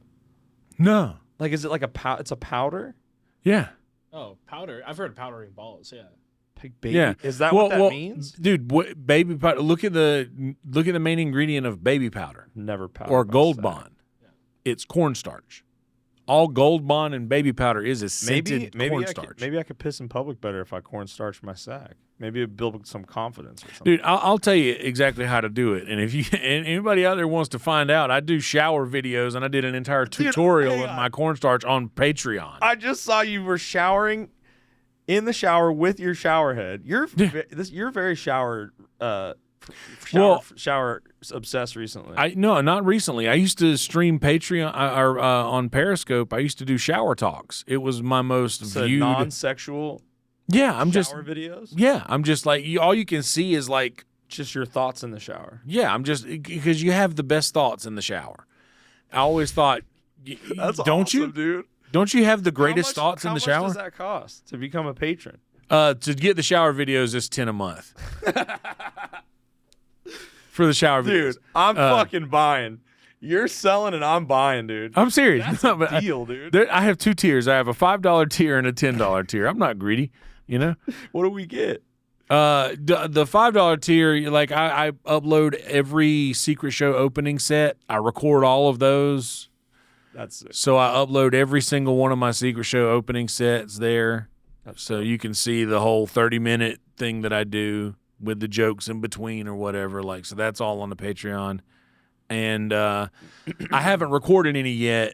No. Like, is it like it's a powder? Yeah. Oh, powder. I've heard of powdering balls. Yeah. Baby. Yeah. Is that what that means? Dude, baby powder. Look at the main ingredient of baby powder. Never powder. Or Gold Bond. Yeah. It's cornstarch. All Gold Bond and baby powder is scented cornstarch. Maybe I could piss in public better if I cornstarch my sack. Maybe it'd build some confidence or something. Dude, I'll tell you exactly how to do it. And if and anybody out there wants to find out, I do shower videos, and I did an entire tutorial of my cornstarch on Patreon. I just saw you were showering in the shower with your shower head. You're very shower obsessed recently. No, not recently. I used to stream Patreon or on Periscope. I used to do shower talks. It was my most viewed non-sexual. Yeah, I'm shower videos. Yeah, I'm just like all you can see is like just your thoughts in the shower. Yeah, I'm just because you have the best thoughts in the shower. I always thought, that's don't awesome, you, dude? Don't you have the greatest thoughts in the shower? How much does that cost to become a patron? To get the shower videos is $10 a month. For the shower videos. Dude, I'm fucking buying. You're selling and I'm buying, dude. I'm serious. That's a deal, dude. I have 2 tiers. I have a $5 tier and a $10 tier. I'm not greedy, you know? What do we get? The $5 tier, like I upload every secret show opening set. I record all of those. That's it. So I upload every single one of my secret show opening sets there. So you can see the whole 30-minute thing that I do with the jokes in between or whatever. Like, so that's all on the Patreon. And I haven't recorded any yet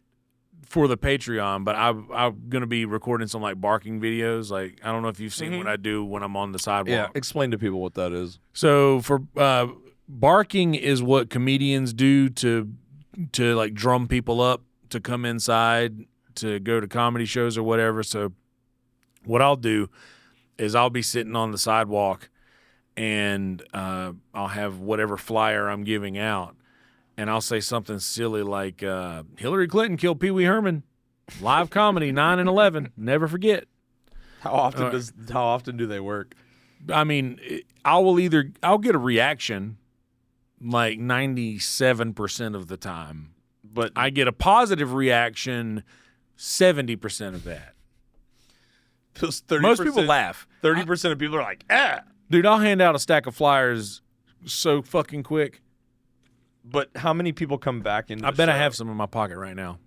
for the Patreon, but I'm going to be recording some like barking videos. Like, I don't know if you've seen what I do when I'm on the sidewalk. Yeah, explain to people what that is. So for barking is what comedians do to like drum people up to come inside to go to comedy shows or whatever. So what I'll do is I'll be sitting on the sidewalk and I'll have whatever flyer I'm giving out, and I'll say something silly like Hillary Clinton killed Pee Wee Herman. Live comedy 9/11. Never forget. How often do they work? I mean, I'll get a reaction like 97% of the time, but I get a positive reaction 70% of that. Most people laugh. 30% of people are like, ah. Dude, I'll hand out a stack of flyers so fucking quick. But how many people come back into the I bet show? I have some in my pocket right now.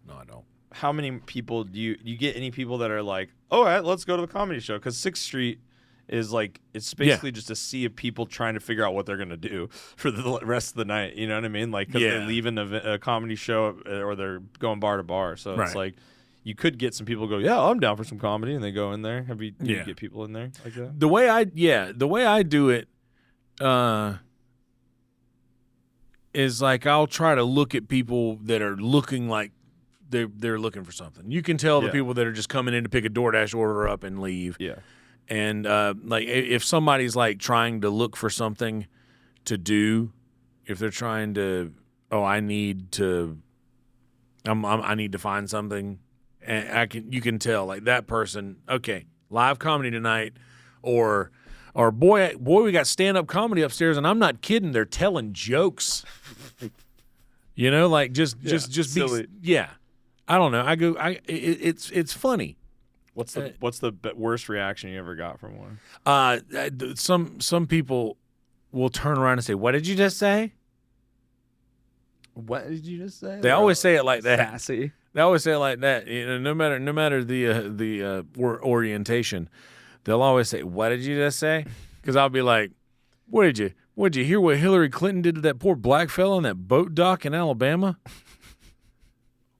No, I don't. How many people do you get any people that are like, all right, let's go to the comedy show? Because 6th Street is like, it's basically just a sea of people trying to figure out what they're going to do for the rest of the night. You know what I mean? Like, because they're leaving a comedy show or they're going bar to bar. So it's like, you could get some people who go, yeah, I'm down for some comedy, and they go in there. Do you get people in there like that? The way I do it is like I'll try to look at people that are looking like they're looking for something. You can tell the people that are just coming in to pick a DoorDash order up and leave. Yeah. And like if somebody's like trying to look for something to do, if they're trying to, I need to find something, and you can tell like that person. Okay, live comedy tonight, or boy, we got stand up comedy upstairs, and I'm not kidding. They're telling jokes. You know, like just silly. I don't know. It's funny. What's the worst reaction you ever got from one? Some people will turn around and say, "What did you just say?" What did you just say? They always say it like that. Sassy. They always say it like that. You know, no matter the orientation, they'll always say, "What did you just say?" Because I'll be like, "What did you hear? What Hillary Clinton did to that poor black fella on that boat dock in Alabama?"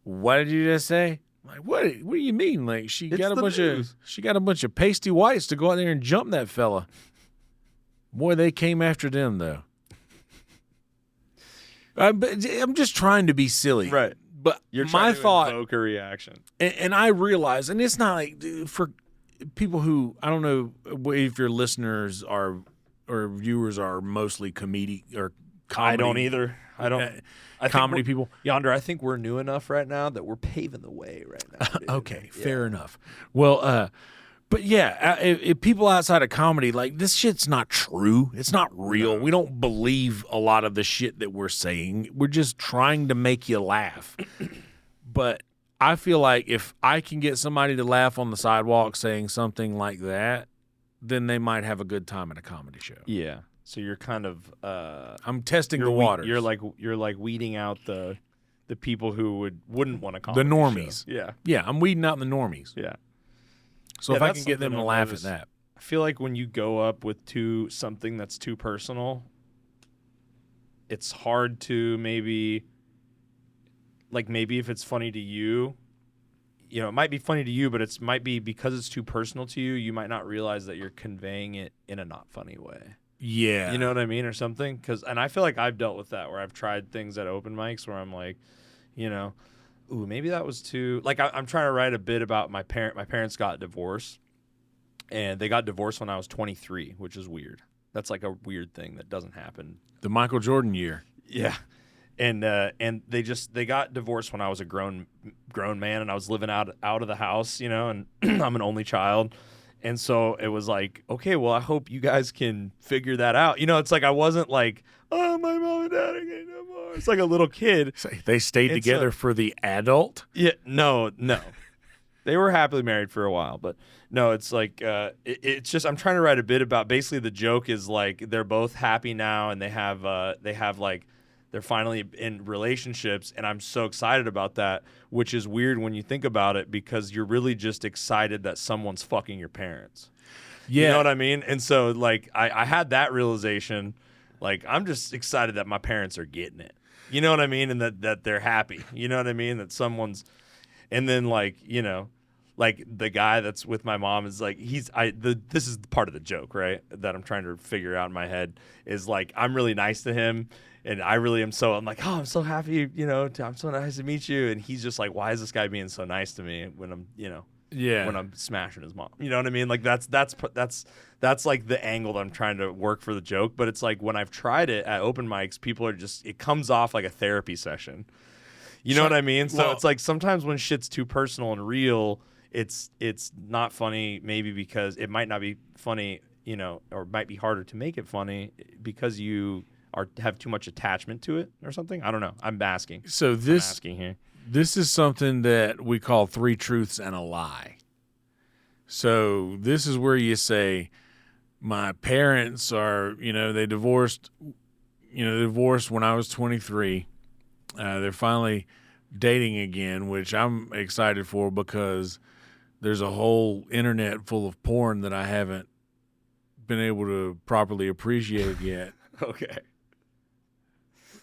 What did you just say? Like, what do you mean? Like she got a bunch of pasty whites to go out there and jump that fella. Boy, they came after them though. I'm just trying to be silly, right? But you're trying to evoke a reaction, and I realize, and it's not like for people who I don't know if your listeners are or viewers are mostly comedy or comedy. I don't either. Comedy people. Yonder, I think we're new enough right now that we're paving the way right now. Okay, fair enough. Well, but yeah, if people outside of comedy, like this shit's not true. It's not real. No. We don't believe a lot of the shit that we're saying. We're just trying to make you laugh. But I feel like if I can get somebody to laugh on the sidewalk saying something like that, then they might have a good time at a comedy show. Yeah. So you're kind of I'm testing the waters. You're like weeding out the people who wouldn't want to come. The normies. Show. Yeah. Yeah, I'm weeding out the normies. Yeah. So if I can get them to laugh at that. I feel like when you go up with something that's too personal, it's hard to maybe if it's funny to you, you know, it might be funny to you, but it might be because it's too personal to you, you might not realize that you're conveying it in a not funny way. Yeah. You know what I mean? Or something. And I feel like I've dealt with that where I've tried things at open mics where I'm like, you know, ooh, maybe that was too... Like, I'm trying to write a bit about my parents. My parents got divorced, and they got divorced when I was 23, which is weird. That's like a weird thing that doesn't happen. The Michael Jordan year. Yeah. And they got divorced when I was a grown man, and I was living out of the house, you know, and I'm an only child. And so it was like, okay, well, I hope you guys can figure that out. You know, it's like I wasn't like, oh, my mom and dad are getting divorced. It's like a little kid. So they stayed together for the adult? Yeah, no. They were happily married for a while, but no, it's like it's just I'm trying to write a bit about basically the joke is like they're both happy now and they have like they're finally in relationships, and I'm so excited about that, which is weird when you think about it because you're really just excited that someone's fucking your parents. Yeah. You know what I mean? And so, like, I had that realization. Like, I'm just excited that my parents are getting it. You know what I mean? And that they're happy. You know what I mean? That someone's – and then, like, you know, like the guy that's with my mom is like this is part of the joke, right, that I'm trying to figure out in my head is, like, I'm really nice to him. And I really am I'm like, oh, I'm so happy, you know, I'm so nice to meet you. And he's just like, why is this guy being so nice to me when I'm, you know, when I'm smashing his mom? You know what I mean? Like that's like the angle that I'm trying to work for the joke. But it's like when I've tried it at open mics, people are just, it comes off like a therapy session. You know what I mean? So it's like sometimes when shit's too personal and real, it's not funny maybe because it might not be funny, you know, or it might be harder to make it funny because you have too much attachment to it or something. I don't know. I'm asking. So I'm asking here. This is something that we call 3 truths and a lie. So this is where you say, my parents are, you know, they divorced when I was 23. They're finally dating again, which I'm excited for because there's a whole internet full of porn that I haven't been able to properly appreciate yet. Okay.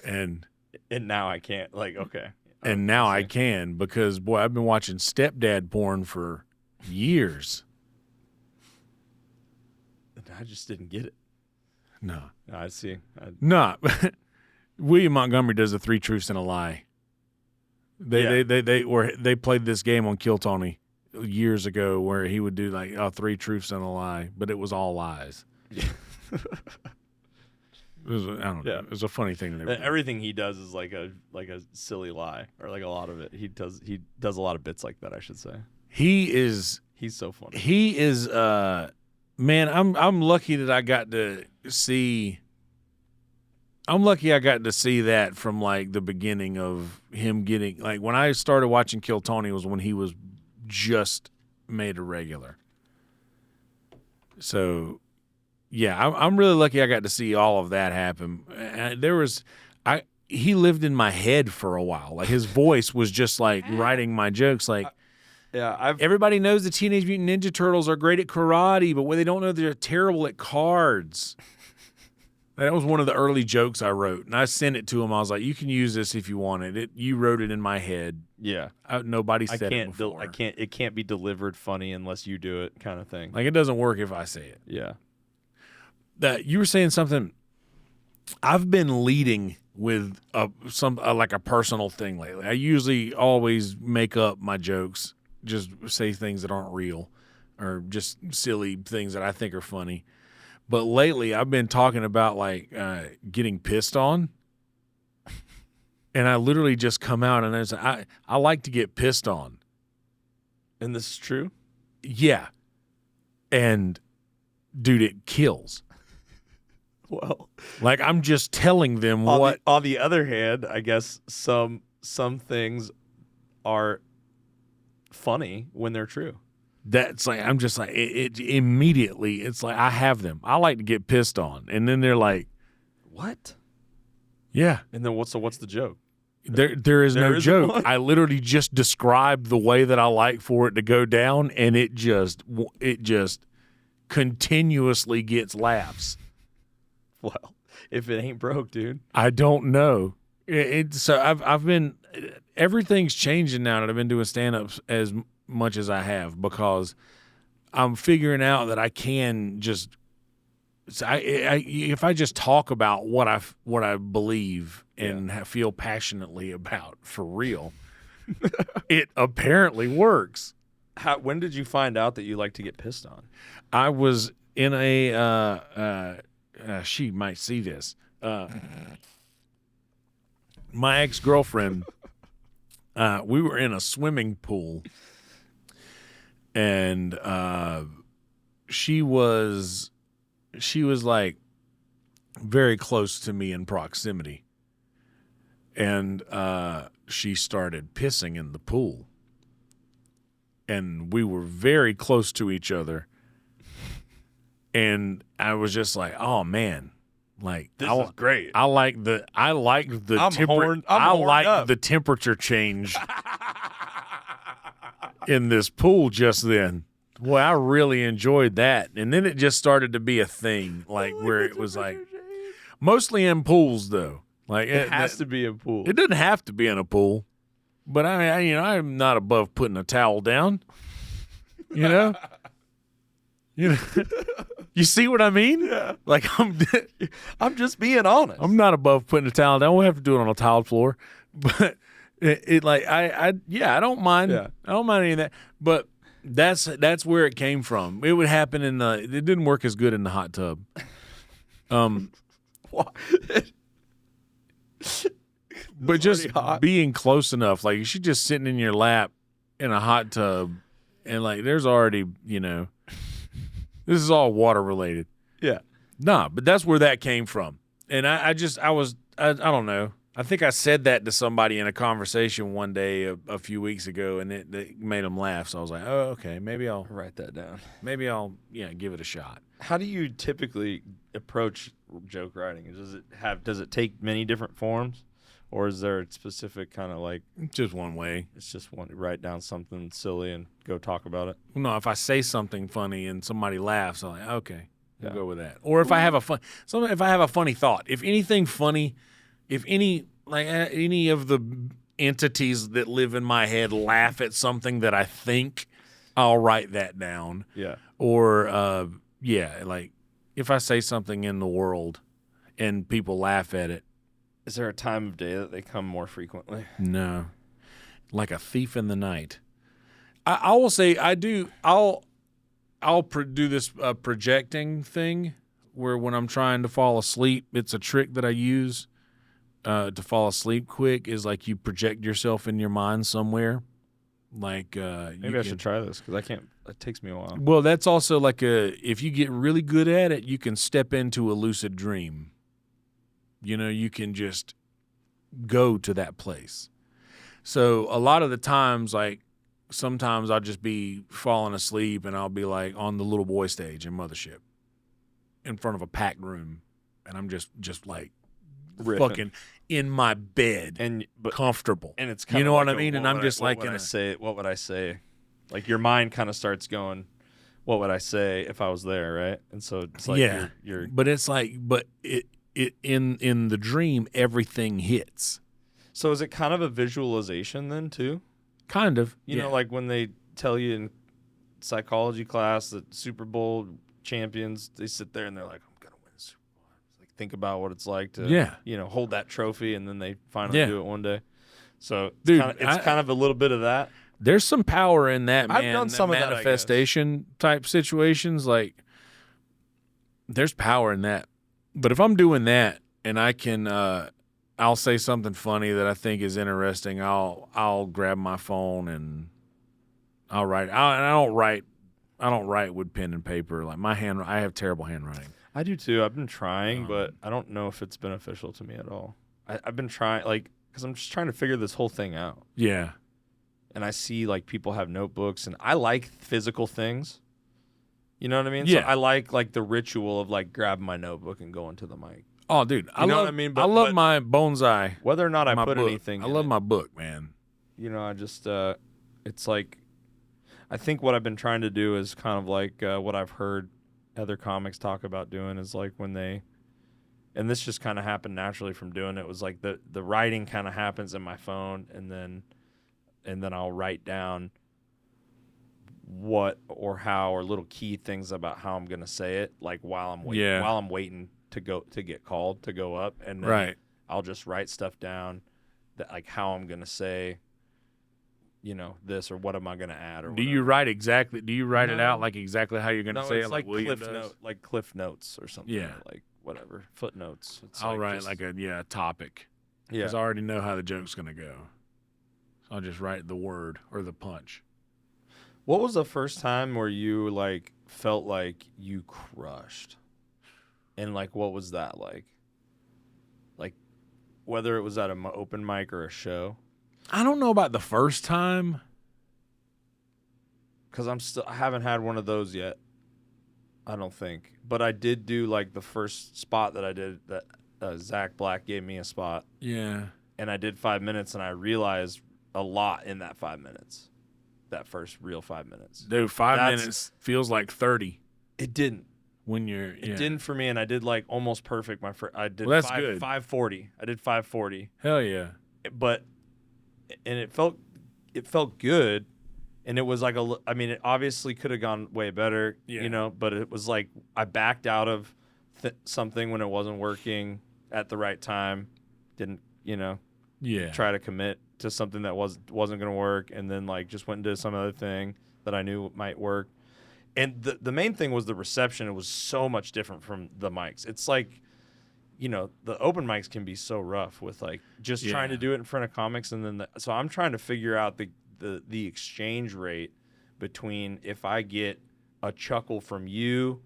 And now I can't, like, okay. And now I can because, boy, I've been watching stepdad porn for years. I just didn't get it. No. I see. No. William Montgomery does the 3 truths and a lie They played this game on Kill Tony years ago where he would do like 3 truths and a lie, but it was all lies. I don't know. It was a funny thing. Everything he does is like a silly lie, or like a lot of it. He does a lot of bits like that, I should say. He's so funny. He is man, I'm lucky that I got to see that from like the beginning of him getting, like when I started watching Kill Tony was when he was just made a regular. So yeah, I'm really lucky I got to see all of that happen. He lived in my head for a while. Like his voice was just like writing my jokes. Like, everybody knows the Teenage Mutant Ninja Turtles are great at karate, but what they don't know, they're terrible at cards. That was one of the early jokes I wrote, and I sent it to him. I was like, "You can use this if you want it. You wrote it in my head." Yeah, nobody said it before. It can't be delivered funny unless you do it, kind of thing. Like it doesn't work if I say it. Yeah. That you were saying something. I've been leading with like a personal thing lately. I usually always make up my jokes, just say things that aren't real, or just silly things that I think are funny. But lately, I've been talking about like getting pissed on, and I literally just come out and I say, I like to get pissed on. And this is true? Yeah. And dude, it kills. Well, like I'm just telling them what. On the other hand, I guess some things are funny when they're true. That's like I'm just like it immediately. It's like I have them. I like to get pissed on, and then they're like, "What?" Yeah. And then what's the joke? There is no joke. One? I literally just described the way that I like for it to go down, and it just continuously gets laughs. Well, if it ain't broke, dude. I don't know. So I've been, everything's changing now that I've been doing stand-ups as much as I have, because I'm figuring out that I can just, if I just talk about what I believe and feel passionately about for real, it apparently works. When did you find out that you like to get pissed on? I was in a she might see this. My ex-girlfriend, we were in a swimming pool, and she was like very close to me in proximity, and she started pissing in the pool, and we were very close to each other. And I was just like, "Oh man, like this is great." I like the temperature change in this pool just then. Well, I really enjoyed that, and then it just started to be a thing, like where it was like mostly in pools though. Like it has to be a pool. It doesn't have to be in a pool, but I'm not above putting a towel down. You know. You see what I mean? Yeah. Like I'm just being honest. I'm not above putting a towel down. We'll have to do it on a tiled floor, but it like I don't mind. Yeah. I don't mind any of that. But that's where it came from. It would happen it didn't work as good in the hot tub. But just being close enough, like she's just sitting in your lap in a hot tub, and like there's already this is all water related. Yeah. Nah, but that's where that came from. And I don't know. I think I said that to somebody in a conversation one day a few weeks ago, and it made them laugh. So I was like, oh, okay, maybe I'll write that down. Maybe I'll give it a shot. How do you typically approach joke writing? Does it take many different forms? Or is there a specific kind of like... Just one way. It's just one. Write down something silly and go talk about it? No, if I say something funny and somebody laughs, I'm like, okay, we'll go with that. Or if I have a funny thought. If anything funny, if any of the entities that live in my head laugh at something that I think, I'll write that down. Yeah. Or, like if I say something in the world and people laugh at it, is there a time of day that they come more frequently? No. like a thief in the night. I will say I do. I'll do this projecting thing where when I'm trying to fall asleep, it's a trick that I use to fall asleep quick. Is like you project yourself in your mind somewhere. Like maybe I should try this because I can't. It takes me a while. Well, that's also like if you get really good at it, you can step into a lucid dream. You know, you can just go to that place. So a lot of the times, like sometimes I'll just be falling asleep and I'll be like on the little boy stage in Mothership in front of a packed room, and I'm just like riffing. Fucking in my bed and comfortable, and it's kind of what I mean. And I'm just like, what would I say? Like your mind kind of starts going, what would I say if I was there, right? And so it's like you're but it's like, but it in the dream everything hits. So is it kind of a visualization then too? Kind of. You know, like when they tell you in psychology class that Super Bowl champions, they sit there and they're like, I'm gonna win the Super Bowl. Like think about what it's like to hold that trophy, and then they finally do it one day. So it's kind of a little bit of that. There's some power in that, man. I've done some of manifestation type situations. Like there's power in that. But if I'm doing that and I can I'll say something funny that I think is interesting. I'll grab my phone and I'll write. I don't write with pen and paper. Like I have terrible handwriting. I do too. I've been trying, but I don't know if it's beneficial to me at all. I've been trying, because I'm just trying to figure this whole thing out. Yeah. And I see like people have notebooks, and I like physical things. You know what I mean? Yeah. So I like the ritual of like grabbing my notebook and going to the mic. Oh, dude, I love what I mean? I love my bonsai. Whether or not I put book. anything I love my book, man. You know, I just it's like I think what I've been trying to do is kind of like what I've heard other comics talk about doing is like when they, and this just kind of happened naturally from doing it, was like the writing kind of happens in my phone, and then I'll write down what or how or little key things about how I'm gonna say it, like while I'm waiting to get called to go up, and then I'll just write stuff down that like how I'm gonna say, you know, this, or what am I gonna add, or do you write exactly? Do you write it out like exactly how you're gonna say it, like cliff notes or something? Yeah, like whatever footnotes. I'll write like a topic. Yeah, because I already know how the joke's gonna go. So I'll just write the word or the punch. What was the first time where you like felt like you crushed? And like, what was that like? Like, whether it was at an open mic or a show? I don't know about the first time, because I haven't had one of those yet. I don't think, but I did do like the first spot that I did. That Zach Black gave me a spot. Yeah, and I did 5 minutes, and I realized a lot in that 5 minutes. That first real 5 minutes. Dude, 5 minutes feels like 30. It didn't. It didn't for me, and I did like almost perfect. I did that's good. 540. I did 540. Hell yeah. And it felt good, and it was like it obviously could have gone way better, you know, but it was like I backed out of something when it wasn't working at the right time. Didn't, you know, try to commit to something that wasn't going to work, and then like just went and did some other thing that I knew might work. And the main thing was the reception. It was so much different from the mics. It's like, you know, the open mics can be so rough with like just trying to do it in front of comics, and then so I'm trying to figure out the exchange rate between if I get a chuckle from you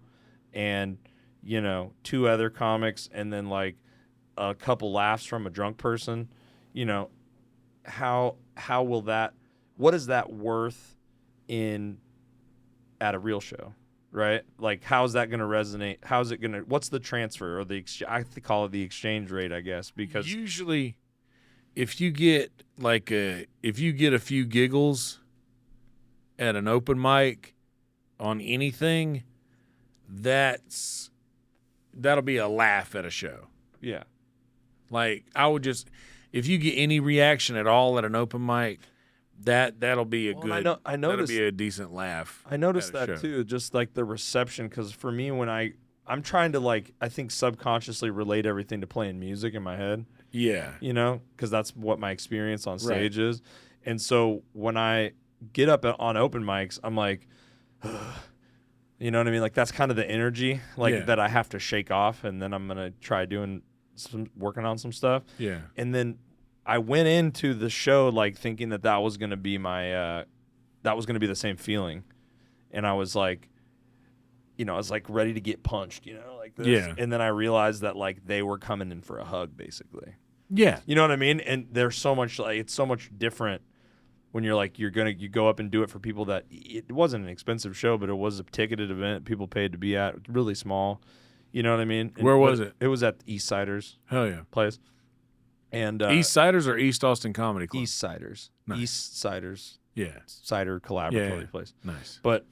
and, you know, two other comics, and then like a couple laughs from a drunk person, you know, how will that, what is that worth at a real show, right? Like, how's that going to resonate? How's it going to, what's the transfer or I call it the exchange rate, I guess, because usually if you get a few giggles at an open mic on anything, that'll be a laugh at a show. Yeah. Like, if you get any reaction at all at an open mic, that'll be that'll be a decent laugh. I noticed that too, just like the reception, because for me, when I'm trying to like, I think subconsciously relate everything to playing music in my head. Yeah. You know, because that's what my experience on stage is. And so when I get up on open mics, I'm like, you know what I mean? Like that's kind of the energy that I have to shake off, and then I'm gonna try working on some stuff. Yeah. And then I went into the show like thinking that was gonna be that was gonna be the same feeling, and I was like, I was like ready to get punched, like this. Yeah. And then I realized that like they were coming in for a hug, basically. Yeah. You know what I mean? And there's so much it's so much different when you're like you go up and do it for people that it wasn't an expensive show, but it was a ticketed event people paid to be at, really small. You know what I mean? Where was it? It was at East Siders. Hell yeah. Place. And East Siders or East Austin Comedy Club? East Siders. Nice. East Siders. Yeah. Cider Collaboratory place. Nice. But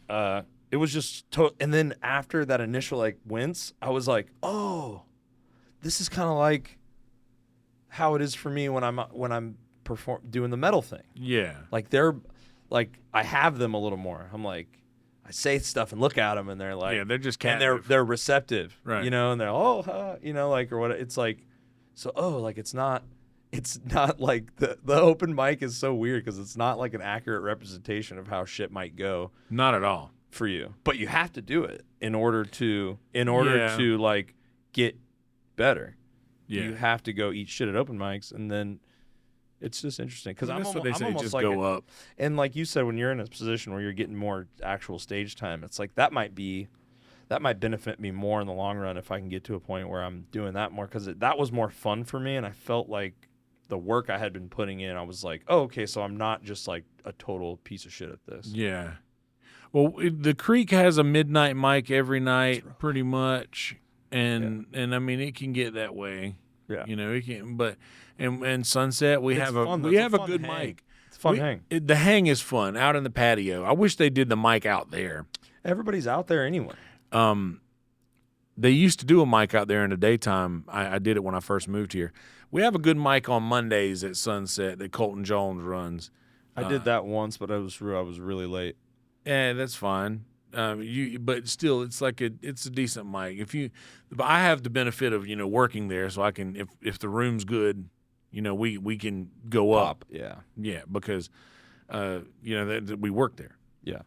it was just and then after that initial like wince, I was like, oh, this is kind of like how it is for me when I'm doing the metal thing. Yeah. Like they're like I have them a little more. I'm like I say stuff and look at them and they're like they're just and they're receptive, right? And they're like or what it's like. So like it's not like the open mic is so weird because it's not like an accurate representation of how shit might go. Not at all for you, but you have to do it in order to like get better. Yeah. You have to go eat shit at open mics, and then it's just interesting because I'm almost just like go up. And like you said, when you're in a position where you're getting more actual stage time, it's like that might benefit me more in the long run if I can get to a point where I'm doing that more because that was more fun for me, and I felt like the work I had been putting in, I was like, oh, okay, so I'm not just like a total piece of shit at this. Yeah. Well, the Creek has a midnight mic every night, pretty much. And I mean it can get that way, it can. But and Sunset we have a good hang. mic. It's a fun hang. The hang is fun out in the patio. I wish they did the mic out there. Everybody's out there anyway. They used to do a mic out there in the daytime. I did it when I first moved here. We have a good mic on Mondays at Sunset that Colton Jones runs. I did that once, but I was really late. Yeah, that's fine. But still, it's like it's a decent mic. But I have the benefit of working there, so I can if the room's good, we can go up. Yeah, because that we work there. Yeah,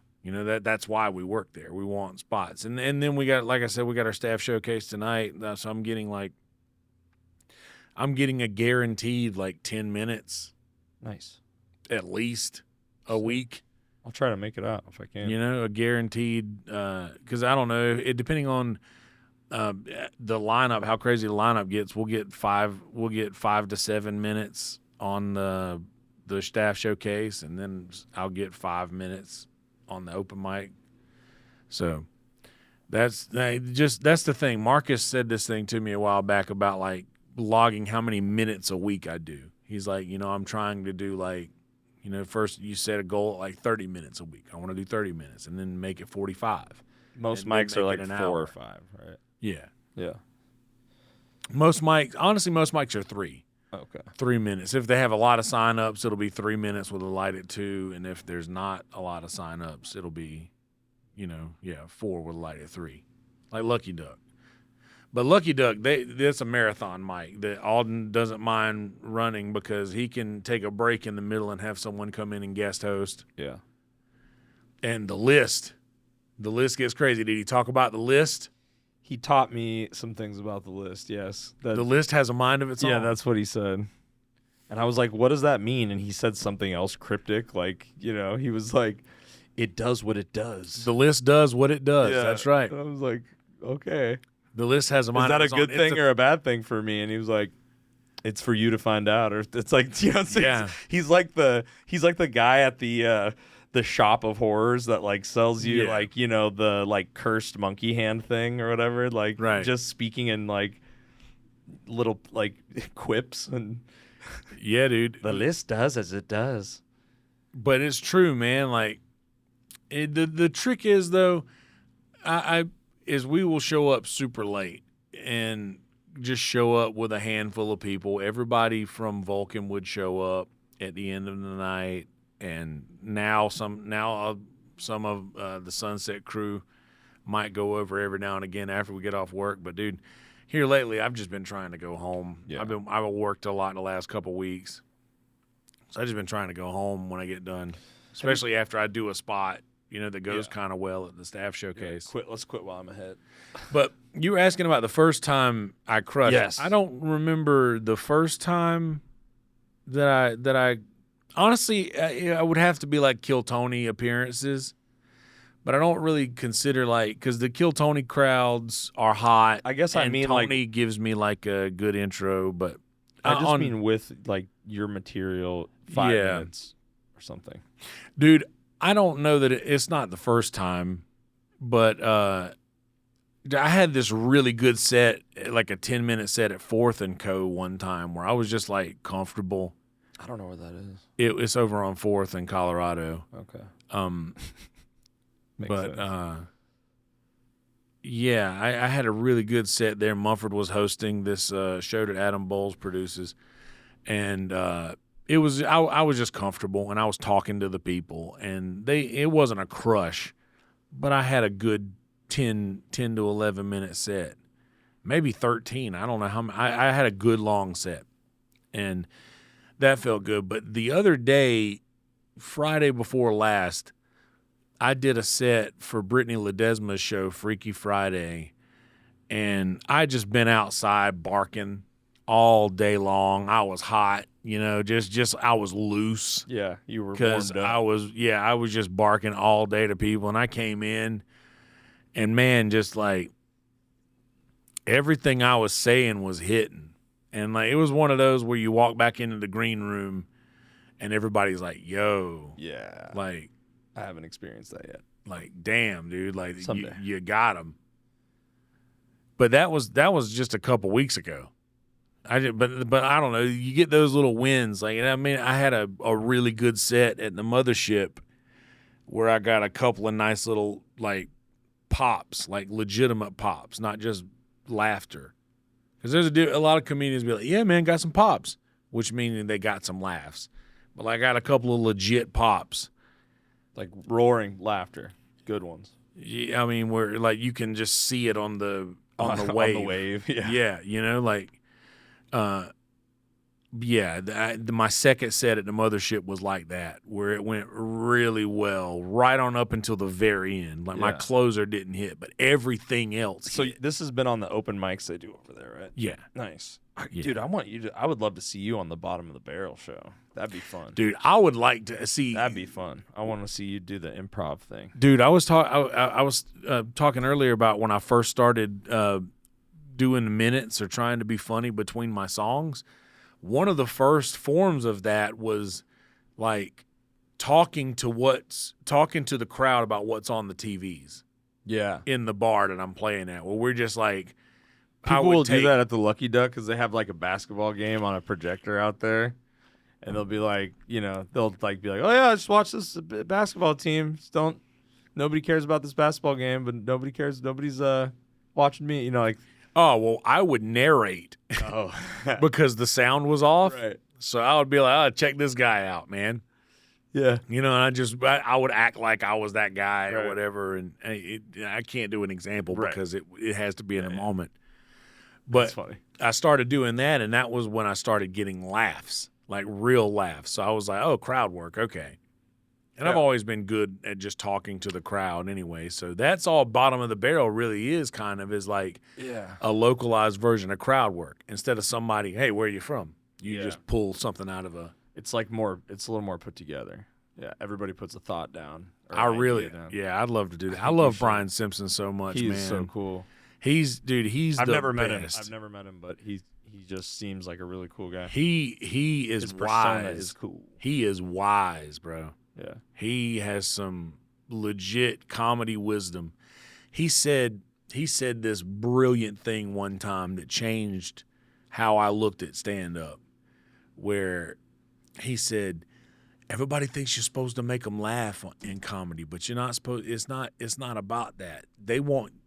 that's why we work there. We want spots, and then we got, like I said, we got our staff showcase tonight. So I'm getting a guaranteed like 10 minutes, nice, at least a week. I'll try to make it out if I can. A guaranteed, because I don't know, depending on the lineup, how crazy the lineup gets, we'll get 5 to 7 minutes on the staff showcase, and then I'll get 5 minutes on the open mic. So that's the thing. Marcus said this thing to me a while back about like logging how many minutes a week I do. He's like, I'm trying to do like, first you set a goal at like 30 minutes a week. I want to do 30 minutes and then make it 45. Most mics are like 4 or 5, right? Yeah. Yeah. Most mics are 3. Okay. 3 minutes. If they have a lot of sign-ups, it'll be 3 minutes with a light at 2. And if there's not a lot of sign-ups, it'll be, 4 with a light at 3. Like Lucky Duck. But Lucky Duck, that's a marathon mic that Alden doesn't mind running because he can take a break in the middle and have someone come in and guest host. Yeah. And the list gets crazy. Did he talk about the list? He taught me some things about the list, yes. The list has a mind of its own. Yeah, that's what he said. And I was like, what does that mean? And he said something else cryptic. Like, he was like, it does what it does. The list does what it does. Yeah. That's right. And I was like, okay. The list has a mind of its own. Is that a good thing or a bad thing for me? And he was like, it's for you to find out. Or it's like, yeah. He's like the guy at the shop of horrors that like sells you like, the like cursed monkey hand thing or whatever. Like just speaking in like little like quips and yeah, dude. The list does as it does. But it's true, man. Like the trick is though, is we will show up super late and just show up with a handful of people. Everybody from Vulcan would show up at the end of the night, and now some of the Sunset crew might go over every now and again after we get off work. But dude, here lately I've just been trying to go home. Yeah. I've worked a lot in the last couple weeks, So I just been trying to go home when I get done, especially after I do a spot, that goes kind of well at the staff showcase. Yeah, let's quit while I'm ahead. But you were asking about the first time I crushed. Yes. I don't remember the first time that I honestly, I would have to be like Kill Tony appearances. But I don't really consider because the Kill Tony crowds are hot. I guess I mean Tony gives me like a good intro, but I just mean with like your material 5 minutes or something. Dude, I don't know that it's not the first time, but I had this really good set, like a 10-minute set at 4th and Co. one time where I was just like comfortable. I don't know where that is. It's over on 4th in Colorado. Okay. But I had a really good set there. Mumford was hosting this show that Adam Bowles produces, and it was I was just comfortable, and I was talking to the people, and it wasn't a crush, but I had a good 10 to 11 minute set, maybe 13. I don't know how. I had a good long set, and that felt good. But the other day, Friday before last, I did a set for Brittany Ledesma's show, Freaky Friday, and I just been outside barking all day long. I was hot, just I was loose. Yeah, you were because I was just barking all day to people, and I came in, and man, just like everything I was saying was hitting, and like it was one of those where you walk back into the green room, and everybody's like, "Yo, yeah, like." I haven't experienced that yet. Like, damn, dude, like Someday. you got him. But that was just a couple weeks ago. But I don't know. You get those little wins. Like, I mean, I had a really good set at the Mothership where I got a couple of nice little like pops, like legitimate pops, not just laughter. Because there's a lot of comedians be like, yeah, man, got some pops, which meaning they got some laughs. But I got a couple of legit pops. Like roaring laughter, good ones. Yeah, I mean, where like you can just see it on the wave. On the wave, yeah. Yeah, my second set at the Mothership was like that, where it went really well, right on up until the very end. Like my closer didn't hit, but everything else. So hit. This has been on the open mics they do over there, right? Yeah, nice. Yeah. Dude, I would love to see you on the Bottom of the Barrel show. That'd be fun. Dude, I would like to see. That'd be fun. I want to see you do the improv thing. Dude, I was talking earlier about when I first started doing minutes or trying to be funny between my songs. One of the first forms of that was like talking to the crowd about what's on the TVs. Yeah, in the bar that I'm playing at, where we're just like. People will do that at the Lucky Duck because they have like a basketball game on a projector out there, and they'll be like, they'll like be like, oh yeah, just watch this basketball team. Nobody cares about this basketball game, but nobody cares. Nobody's watching me. Like. Oh well, I would narrate. Oh, because the sound was off. Right. So I would be like, oh, check this guy out, man. Yeah. And I would act like I was that guy or whatever, and I can't do an example because it has to be in a moment. But that's funny. I started doing that, and that was when I started getting laughs, like real laughs. So I was like, oh, crowd work, okay. And I've always been good at just talking to the crowd anyway. So that's all Bottom of the Barrel really is like a localized version of crowd work. Instead of somebody, hey, where are you from? You just pull something out of a... It's like it's a little more put together. Yeah, everybody puts a thought down. I'd love to do that. I love Brian Simpson so much, man. He's so cool. He's I've the never met best. him. I've never met him, but he just seems like a really cool guy. He is His wise. persona is cool. He is wise, bro. Yeah. He has some legit comedy wisdom. He said this brilliant thing one time that changed how I looked at stand-up, where he said, everybody thinks you're supposed to make them laugh in comedy, but you're not supposed. It's not about that.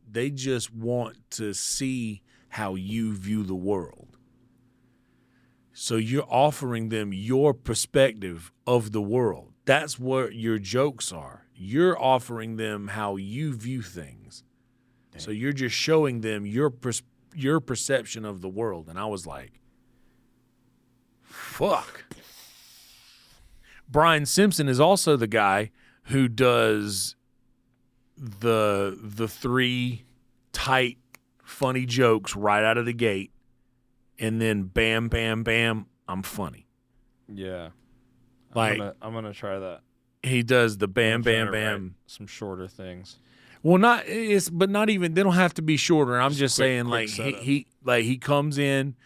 They just want to see how you view the world. So you're offering them your perspective of the world. That's what your jokes are. You're offering them how you view things. Damn. So you're just showing them your perception of the world. And I was like, fuck. Brian Simpson is also the guy who does the 3 tight, funny jokes right out of the gate, and then bam, bam, bam, I'm funny. Yeah. Like I'm gonna try that. He does the bam, bam, bam. Some shorter things. Well, not even. They don't have to be shorter. I'm just saying, like he comes in,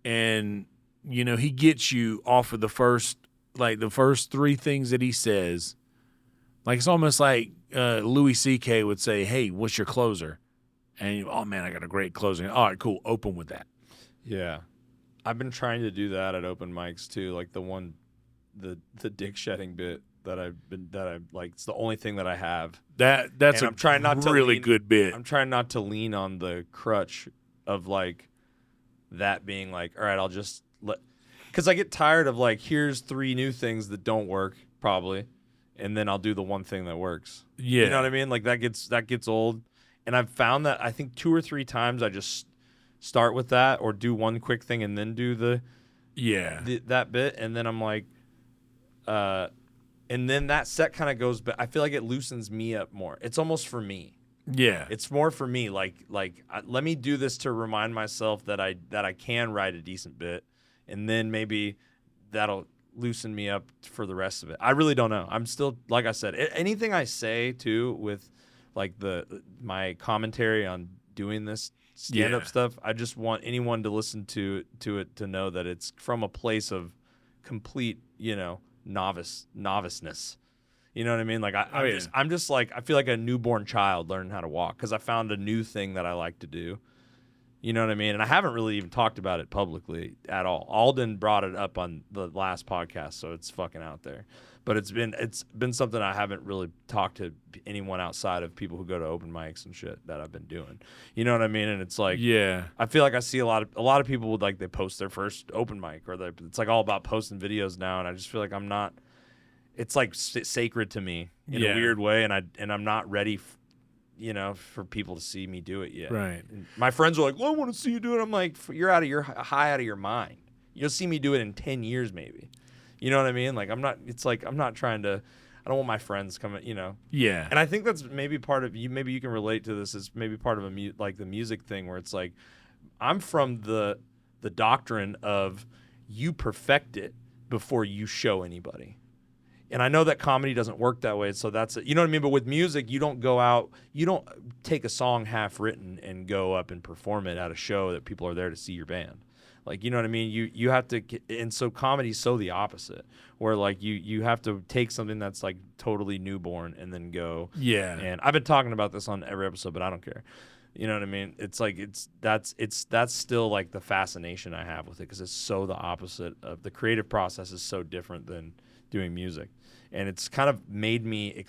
and he gets you off of the first 3 things that he says. Like it's almost like Louis C.K. would say, "Hey, what's your closer?" And oh man, I got a great closing. All right, cool. Open with that. Yeah, I've been trying to do that at open mics too. Like the dick shedding bit that I like. It's the only thing that I have. That's I'm trying not to really good bit. I'm trying not to lean on the crutch of like that being like, all right, I'll just because I get tired of like, here's 3 new things that don't work probably, and then I'll do the one thing that works. Yeah, you know what I mean? Like that gets old, and I've found that I think 2 or 3 times I just start with that or do one quick thing and then do that bit, and then I'm like, and then that set kind of goes, but I feel like it loosens me up more. It's almost for me. Yeah, it's more for me. Like let me do this to remind myself that I can write a decent bit, and then maybe that'll loosen me up for the rest of it. I really don't know. I'm still, like I said, anything I say too with like my commentary on doing this stand-up stuff, I just want anyone to listen to it to know that it's from a place of complete, noviceness. You know what I mean? Like I'm just like, I feel like a newborn child learning how to walk because I found a new thing that I like to do. You know what I mean? And I haven't really even talked about it publicly at all. Alden brought it up on the last podcast, so it's fucking out there. But it's been something I haven't really talked to anyone outside of people who go to open mics and shit that I've been doing. You know what I mean? And it's like, I feel like I see a lot of people would like, they post their first open mic, or it's like all about posting videos now, and I just feel like I'm not. It's like sacred to me in a weird way, and I'm not ready. For people to see me do it yet. Right. And my friends are like, well, I want to see you do it. I'm like, you're high out of your mind. You'll see me do it in 10 years maybe. You know what I mean? Like I'm not trying to, I don't want my friends coming, Yeah. And I think that's maybe part of you. Maybe you can relate to this as maybe part of like the music thing where it's like, I'm from the doctrine of you perfect it before you show anybody. And I know that comedy doesn't work that way, so that's it. You know what I mean? But with music, you don't go out, you don't take a song half written and go up and perform it at a show that people are there to see your band. Like, you know what I mean? You have to, and so comedy's so the opposite, where like you have to take something that's like totally newborn and then go. Yeah. And I've been talking about this on every episode, but I don't care. You know what I mean? It's like that's still like the fascination I have with it because it's so the opposite of the creative process is so different than doing music. And it's kind of made me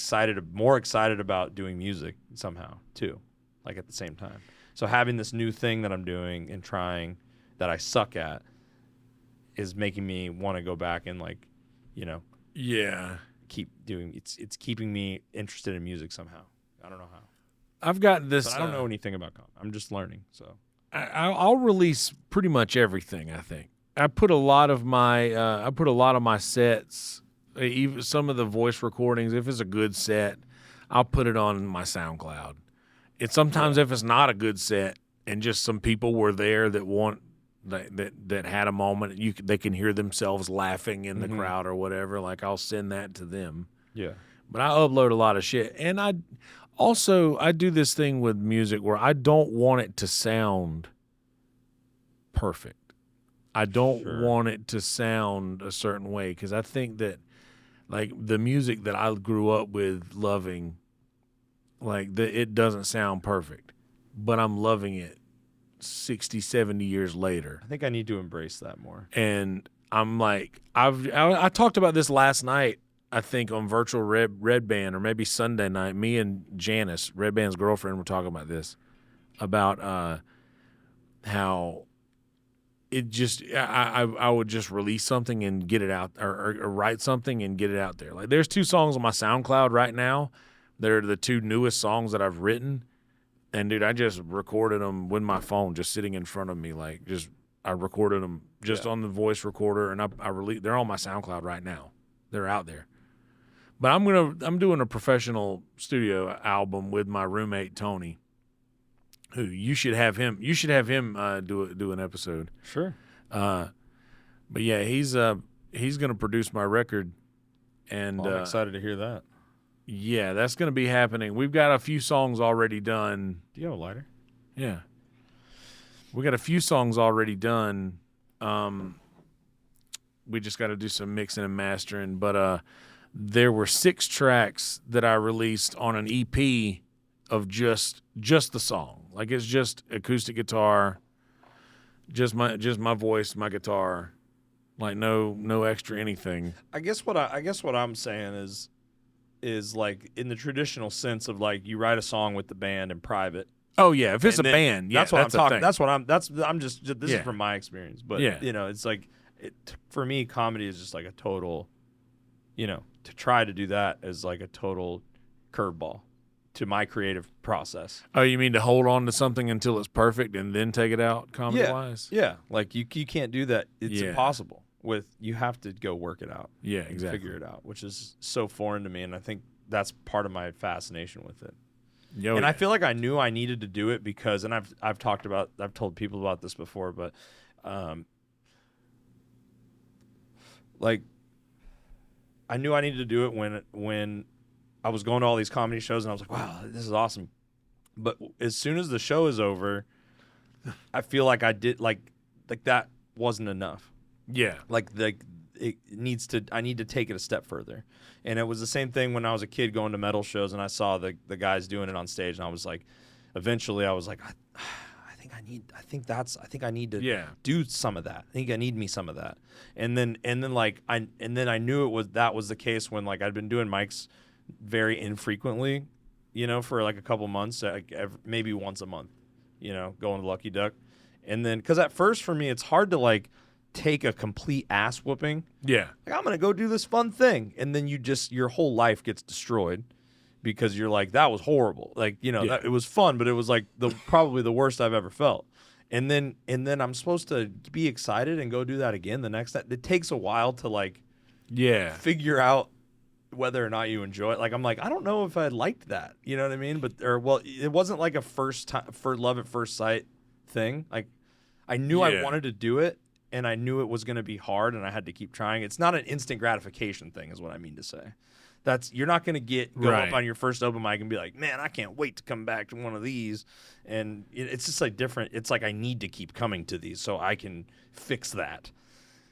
more excited about doing music somehow too, like at the same time. So having this new thing that I'm doing and trying that I suck at is making me want to go back and like, keep doing. It's keeping me interested in music somehow. I don't know how. I've got this. But I don't know anything about comedy. I'm just learning. So I'll release pretty much everything. I think I put a lot of my sets. Even some of the voice recordings, if it's a good set, I'll put it on my SoundCloud. It's sometimes if it's not a good set and just some people were there that had a moment, they can hear themselves laughing in the crowd or whatever. Like I'll send that to them. Yeah. But I upload a lot of shit, and I do this thing with music where I don't want it to sound perfect. I don't want it to sound a certain way because I think that. Like the music that I grew up with loving, it doesn't sound perfect, but I'm loving it 60, 70 years later. I think I need to embrace that more. And I'm like, I talked about this last night, I think on Virtual Red Band, or maybe Sunday night. Me and Janice, Red Band's girlfriend, were talking about this, about how it just I would just release something and get it out, or write something and get it out there. Like there's 2 songs on my SoundCloud right now. They're the 2 newest songs that I've written, and dude, I just recorded them with my phone, just sitting in front of me. Like I recorded them just on the voice recorder, and I released. They're on my SoundCloud right now. They're out there. But I'm doing a professional studio album with my roommate Tony, who you should have him do an episode. Sure. But yeah, he's gonna produce my record, and I'm excited to hear that. Yeah, that's gonna be happening. We've got a few songs already done. Do you have a lighter? Yeah, we got a few songs already done. We just got to do some mixing and mastering, but there were 6 tracks that I released on an EP of just the song. Like, it's just acoustic guitar, just my voice, my guitar, like no extra anything. I guess what I'm saying is like, in the traditional sense of like, you write a song with the band in private. Oh yeah, if it's a band, yeah, that's what I'm talking. Thing. This is from my experience, but it's like, for me, comedy is just like a total, to try to do that is like a total curveball to my creative process. Oh, you mean to hold on to something until it's perfect and then take it out comedy-wise? Yeah. Like you can't do that. It's impossible. You have to go work it out. Yeah, exactly. Figure it out, which is so foreign to me, and I think that's part of my fascination with it. I feel like I knew I needed to do it because, and I've told people about this before, but like, I knew I needed to do it when I was going to all these comedy shows, and I was like, wow, this is awesome. But as soon as the show is over, I feel like I did like that wasn't enough. Yeah. I need to take it a step further. And it was the same thing when I was a kid going to metal shows, and I saw the guys doing it on stage, and I was like, eventually I was like, I think I need to do some of that. I think I need me some of that. And then I knew that was the case when, like, I'd been doing mics very infrequently, for like a couple months, like maybe once a month, going to Lucky Duck. And then, cause at first for me, it's hard to like take a complete ass whooping. Yeah. Like, I'm going to go do this fun thing. And then your whole life gets destroyed. Because you're like, that was horrible. Like, it was fun, but it was like probably the worst I've ever felt. And then I'm supposed to be excited and go do that again the next time. It takes a while to like, figure out whether or not you enjoy it. Like, I'm like, I don't know if I liked that. You know what I mean? It wasn't like a first time for love at first sight thing. Like, I knew I wanted to do it, and I knew it was going to be hard, and I had to keep trying. It's not an instant gratification thing, is what I mean to say. You're not going to go up on your first open mic and be like, man, I can't wait to come back to one of these. And it's just like different. It's like, I need to keep coming to these so I can fix that.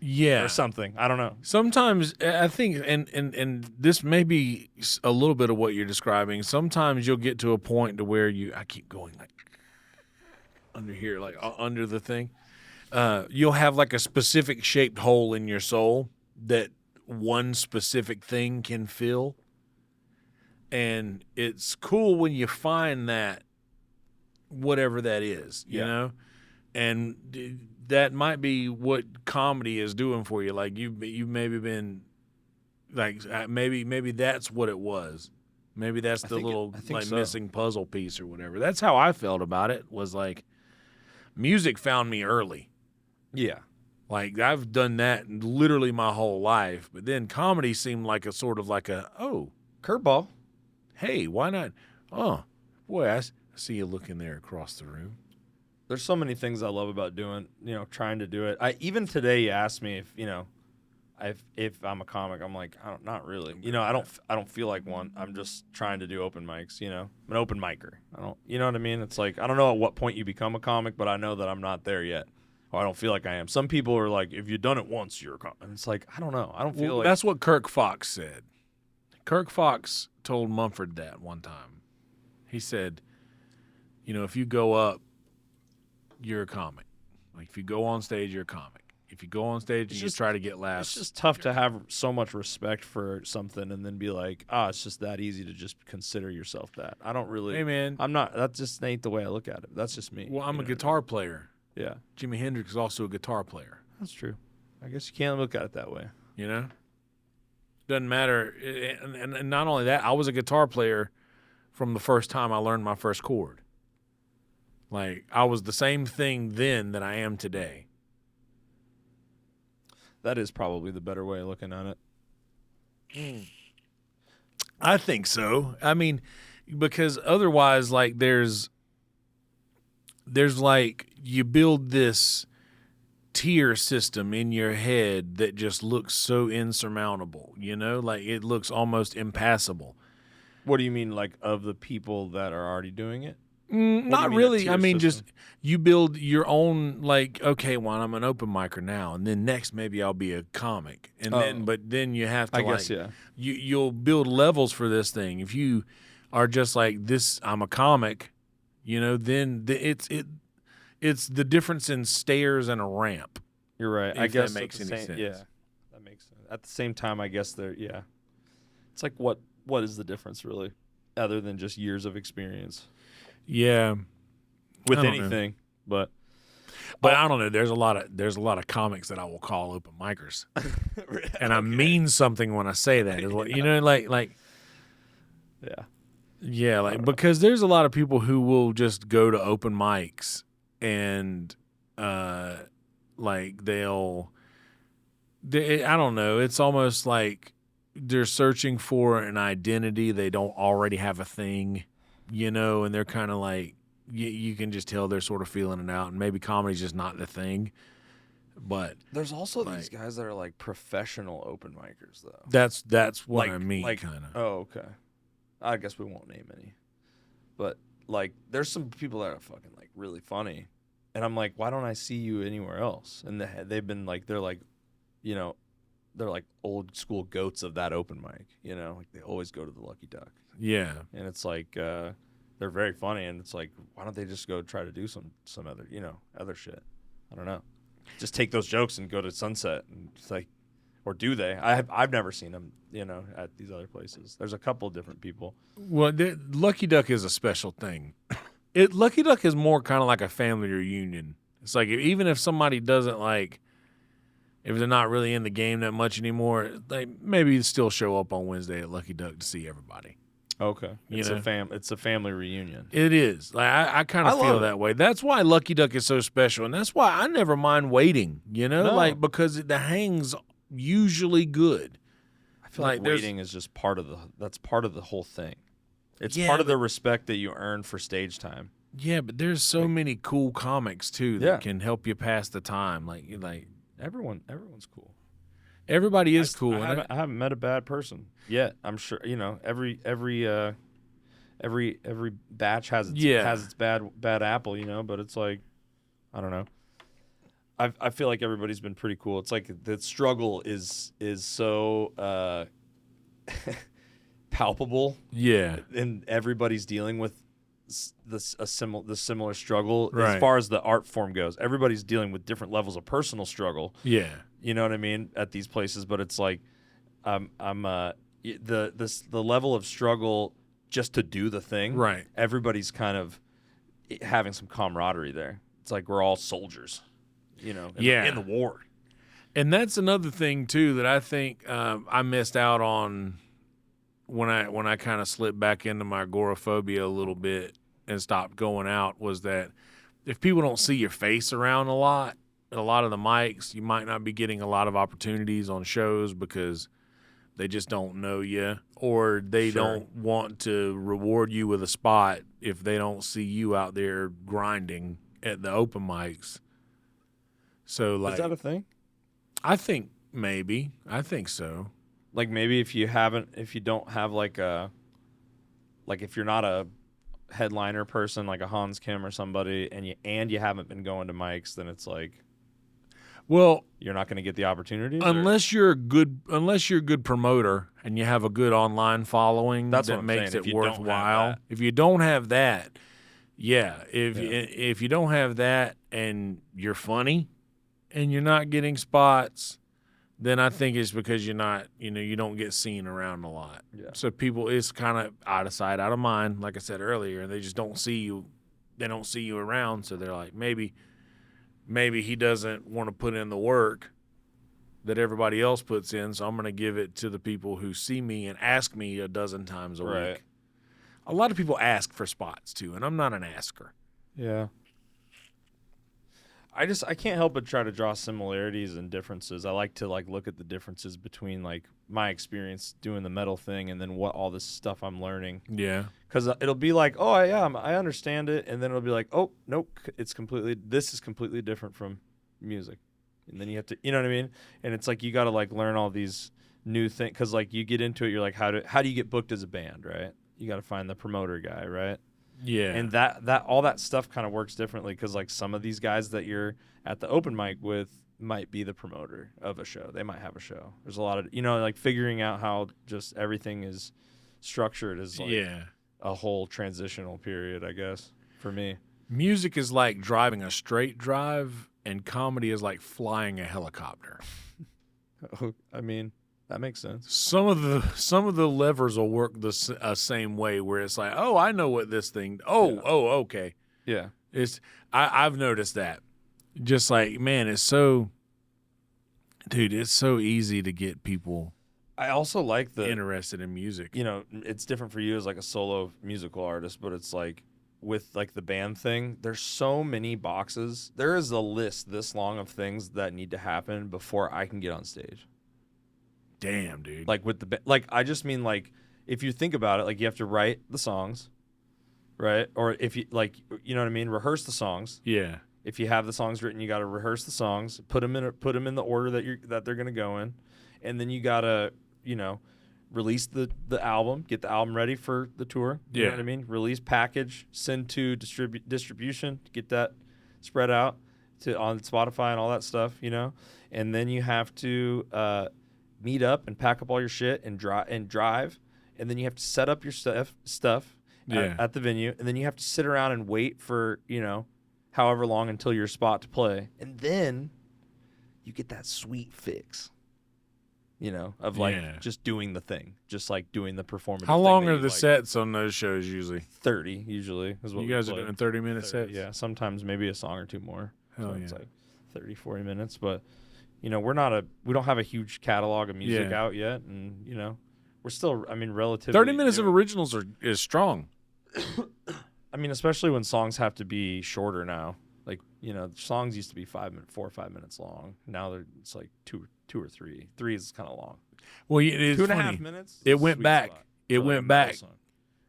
Yeah. Or something. I don't know. Sometimes I think, and this may be a little bit of what you're describing. Sometimes you'll get to a point to where I keep going like under here, like under the thing. You'll have like a specific shaped hole in your soul that one specific thing can fill, and it's cool when you find that, whatever that is, you know, and that might be what comedy is doing for you. Like, you've maybe been like, maybe that's what it was. Maybe that's the little missing puzzle piece or whatever. That's how I felt about it. Was like, music found me early. Yeah. Like, I've done that literally my whole life, but then comedy seemed like a sort of like curveball. Hey, why not? Oh, boy, I see you looking there across the room. There's so many things I love about doing, trying to do it. Even today, you asked me if I'm a comic. I'm like, not really. I don't feel like one. I'm just trying to do open mics. I'm an open micer. You know what I mean? It's like, I don't know at what point you become a comic, but I know that I'm not there yet. I don't feel like I am. Some people are like, if you've done it once, you're a comic. And it's like, I don't know. I don't feel like... That's what Kirk Fox said. Kirk Fox told Mumford that one time. He said, if you go up, you're a comic. Like, if you go on stage, you're a comic. If you go on stage and you try to get laughs... It's just tough to have so much respect for something and then be like, it's just that easy to just consider yourself that. I don't really... Hey, man. I'm not... That just ain't the way I look at it. That's just me. Well, I'm a guitar player. Yeah. Jimi Hendrix is also a guitar player. That's true. I guess you can't look at it that way. Doesn't matter. And not only that, I was a guitar player from the first time I learned my first chord. Like, I was the same thing then that I am today. That is probably the better way of looking at it. I think so. I mean, because otherwise, like, there's like, you build this tier system in your head that just looks so insurmountable, you know? Like, it looks almost impassable. What do you mean, like, of the people that are already doing it? Not really. I mean, just you build your own, like, okay, well, I'm an open micer now, and then next maybe I'll be a comic, and then you have to, I guess, yeah. You'll build levels for this thing. If you are just like this, I'm a comic, you know, then it's the difference in stairs and a ramp. You're right. I guess that makes any sense. Yeah, that makes sense. At the same time, I guess it's like what is the difference really, other than just years of experience? Yeah, with anything, but I don't know. There's a lot of comics that I will call open micers, and I mean something when I say that. Is what, you know, like yeah, like, because there's a lot of people who will just go to open mics and like I don't know. It's almost like they're searching for an identity. They don't already have a thing. You know, and they're kind of like, you can just tell they're sort of feeling it out, and maybe comedy's just not the thing. But there's also these guys that are like professional open micers, though. That's what I mean, kind of. Oh, okay. I guess we won't name any, but like, there's some people that are fucking like really funny, and I'm like, why don't I see you anywhere else? And they've been like, they're like, you know, they're like old school goats of that open mic. You know, like they always go to the Lucky Duck. Yeah, and it's like they're very funny, and it's like, why don't they just go try to do some other, you know, other shit? I don't know. Just take those jokes and go to Sunset, and it's like, or do they? I've never seen them, you know, at these other places. There's a couple of different people. Well, Lucky Duck is a special thing. Lucky Duck is more kind of like a family reunion. It's like, even if somebody doesn't like, if they're not really in the game that much anymore, like, maybe still show up on Wednesday at Lucky Duck to see everybody. Okay, it's a family reunion. It is. Like, I kind of feel that way. That's why Lucky Duck is so special, and that's why I never mind waiting. You know, like, because the hang's usually good. I feel like waiting is just part of the whole thing. It's part of the respect that you earn for stage time. Yeah, but there's so many cool comics too that can help you pass the time. Like everyone's cool. Everybody is cool. I haven't met a bad person yet. I'm sure, you know, every batch has its bad apple, you know. But it's like, I don't know. I feel like everybody's been pretty cool. It's like the struggle is so palpable. Yeah, and everybody's dealing with the similar struggle as far as the art form goes. Everybody's dealing with different levels of personal struggle. Yeah. You know what I mean, at these places, but it's like, the level of struggle just to do the thing. Right. Everybody's kind of having some camaraderie there. It's like we're all soldiers, you know. In the war. And that's another thing too that I think I missed out on when I kind of slipped back into my agoraphobia a little bit and stopped going out, was that if people don't see your face around a lot of the mics, you might not be getting a lot of opportunities on shows because they just don't know you, or they don't want to reward you with a spot if they don't see you out there grinding at the open mics. So, like, is that a thing? I think maybe. I think so. Like, maybe if you don't have like if you're not a headliner person like a Hans Kim or somebody, and you haven't been going to mics, then it's like, well, you're not going to get the opportunities unless you're a good promoter and you have a good online following. That's that what makes it worthwhile. If you don't have that, if you don't have that and you're funny and you're not getting spots, then I think it's because you're not, you don't get seen around a lot. Yeah. So people, it's kind of out of sight, out of mind, like I said earlier, and they just don't see you. They don't see you around, so they're like, maybe he doesn't want to put in the work that everybody else puts in, so I'm going to give it to the people who see me and ask me a dozen times a week. A lot of people ask for spots, too, and I'm not an asker. Yeah. I can't help but try to draw similarities and differences. I like to like look at the differences between like my experience doing the metal thing and then what all this stuff I'm learning. Yeah. Because it'll be like, oh, I understand it, and then it'll be like, oh, nope, this is completely different from music, and then you have to, you know what I mean? And it's like you got to like learn all these new things because like you get into it, you're like, how do you get booked as a band, right? You got to find the promoter guy, right? Yeah. And that all that stuff kind of works differently because like some of these guys that you're at the open mic with might be the promoter of a show. They might have a show. There's a lot of, like figuring out how just everything is structured is like a whole transitional period, I guess, for me. Music is like driving a straight drive, and comedy is like flying a helicopter. I mean, that makes sense. Some of the levers will work the same way, where it's like, oh, I know what this thing. Okay. Yeah. I've noticed that. Just like, man, it's so easy to get people. I also like interested in music. It's different for you as like a solo musical artist, but it's like with like the band thing, there's so many boxes. There is a list this long of things that need to happen before I can get on stage. Damn, dude. Like with I just mean like if you think about it, like you have to write the songs, right? Or if you like, you know what I mean, rehearse the songs. Yeah. If you have the songs written, you got to rehearse the songs, put them in the order that they're gonna go in, and then you gotta release the album, get the album ready for the tour. You know what I mean? Release, package, send to distribution, get that spread out on Spotify and all that stuff. And then you have to meet up and pack up all your shit and drive, and then you have to set up your stuff at the venue, and then you have to sit around and wait for however long until your spot to play, and then you get that sweet fix, of like just doing the thing, just like doing the performance. How long are the sets on those shows usually? 30 usually is what you guys are doing. 30-minute sets? Yeah, sometimes maybe a song or two more. Hell so it's like 30, 40 minutes, but we don't have a huge catalog of music out yet, and we're still, relatively 30 minutes of originals is strong. Especially when songs have to be shorter now. Like, songs used to be 4 or 5 minutes long. Now it's like two or three. 3 is kind of long. Well, it's 2.5 minutes. It went back. It went back.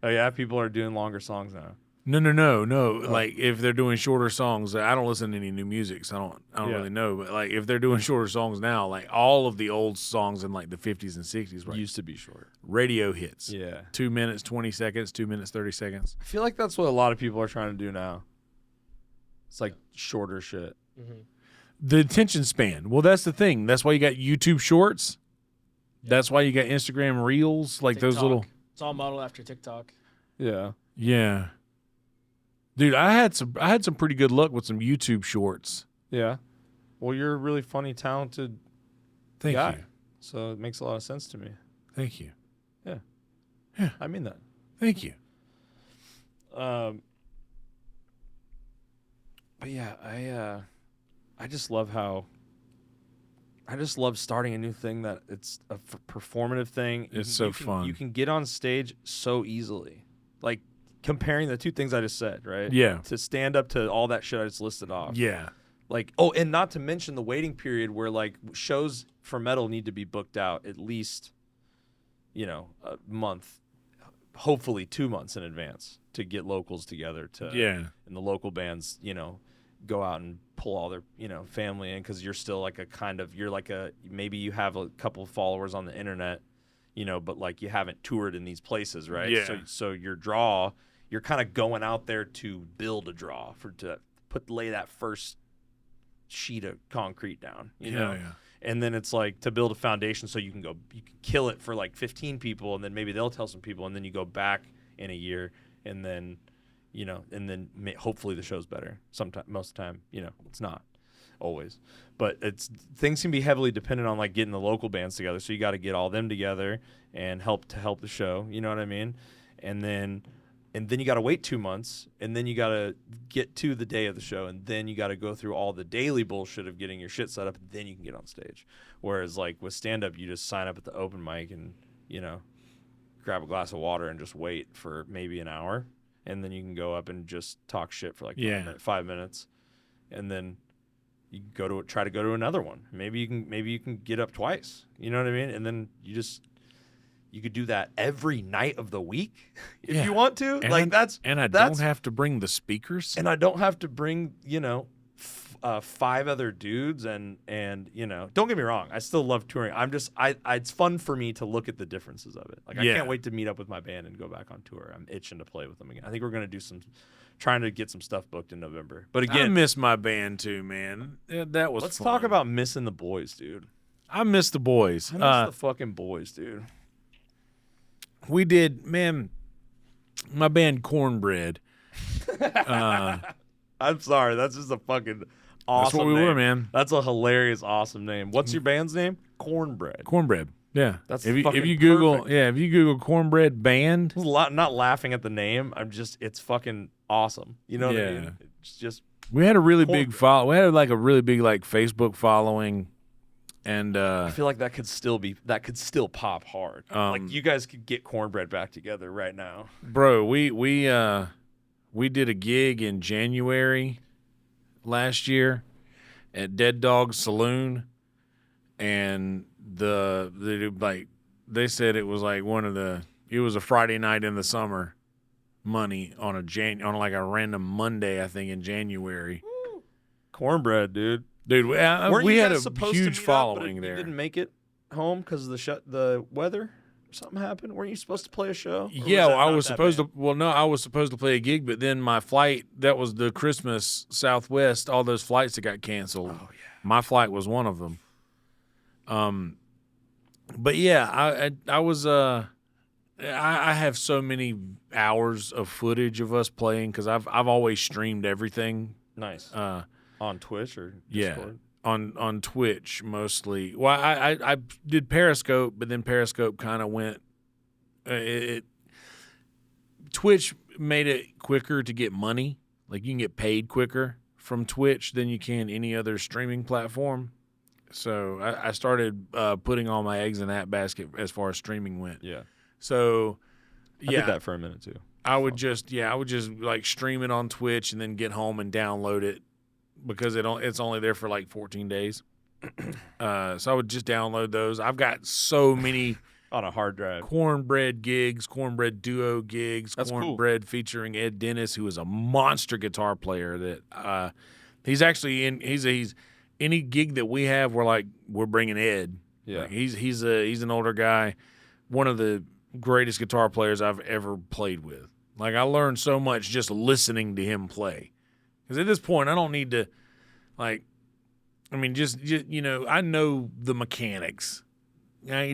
Oh yeah, people are doing longer songs now. No. Like if they're doing shorter songs, I don't listen to any new music, so I don't really know. But like if they're doing shorter songs now, like all of the old songs in like the 50s and 60s used to be short. Radio hits. Yeah. 2 minutes, 20 seconds, 2 minutes, 30 seconds. I feel like that's what a lot of people are trying to do now. It's like shorter shit. Mm-hmm. The attention span. Well, that's the thing. That's why you got YouTube Shorts. Yeah. That's why you got Instagram Reels, like TikTok. Those little. It's all modeled after TikTok. Yeah. Yeah. Dude, I had some pretty good luck with some YouTube Shorts. Yeah. Well, you're a really funny, talented guy. Thank you. So it makes a lot of sense to me. Thank you. Yeah. Yeah. I mean that. Thank you. But yeah, I just love starting a new thing that it's a performative thing. It's so fun. You can get on stage so easily. Like comparing the two things I just said, right? Yeah. To stand up to all that shit I just listed off. Yeah. Like, and not to mention the waiting period where like shows for metal need to be booked out at least, a month, hopefully 2 months in advance to get locals together and the local bands, go out and pull all their, family in because you're still like maybe you have a couple of followers on the internet, but like you haven't toured in these places, right? Yeah. So your draw, you're kind of going out there to build a draw lay that first sheet of concrete down, Yeah. And then it's like to build a foundation so you can kill it for like 15 people, and then maybe they'll tell some people, and then you go back in a year, and then hopefully the show's better. Most of the time, it's not always, but things can be heavily dependent on like getting the local bands together. So you got to get all them together and help the show. You know what I mean? And then you got to wait 2 months, and then you got to get to the day of the show, and then you got to go through all the daily bullshit of getting your shit set up, and then you can get on stage. Whereas like with stand-up, you just sign up at the open mic and, grab a glass of water and just wait for maybe an hour, and then you can go up and just talk shit for like 5 minutes, and then you try to go to another one. Maybe you can get up twice. You know what I mean? And then you could do that every night of the week if you want to. And I don't have to bring the speakers. And I don't have to bring, 5 other dudes and don't get me wrong, I still love touring. It's fun for me to look at the differences of it. Like I can't wait to meet up with my band and go back on tour. I'm itching to play with them again. I think we're going to do trying to get some stuff booked in November. But again, I miss my band too, man. That was Let's fun. talk about missing the boys, dude. I miss the boys. I miss the fucking boys, dude. We did, man, my band Cornbread. I'm sorry. That's just a fucking awesome That's what we name. were, man. That's a hilarious, awesome name. What's your band's name? Cornbread. Cornbread. Yeah. That's if fucking you Google perfect. if you Google Cornbread band. Not laughing at the name. It's fucking awesome. You know what I mean? It's just we had a really big follow. We had like a really big like Facebook following. And I feel like that could still pop hard. Like you guys could get Cornbread back together right now, bro. We did a gig in January last year at Dead Dog Saloon, and they said it was like it was a Friday night in the summer money on like a random Monday, I think, in January. Cornbread, dude. Dude, we had a huge following there. there. You didn't make it home because of the weather or something happened. Weren't you supposed to play a show? Yeah, I was supposed to. Well, no, I was supposed to play a gig, but then my flight, that was the Christmas Southwest, all those flights that got canceled. Oh, yeah. My flight was one of them. But yeah, I was I have so many hours of footage of us playing because I've always streamed everything. Nice. On Twitch or Discord? Yeah, on Twitch mostly. Well, I did Periscope, but then Periscope kind of went. Twitch made it quicker to get money. Like you can get paid quicker from Twitch than you can any other streaming platform. So I started putting all my eggs in that basket as far as streaming went. Yeah. So I did that for a minute too. I would just like stream it on Twitch and then get home and download it. Because it's only there for like 14 days. So I would just download those. I've got so many on a hard drive. Cornbread gigs, Cornbread duo gigs, That's Cornbread cool. Featuring Ed Dennis, who is a monster guitar player. That he's actually in. He's any gig that we have, we're bringing Ed. Yeah, like he's an older guy, one of the greatest guitar players I've ever played with. Like I learned so much just listening to him play. Because at this point, I don't need to, just I know the mechanics.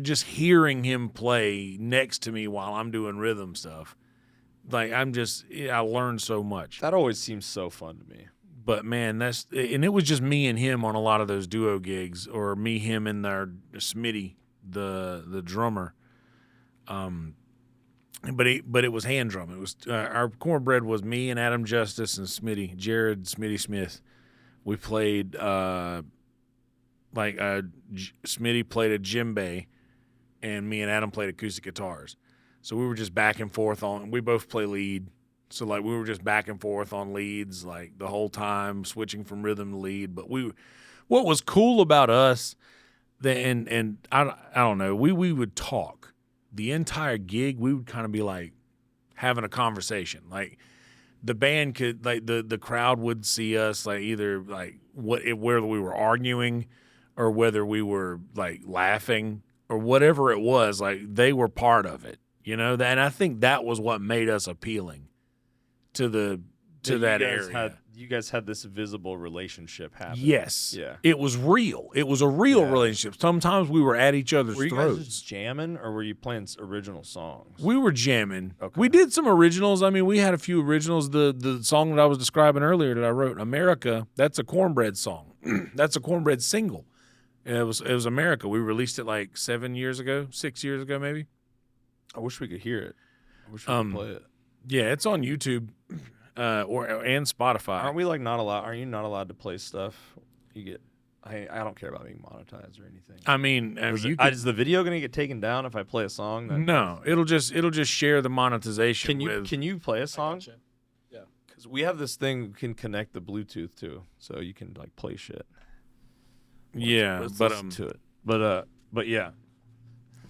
Just hearing him play next to me while I'm doing rhythm stuff, I learned so much. That always seems so fun to me. But man, and it was just me and him on a lot of those duo gigs, or me, him, and Smitty, the drummer. But it was hand drum. It was our Cornbread was me and Adam Justice and Jared Smitty Smith. We played Smitty played a djembe, and me and Adam played acoustic guitars. So we were just back and forth we both play lead. So we were just back and forth on leads the whole time, switching from rhythm to lead. But what was cool about us, and I don't know, we would talk. The entire gig, we would kind of be having a conversation. The band could, the crowd would see us either whether we were arguing or whether we were laughing or whatever it was. They were part of it, and I think that was what made us appealing to that area. You guys had this visible relationship happen. Yes. Yeah. It was real. It was a real relationship. Sometimes we were at each other's throats. Were you guys just jamming, or were you playing original songs? We were jamming. Okay. We did some originals. We had a few originals. The song that I was describing earlier that I wrote, America, that's a Cornbread song. That's a Cornbread single. It was America. We released it 6 years ago maybe. I wish we could hear it. I wish we could play it. Yeah, it's on YouTube. And Spotify. Aren't we not allowed? Are you not allowed to play stuff? You get. I don't care about being monetized or anything. Is the video going to get taken down if I play a song? No, it'll just share the monetization. Can you play a song? Yeah. Because we have this thing we can connect the Bluetooth to, so you can like play shit. Let's listen to it. But yeah.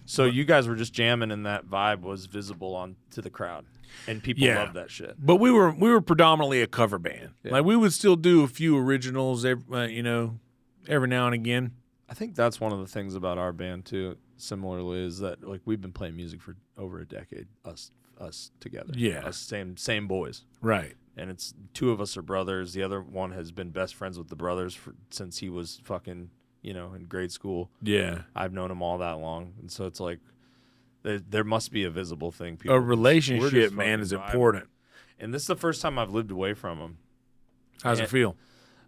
So you guys were just jamming, and that vibe was visible on to the crowd, and people love that shit. But we were predominantly a cover band. Yeah. Like we would still do a few originals, every now and again. I think that's one of the things about our band too. Similarly, is that like we've been playing music for over a decade, us together. Yeah, us same boys. Right. And it's two of us are brothers. The other one has been best friends with the brothers since he was fucking, in grade school. Yeah. I've known him all that long. And so it's like there must be a visible thing. A relationship, man, is important. And this is the first time I've lived away from him. How's it feel?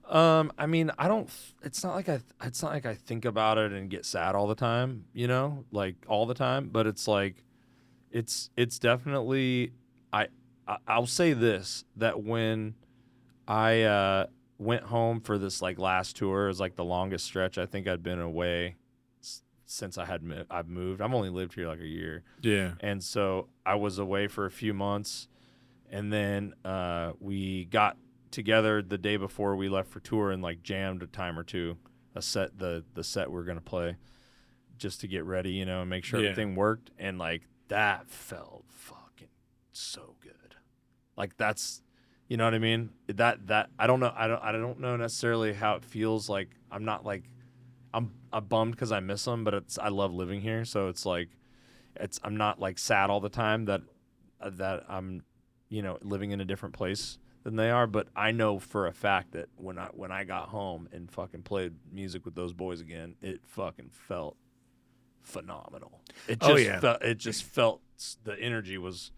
I mean, it's not like I think about it and get sad all the time, like all the time, but it's like, it's definitely, I'll say this, that when I went home for this like last tour, it was like the longest stretch I think I'd been away since I've moved. I've only lived here like a year. Yeah. And so I was away for a few months, and then we got together the day before we left for tour and like jammed a time or two, the set we're gonna play, just to get ready, and make sure everything worked. And like that felt fucking so good. Like that's, you know what I mean? That I don't know. I don't know necessarily how it feels. Like I'm not like I'm bummed because I miss them, but I love living here. So it's like I'm not like sad all the time that I'm living in a different place than they are. But I know for a fact that when I got home and fucking played music with those boys again, it fucking felt phenomenal. It just felt the energy was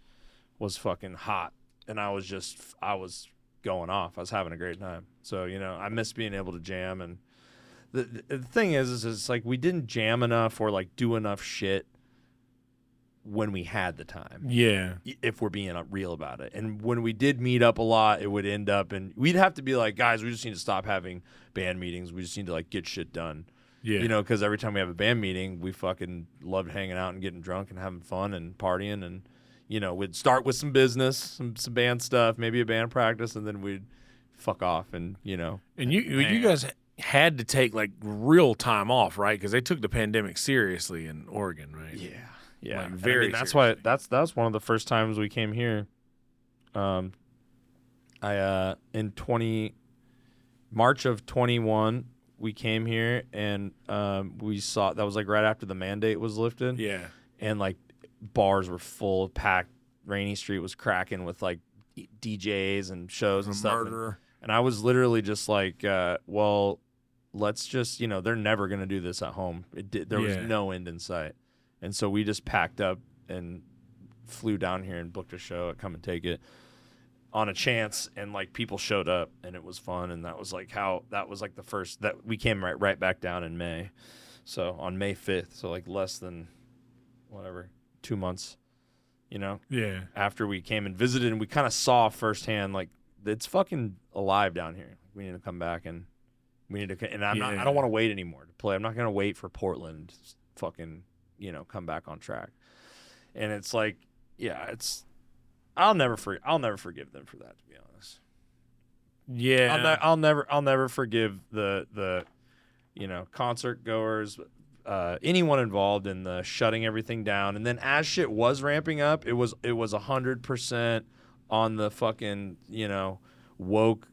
fucking hot. And I was going off. I was having a great time. So, I miss being able to jam. And the thing is it's like we didn't jam enough or like do enough shit when we had the time. Yeah. If we're being real about it. And when we did meet up a lot, it would end up and we'd have to be like, guys, we just need to stop having band meetings. We just need to like get shit done. Yeah. Because every time we have a band meeting, we fucking loved hanging out and getting drunk and having fun and partying and we'd start with some business, some band stuff, maybe a band practice, and then we'd fuck off and. And you guys had to take like real time off, right? Because they took the pandemic seriously in Oregon, right? Yeah. Like very. That's why that's one of the first times we came here. In March of 21 we came here and we saw that was like right after the mandate was lifted. Yeah. And like. Bars were full, packed. Rainy Street was cracking with like DJs and shows and stuff. And I was literally just like, well, let's just, they're never going to do this at home. There was no end in sight. And so we just packed up and flew down here and booked a show at Come and Take It on a chance. And like people showed up and it was fun. And that was like the first that we came right back down in May. So on May 5th. So like less than 2 months, after we came and visited, and we kind of saw firsthand, like, it's fucking alive down here. We need to come back and I don't want to wait anymore to play. I'm not going to wait for Portland to fucking, come back on track. And it's like, I'll never forgive them for that, to be honest. Yeah. I'll never forgive the concert goers, anyone involved in the shutting everything down. And then as shit was ramping up, it was 100% on the fucking, woke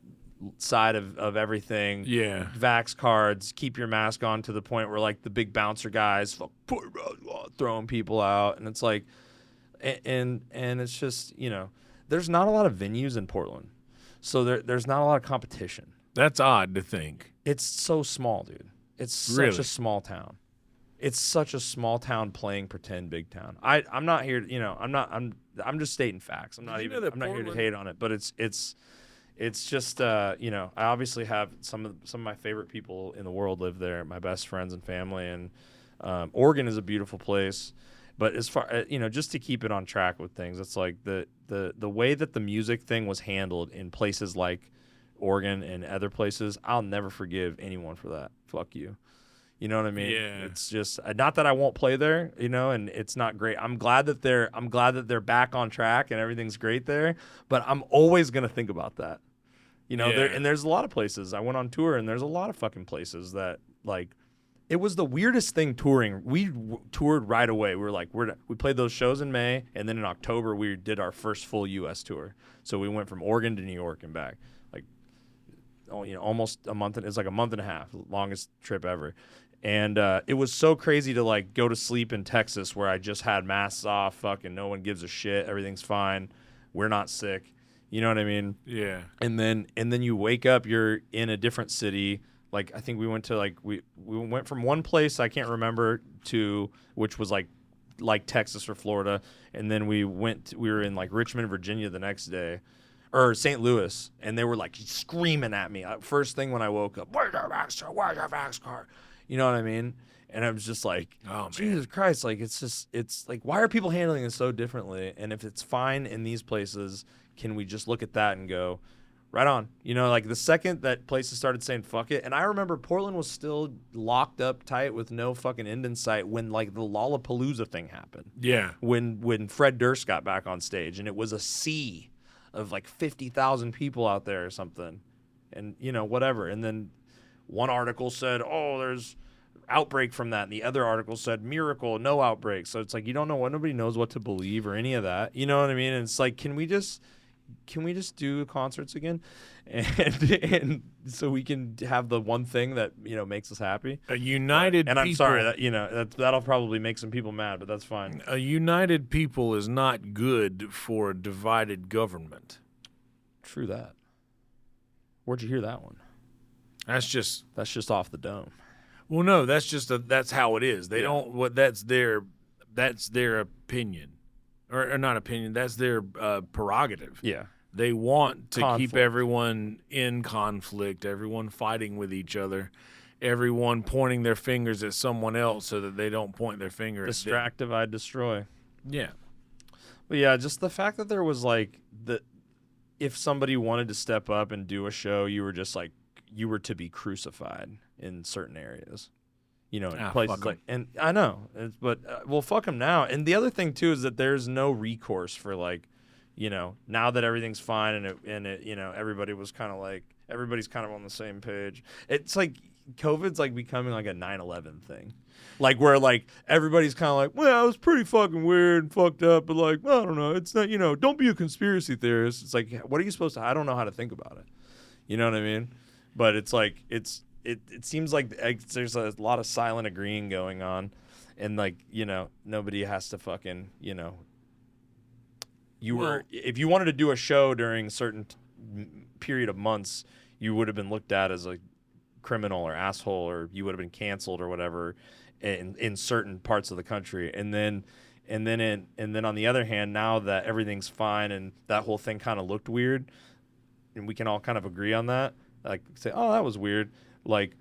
side of everything. Yeah. Vax cards, keep your mask on, to the point where like the big bouncer guys throwing people out. And it's like, and it's just, there's not a lot of venues in Portland. So there's not a lot of competition. That's odd to think. It's so small, dude. It's such a small town. It's such a small town playing pretend big town. I'm not here, I'm just stating facts. I'm not here to hate on it, but it's just I obviously have some of my favorite people in the world live there, my best friends and family, and Oregon is a beautiful place. But as far just to keep it on track with things, it's like the way that the music thing was handled in places like Oregon and other places, I'll never forgive anyone for that. Fuck you. You know what I mean? Yeah. It's just not that I won't play there, you know, and it's not great. I'm glad that they're back on track and everything's great there, but I'm always gonna think about that. You know, there's a lot of places. I went on tour and there's a lot of fucking places that like it was the weirdest thing touring. We toured right away. We were like, we played those shows in May, and then in October we did our first full U.S. tour. So we went from Oregon to New York and back, like, almost a month. It's like a month and a half, longest trip ever. And it was so crazy to like go to sleep in Texas where I just had masks off. Fucking no one gives a shit. Everything's fine. We're not sick. You know what I mean? Yeah. And then you wake up. You're in a different city. Like I think we went to like we went from one place I can't remember to which was like Texas or Florida, and then we were in like Richmond, Virginia the next day, or St. Louis, and they were like screaming at me first thing when I woke up. Where's your vax card? Where's your vax card? You know what I mean? And I was just like, oh, Jesus Christ! Like it's like why are people handling it so differently? And if it's fine in these places, can we just look at that and go? Right on. You know, like the second that places started saying fuck it, and I remember Portland was still locked up tight with no fucking end in sight when like the Lollapalooza thing happened. Yeah. When Fred Durst got back on stage and it was a sea of like 50,000 people out there or something. And, you know, whatever. And then one article said, oh, there's outbreak from that. And the other article said miracle, no outbreak. So it's like you don't know what, nobody knows what to believe or any of that. You know what I mean? And it's like, can we just do concerts again, and so we can have the one thing that makes us happy? A united and people. I'm sorry that that'll probably make some people mad, but that's fine. A united people is not good for a divided government. True that. Where'd you hear that one? That's just off the dome. Well, no, that's how it is. They don't. That's their opinion. Or not opinion, that's their prerogative. Yeah. They want to keep everyone in conflict, everyone fighting with each other, everyone pointing their fingers at someone else so that they don't point their finger at them. Distract, divide, destroy. Yeah. But yeah, just the fact that there was like if somebody wanted to step up and do a show, you were just like, you were to be crucified in certain areas. Places like, and I know, but well, fuck them now. And the other thing too is that there's no recourse for like, now that everything's fine and everybody's kind of on the same page. It's like COVID's like becoming like a 9/11 thing, like where like everybody's kind of like, well, it was pretty fucking weird and fucked up, but like, I don't know, it's not, don't be a conspiracy theorist. It's like, what are you supposed to? I don't know how to think about it. You know what I mean? But it's like It seems like there's a lot of silent agreeing going on, and like nobody has to fucking if you wanted to do a show during a certain period of months, you would have been looked at as a criminal or asshole, or you would have been canceled or whatever in certain parts of the country. And then on the other hand, now that everything's fine and that whole thing kind of looked weird, and we can all kind of agree on that, like say, oh, that was weird. Like,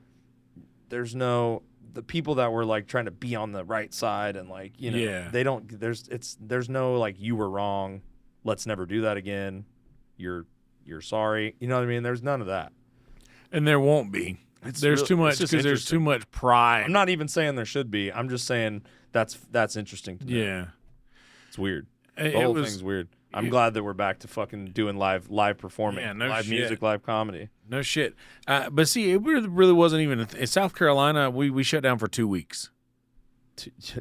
there's the people that were like trying to be on the right side and like, they don't, there's no like, you were wrong. Let's never do that again. You're sorry. You know what I mean? There's none of that. And there won't be. There's too much, because there's too much pride. I'm not even saying there should be. I'm just saying that's interesting to me. Yeah. It's weird. The whole thing's weird. I'm glad that we're back to fucking doing live performing, live music, live comedy. No shit. But see, it really wasn't even in South Carolina. We shut down for 2 weeks.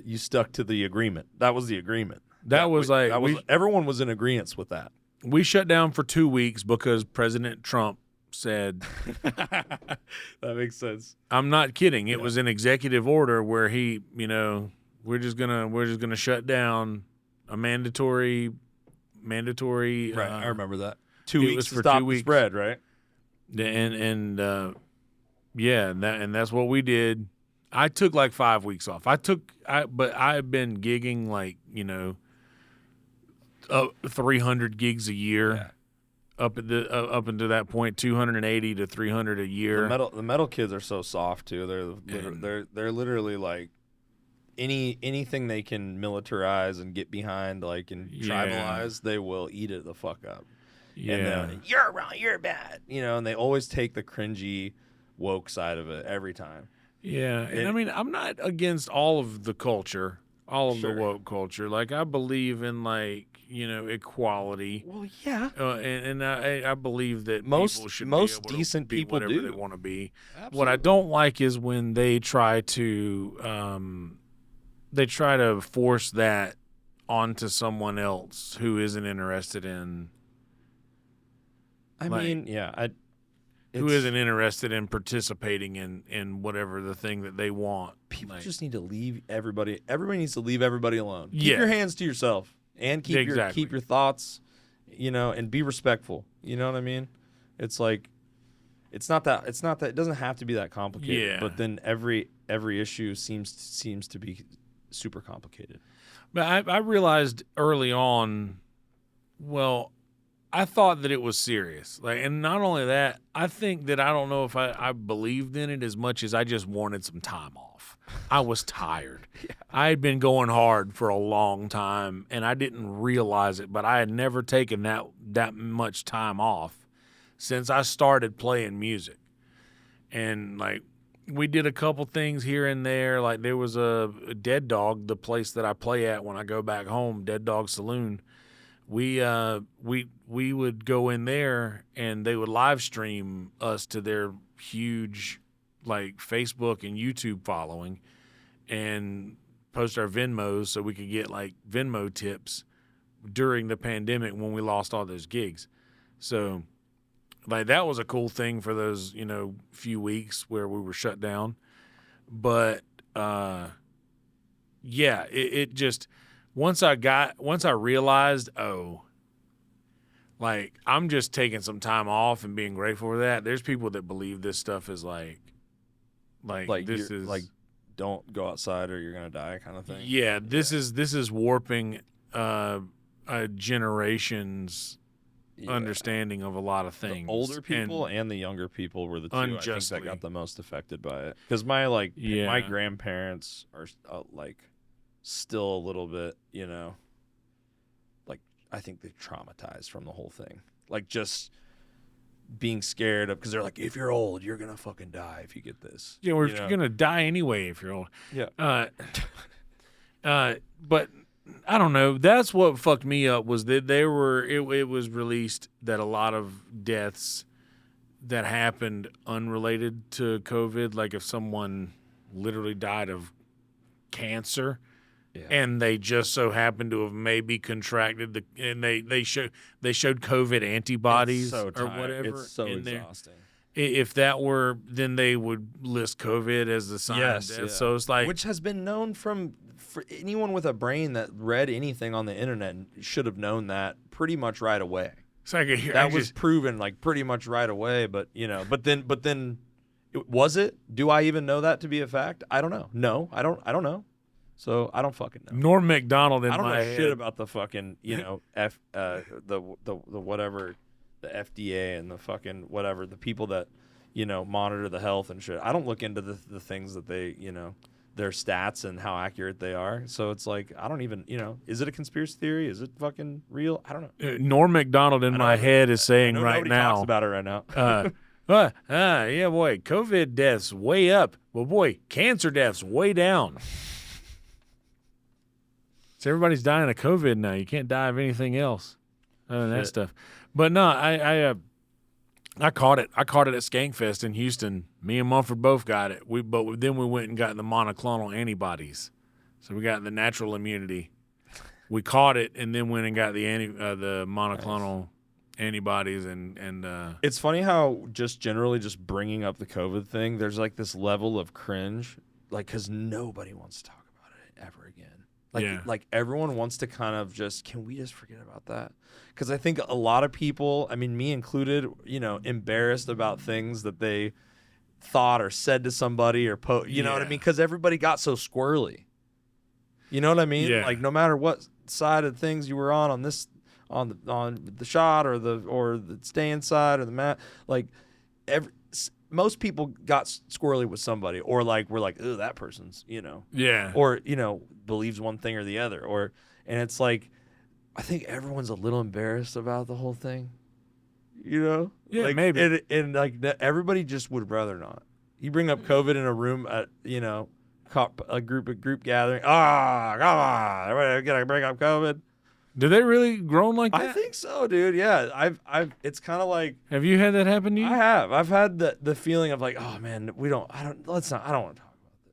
You stuck to the agreement. That was the agreement. Everyone was in agreement with that. We shut down for 2 weeks because President Trump said. That makes sense. I'm not kidding. It was an executive order where he, we're just gonna shut down a mandatory. Right, I remember that. 2 weeks for to stop 2 weeks. The spread, right? And that's what we did. I took like 5 weeks off. But I've been gigging like 300 gigs a year, up until that point, 280 to 300 a year. The metal kids are so soft too. They're literally like. Anything they can militarize and get behind, like, and tribalize, they will eat it the fuck up. Yeah. And you're wrong, you're bad. And they always take the cringy woke side of it every time. Yeah, and I mean, I'm not against all of the culture, all of the woke culture. Like, I believe in, like, equality. Well, yeah. And I believe that most people should most be able decent to be people whatever do. they want to be. Absolutely. What I don't like is when they try to force that onto someone else who isn't interested in. Who isn't interested in participating in whatever the thing that they want. People just need to leave everybody. Everybody needs to leave everybody alone. Keep your hands to yourself and keep your thoughts, and be respectful. You know what I mean? It's like, it's not that it doesn't have to be that complicated. Yeah. But then every issue seems to be super complicated. But I realized early on, I thought that it was serious. And not only that, I think that I don't know if I believed in it as much as I just wanted some time off. I was tired. I had been going hard for a long time, and I didn't realize it, but I had never taken that much time off since I started playing music. And, like, we did a couple things here and there. Like, there was a Dead Dog, the place that I play at when I go back home, Dead Dog Saloon. We would go in there and they would live stream us to their huge, like, Facebook and YouTube following and post our Venmos so we could get, like, Venmo tips during the pandemic when we lost all those gigs. So, like, that was a cool thing for those, few weeks where we were shut down. But, it just... Once I realized, like, I'm just taking some time off and being grateful for that. There's people that believe this stuff is like this is like, don't go outside or you're gonna die kind of thing. Yeah, this is warping a generation's understanding of a lot of things. The older people and the younger people were the two I think that got the most affected by it. Because my grandparents are still a little bit, like, I think they're traumatized from the whole thing. Like, just being scared of, because they're like, if you're old, you're going to fucking die if you get this. Yeah, or you're going to die anyway if you're old. Yeah. But I don't know. That's what fucked me up was that it was released that a lot of deaths that happened unrelated to COVID, like if someone literally died of cancer, and they just so happened to have maybe contracted and they showed COVID antibodies or whatever. It's so in exhausting. There. If that were, then they would list COVID as the sign of death. So it's like, which has been known for anyone with a brain that read anything on the internet should have known that pretty much right away. It's like that was proven like pretty much right away. But but then, was it? Do I even know that to be a fact? I don't know. No, I don't know. So I don't fucking know. Norm Macdonald in I don't my know head. shit about the fucking the whatever, the FDA and the fucking whatever, the people that monitor the health and shit. I don't look into the things that they their stats and how accurate they are. So it's like, I don't even is it a conspiracy theory? Is it fucking real? I don't know. Norm Macdonald in my head is saying right now. Talks about it right now. Yeah, boy, COVID deaths way up. Well, boy, cancer deaths way down. So everybody's dying of COVID now. You can't die of anything else other than that stuff. But no, I caught it. I caught it at Skankfest in Houston. Me and Mumford both got it. But then we went and got the monoclonal antibodies. So we got the natural immunity. We caught it and then went and got the monoclonal antibodies and it's funny how just generally just bringing up the COVID thing, there's like this level of cringe, like, because nobody wants to talk about it ever again. Like everyone wants to kind of just, can we just forget about that? Because I think a lot of people, I mean, me included, embarrassed about things that they thought or said to somebody or you know what I mean? Because everybody got so squirrely. You know what I mean? Yeah. Like, no matter what side of things you were on the shot or the staying side or the mat, like most people got squirrely with somebody, or like we're like, oh, that person's, or believes one thing or the other, and it's like, I think everyone's a little embarrassed about the whole thing, Yeah, like, maybe, and like everybody just would rather not, You bring up COVID in a room at, a group gathering. Come on, everybody gotta bring up COVID. Do they really groan like that? I think so, dude. Yeah, I've. It's kind of like. Have you had that happen to you? I have. I've had the feeling of like, oh man, I don't want to talk about that.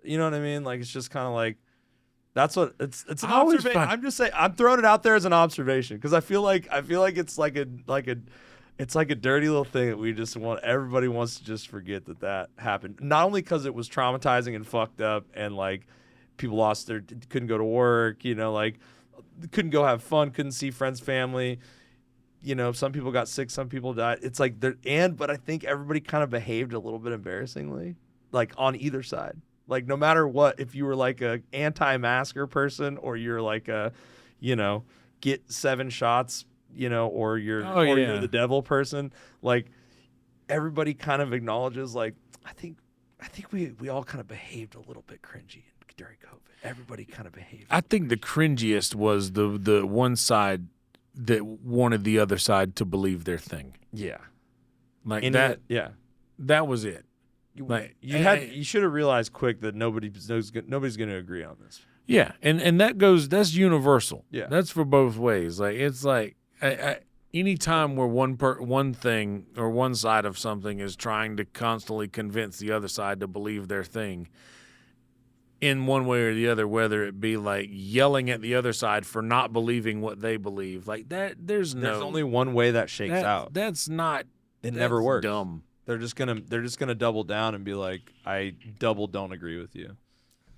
You know what I mean? Like, it's just kind of like, that's what it's an observation. I'm just saying, I'm throwing it out there as an observation because I feel like it's like a dirty little thing that we just everybody wants to just forget that happened. Not only because it was traumatizing and fucked up and like people couldn't go to work, like couldn't go have fun, couldn't see friends, family. Some people got sick, some people died. It's like but I think everybody kind of behaved a little bit embarrassingly, like on either side. Like no matter what, if you were like a anti-masker person or you're like a, get 7 shots, or you're the devil person, like everybody kind of acknowledges like I think we all kind of behaved a little bit cringy during COVID. Everybody kind of behaved. I think the cringiest was the one side that wanted the other side to believe their thing. Yeah. Like that. Yeah. That was it. You should have realized quick that nobody's going to agree on this. Yeah, and that's universal. Yeah, that's for both ways. Like it's like any time where one thing or one side of something is trying to constantly convince the other side to believe their thing in one way or the other, whether it be like yelling at the other side for not believing what they believe, like that. There's only one way that shakes out. That's not. It never works. Dumb. They're just gonna double down and be like, I don't agree with you.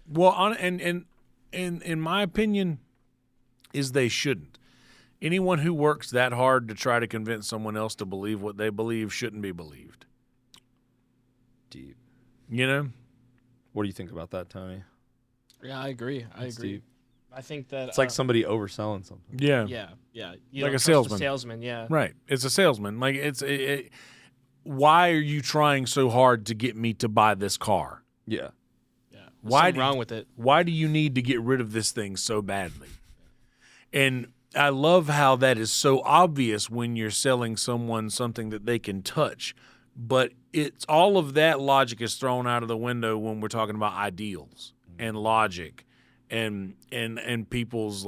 Well, and in my opinion, is they shouldn't. Anyone who works that hard to try to convince someone else to believe what they believe shouldn't be believed. Deep. What do you think about that, Tony? Yeah, I agree. Deep. I think that it's like somebody overselling something. Yeah. Yeah. Like a salesman. Salesman, yeah. Right. It's a salesman. Like why are you trying so hard to get me to buy this car? Yeah. What's wrong with it? Why do you need to get rid of this thing so badly? And I love how that is so obvious when you're selling someone something that they can touch, but it's all of that logic is thrown out of the window when we're talking about ideals and logic and people's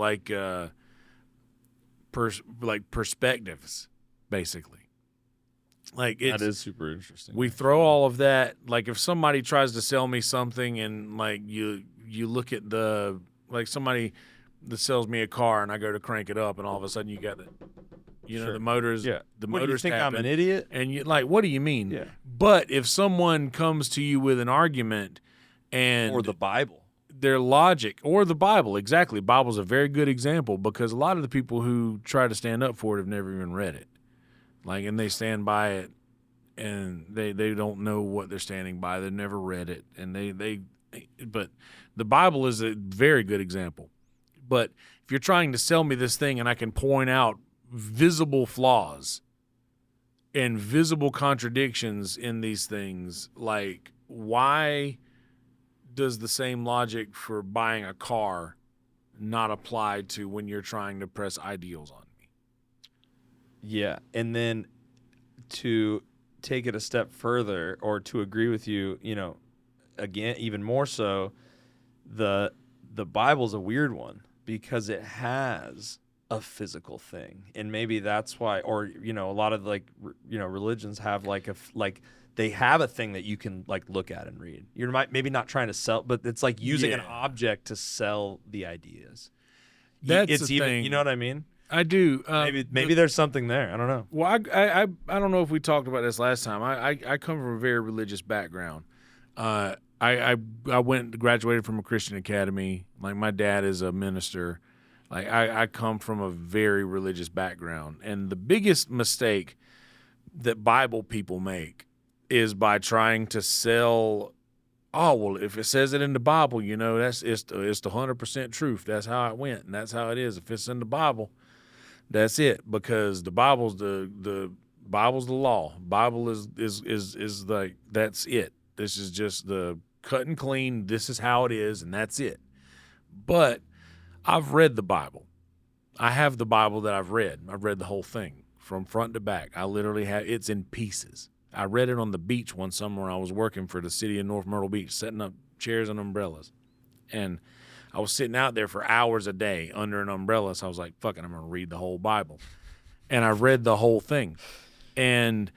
perspectives, basically. Like that is super interesting. We throw all of that. Like if somebody tries to sell me something and like you look at somebody that sells me a car and I go to crank it up and all of a sudden you got the motors. Yeah. The what, motors. Do you think I'm an idiot? And you like, what do you mean? Yeah. But if someone comes to you with an argument or the Bible, their logic or the Bible, exactly. Bible's a very good example because a lot of the people who try to stand up for it have never even read it. Like, and they stand by it, and they don't know what they're standing by. They've never read it, and but the Bible is a very good example. But if you're trying to sell me this thing, and I can point out visible flaws and visible contradictions in these things, like why does the same logic for buying a car not apply to when you're trying to press ideals on? Yeah, and then to take it a step further or to agree with you, again, even more so, the Bible's a weird one because it has a physical thing. And maybe that's why, or, a lot of religions have they have a thing that you can look at and read. You're maybe not trying to sell, but it's like using an object to sell the ideas. It's even thing. You know what I mean? I do. Maybe there's something there. I don't know. Well, I don't know if we talked about this last time. I come from a very religious background. I graduated from a Christian academy. Like my dad is a minister. Like I come from a very religious background, and the biggest mistake that Bible people make is by trying to sell. Oh well, if it says it in the Bible, it's the 100% truth. That's how it went, and that's how it is. If it's in the Bible. That's it, because the Bible's the Bible's the law. Bible is like that's it. This is just the cut and clean. This is how it is, and that's it. But I've read the Bible. I have the Bible that I've read. I've read the whole thing from front to back. I literally have it's in pieces. I read it on the beach one summer when I was working for the city of North Myrtle Beach, setting up chairs and umbrellas. And I was sitting out there for hours a day under an umbrella, so I was like, fuck it, I'm going to read the whole Bible. And I read the whole thing. And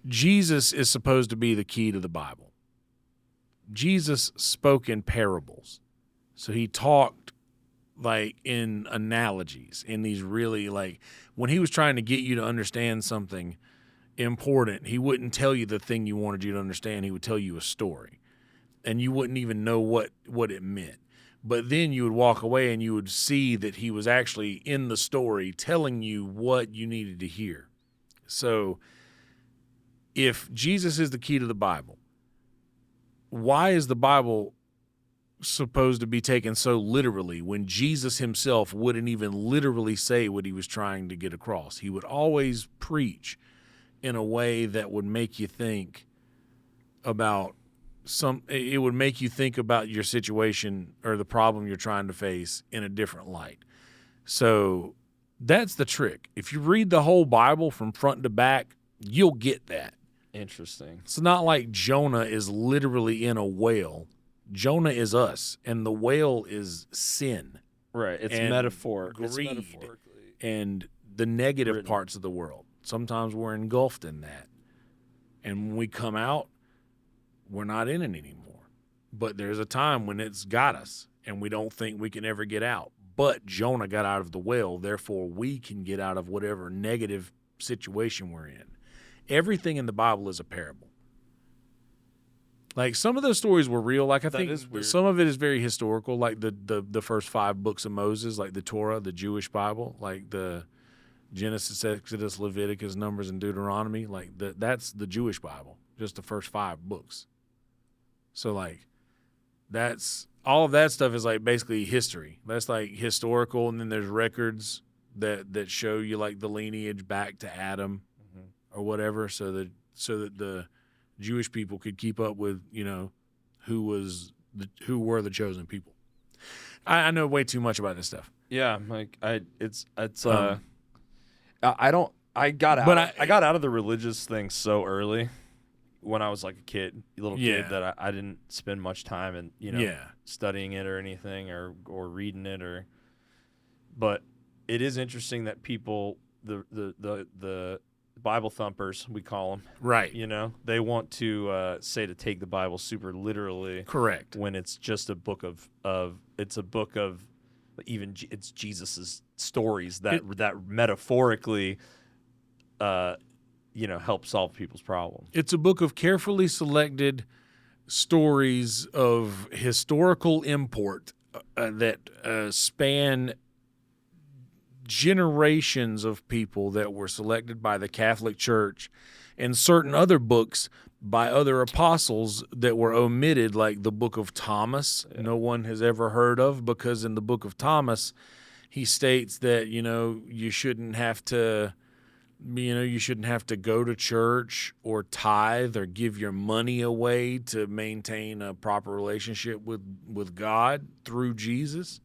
Jesus is supposed to be the key to the Bible. Jesus spoke in parables. So he talked like in analogies, in these really like, when he was trying to get you to understand something important, he wouldn't tell you the thing you wanted you to understand. He would tell you a story. And you wouldn't even know what it meant. But then you would walk away and you would see that he was actually in the story telling you what you needed to hear. So if Jesus is the key to the Bible, why is the Bible supposed to be taken so literally when Jesus himself wouldn't even literally say what he was trying to get across? He would always preach in a way that would make you think about it would make you think about your situation or the problem you're trying to face in a different light. So that's the trick. If you read the whole Bible from front to back, you'll get that. Interesting. It's not like Jonah is literally in a whale. Jonah is us, and the whale is sin. Right. It's metaphorical. Greed and the negative parts of the world. Sometimes we're engulfed in that. And when we come out, we're not in it anymore. But there's a time when it's got us, and we don't think we can ever get out. But Jonah got out of the whale, therefore we can get out of whatever negative situation we're in. Everything in the Bible is a parable. Like, some of those stories were real. Like, I think some of it is very historical, like the first 5 books of Moses, like the Torah, the Jewish Bible, like the Genesis, Exodus, Leviticus, Numbers, and Deuteronomy. Like, that's the Jewish Bible, just the first 5 books. So, like, that's all of that stuff is like basically history. That's like historical, and then there's records that show you like the lineage back to Adam or whatever, so that the Jewish people could keep up with, you know, who were the chosen people. I know way too much about this stuff. Yeah, like I got out of the religious thing so early when I was like a little kid that I didn't spend much time in, you know, studying it or anything or reading it but it is interesting that people, the Bible thumpers, we call them, right? You know, they want to say to take the Bible super literally, correct? When it's just a book of even it's Jesus's stories that metaphorically, you know, help solve people's problems. It's a book of carefully selected stories of historical import that span generations of people that were selected by the Catholic Church, and certain other books by other apostles that were omitted, like the Book of Thomas. No one has ever heard of, because in the Book of Thomas, he states that, you know, you shouldn't have to go to church or tithe or give your money away to maintain a proper relationship with God through Jesus.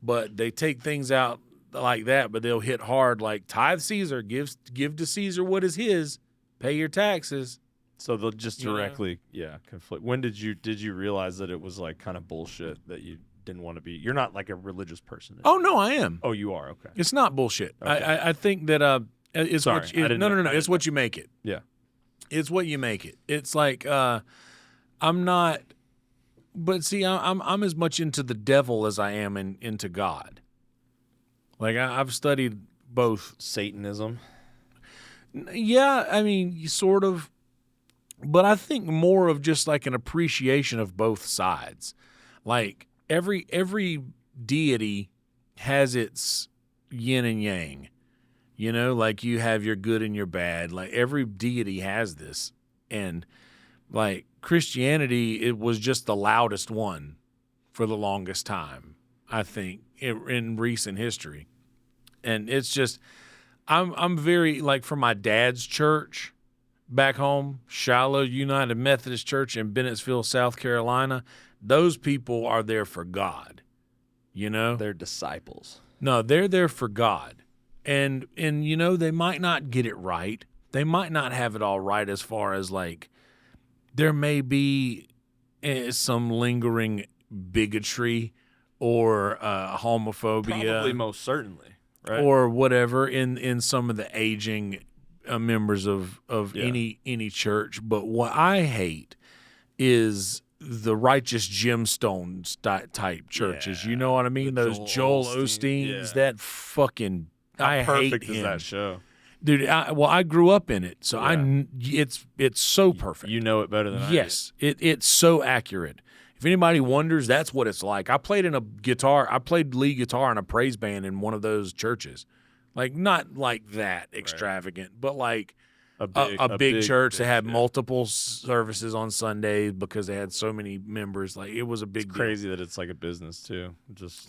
But they take things out like that, but they'll hit hard like tithe Caesar, give to Caesar what is his, pay your taxes. So they'll just directly conflict. When did you realize that it was like kind of bullshit, that you didn't want to be? You're not like a religious person. Oh no, I am. Oh, you are. Okay. It's not bullshit. Okay. I think that it's no. It's what you make it. Yeah. It's what you make it. It's like I'm not, but see, I'm as much into the devil as I am into God. Like, I've studied both. Satanism. Yeah, I mean, sort of. But I think more of just like an appreciation of both sides. Like, every deity has its yin and yang. You know, like you have your good and your bad. Like, every deity has this. And, like, Christianity, it was just the loudest one for the longest time, I think, in recent history. And it's just, I'm very, like, for my dad's church back home, Shiloh United Methodist Church in Bennettsville, South Carolina, those people are there for God, you know? They're disciples. No, they're there for God. And you know, they might not get it right. they might not have it all right as far as like there may be some lingering bigotry or homophobia. Probably, most certainly, right? Or whatever in some of the aging members of any church. But what I hate is the righteous gemstones type churches. You know what I mean? Those Joel Osteens. That fucking I hate him. Perfect is that show, dude? I grew up in it, so it's so perfect. You know it better than I do. Yes, it's so accurate. If anybody wonders, that's what it's like. I played lead guitar in a praise band in one of those churches. Like, not like that extravagant, but like a big church that had multiple services on Sundays because they had so many members. Like, it was a big deal. Crazy that it's like a business too.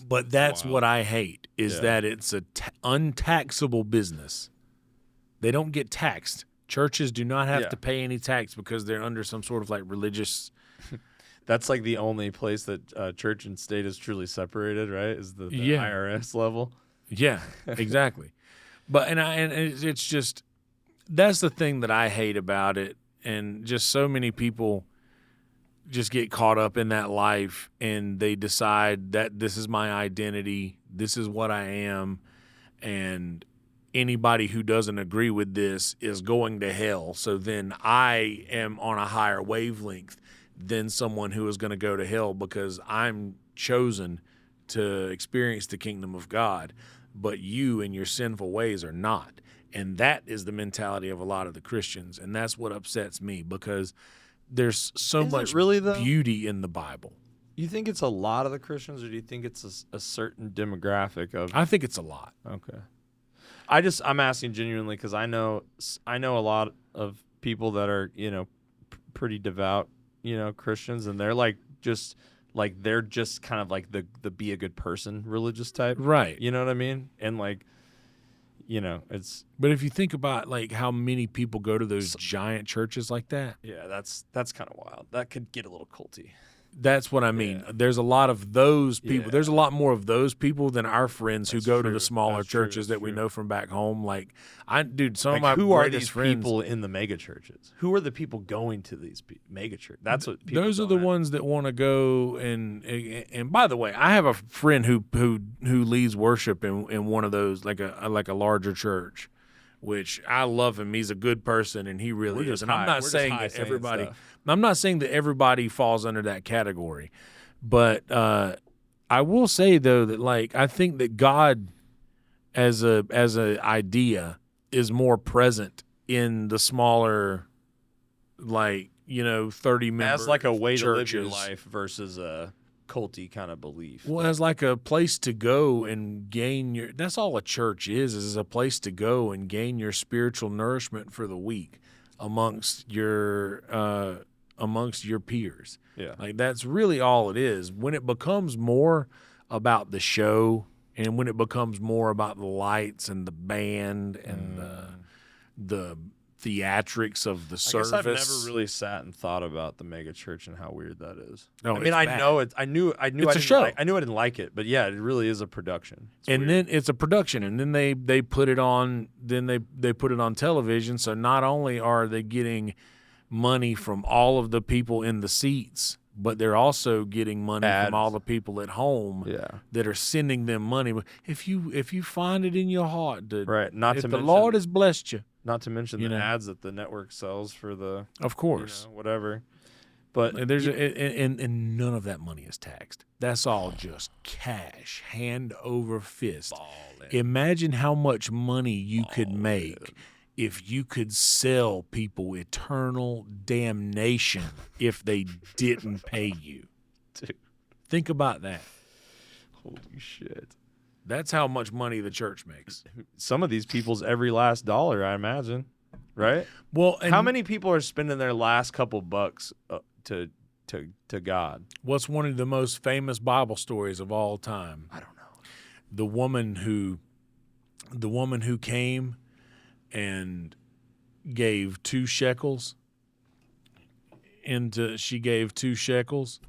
But that's what I hate is that it's a untaxable business. They don't get taxed. Churches do not have to pay any tax because they're under some sort of like religious. That's like the only place that church and state is truly separated, right? Is the IRS level. Yeah, exactly. But it's just, that's the thing that I hate about it, and just so many people just get caught up in that life and they decide that this is my identity, this is what I am, and anybody who doesn't agree with this is going to hell. So then I am on a higher wavelength than someone who is going to go to hell because I'm chosen to experience the kingdom of God, but you and your sinful ways are not. And that is the mentality of a lot of the Christians, and that's what upsets me because there's so much beauty in the Bible. You think it's a lot of the Christians, or do you think it's a certain demographic of? I think it's a lot. Okay. I'm asking genuinely because I know a lot of people that are pretty devout Christians, and they're they're just kind of like the be a good person religious type, right? You know what I mean? And like, it's. But if you think about like how many people go to those giant churches like that, yeah, that's kind of wild. That could get a little culty. That's what I mean. Yeah. There's a lot of those people. Yeah. There's a lot more of those people than our friends who go to the smaller churches that we know from back home. Like, some of my who are these people in the mega churches? Who are the people going to these mega churches? That's what people. Those are the ones that want to go and. By the way, I have a friend who leads worship in one of those like a larger church, which I love him. He's a good person, and he really is. And I'm not saying that everybody. I'm not saying that everybody falls under that category, but I will say though that like I think that God, as a idea, is more present in the smaller, 30 member as like a way churches. To live your life versus a culty kind of belief. Well, as like a place to go and gain that's all a church is a place to go and gain your spiritual nourishment for the week amongst your peers. Yeah. Like that's really all it is. When it becomes more about the show and when it becomes more about the lights and the band and the theatrics of the service. I guess I've never really sat and thought about the mega church and how weird that is. No, I mean, I know it. I knew it's a show. I knew I didn't like it, but yeah, it really is a production. Then it's a production, and then they put it on. Then they put it on television. So not only are they getting money from all of the people in the seats, but they're also getting money from all the people at home that are sending them money. If you find it in your heart, right? Not if to the mention, Lord has blessed you. Not to mention the ads that the network sells for the, of course, whatever. But there's and none of that money is taxed. That's all just cash, hand over fist. Ballin'. Imagine how much money you could make if you could sell people eternal damnation if they didn't pay you. Dude. Think about that. Holy shit. That's how much money the church makes. Some of these people's every last dollar, I imagine, right? Well, how many people are spending their last couple bucks to God? What's one of the most famous Bible stories of all time? I don't know. The woman who came and gave 2 shekels. She gave 2 shekels.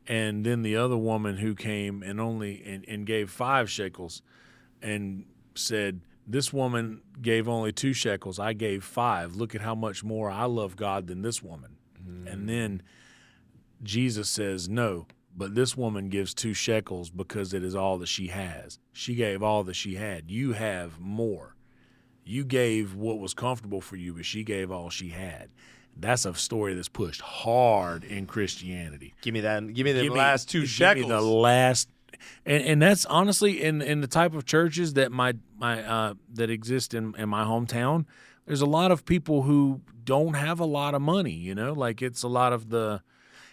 And then the other woman who came and gave 5 shekels and said, This woman gave only 2 shekels. I gave 5. Look at how much more I love God than this woman. And then Jesus says, no, but this woman gives 2 shekels because it is all that she has. She gave all that she had. You have more. You gave what was comfortable for you, but she gave all she had. That's a story that's pushed hard in Christianity. Give me that. Give me the last 2 shekels. Give me the last, and that's honestly in the type of churches that that exist in my hometown. There's a lot of people who don't have a lot of money. You know, like it's a lot of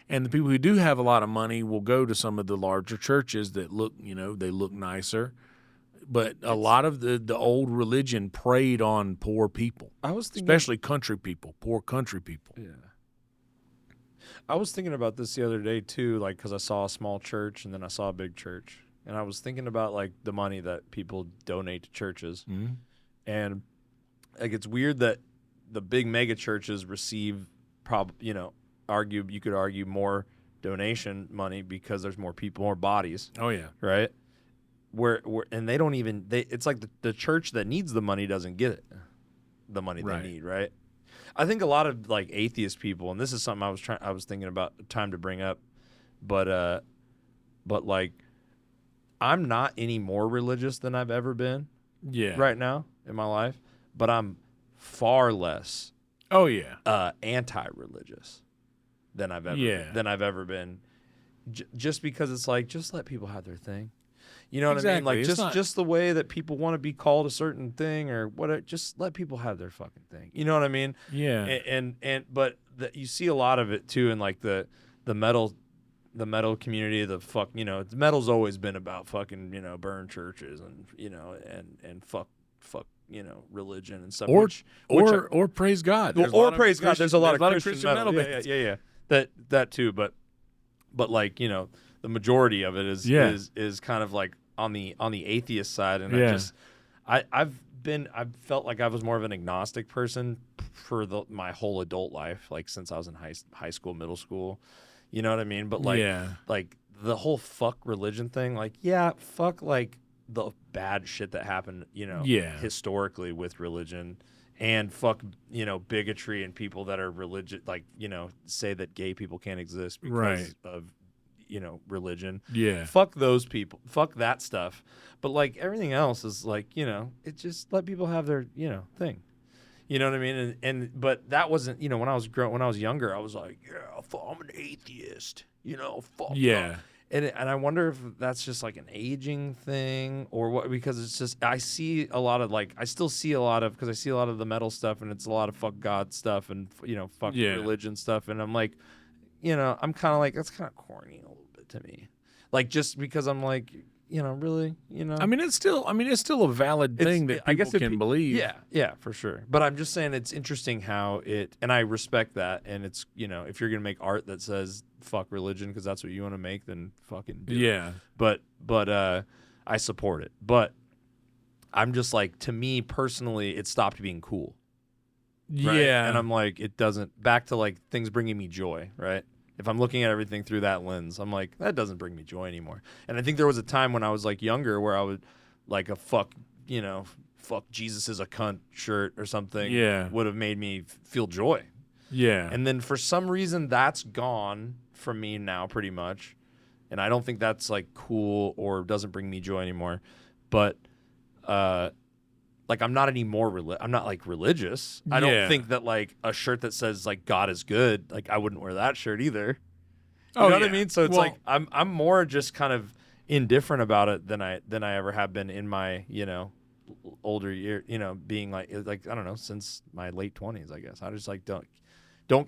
and the people who do have a lot of money will go to some of the larger churches that look, they look nicer. But a lot of the old religion preyed on poor people. I was thinking, especially country people, poor country people. Yeah. I was thinking about this the other day too, like because I saw a small church and then I saw a big church, and I was thinking about like the money that people donate to churches, and like it's weird that the big mega churches receive you could argue more donation money because there's more people, more bodies. Oh yeah, right. And they don't even it's like the church that needs the money doesn't get the money they need, right? I think a lot of like atheist people, and this is something I was thinking about time to bring up, but like I'm not any more religious than I've ever been right now in my life, but I'm far less anti-religious than I've ever been, just because it's like, just let people have their thing. You know what I mean? Like just the way that people want to be called a certain thing or whatever, just let people have their fucking thing. You know what I mean? Yeah. But you see a lot of it too in like the metal community. The metal's always been about fucking burn churches and fuck religion and stuff. Or praise God. Or praise God. There's a lot of Christian metal. Yeah. That too. But like the majority of it is kind of like on the atheist side, and I've felt like I was more of an agnostic person for my whole adult life, like since I was in high school, middle school, you know what I mean? But like the whole fuck religion thing, like fuck like the bad shit that happened, historically with religion, and fuck bigotry and people that are religious, like say that gay people can't exist because of religion. Fuck those people. Fuck that stuff. But like everything else is like, it just let people have their, thing. You know what I mean? But that wasn't, when I was younger, I was like, I'm an atheist. Fuck. Yeah. And I wonder if that's just like an aging thing or what, because it's just, I see a lot of because I see a lot of the metal stuff, and it's a lot of fuck God stuff and, fuck religion stuff. And I'm like, I'm kind of like, that's kind of corny a little bit to me. Like, just because I'm like, really, I mean, it's still a valid thing that people can believe. Yeah, for sure. But I'm just saying it's interesting how and I respect that. And it's, if you're going to make art that says fuck religion because that's what you want to make, then fucking do it. But I support it. But I'm just like, to me personally, it stopped being cool. Right? Yeah. And I'm like, it doesn't, back to like things bringing me joy, right? If I'm looking at everything through that lens, I'm like, that doesn't bring me joy anymore. And I think there was a time when I was like younger where I would like a fuck Jesus is a cunt shirt or something would have made me feel joy. Yeah. And then for some reason that's gone from me now pretty much. And I don't think that's like cool or doesn't bring me joy anymore. But like I'm not anymore I'm not like religious. I don't think that like a shirt that says like God is good, like I wouldn't wear that shirt either. You know what I mean? So it's like I'm more just kind of indifferent about it than I ever have been in my, older year, being like I don't know, since my late 20s, I guess. I just like don't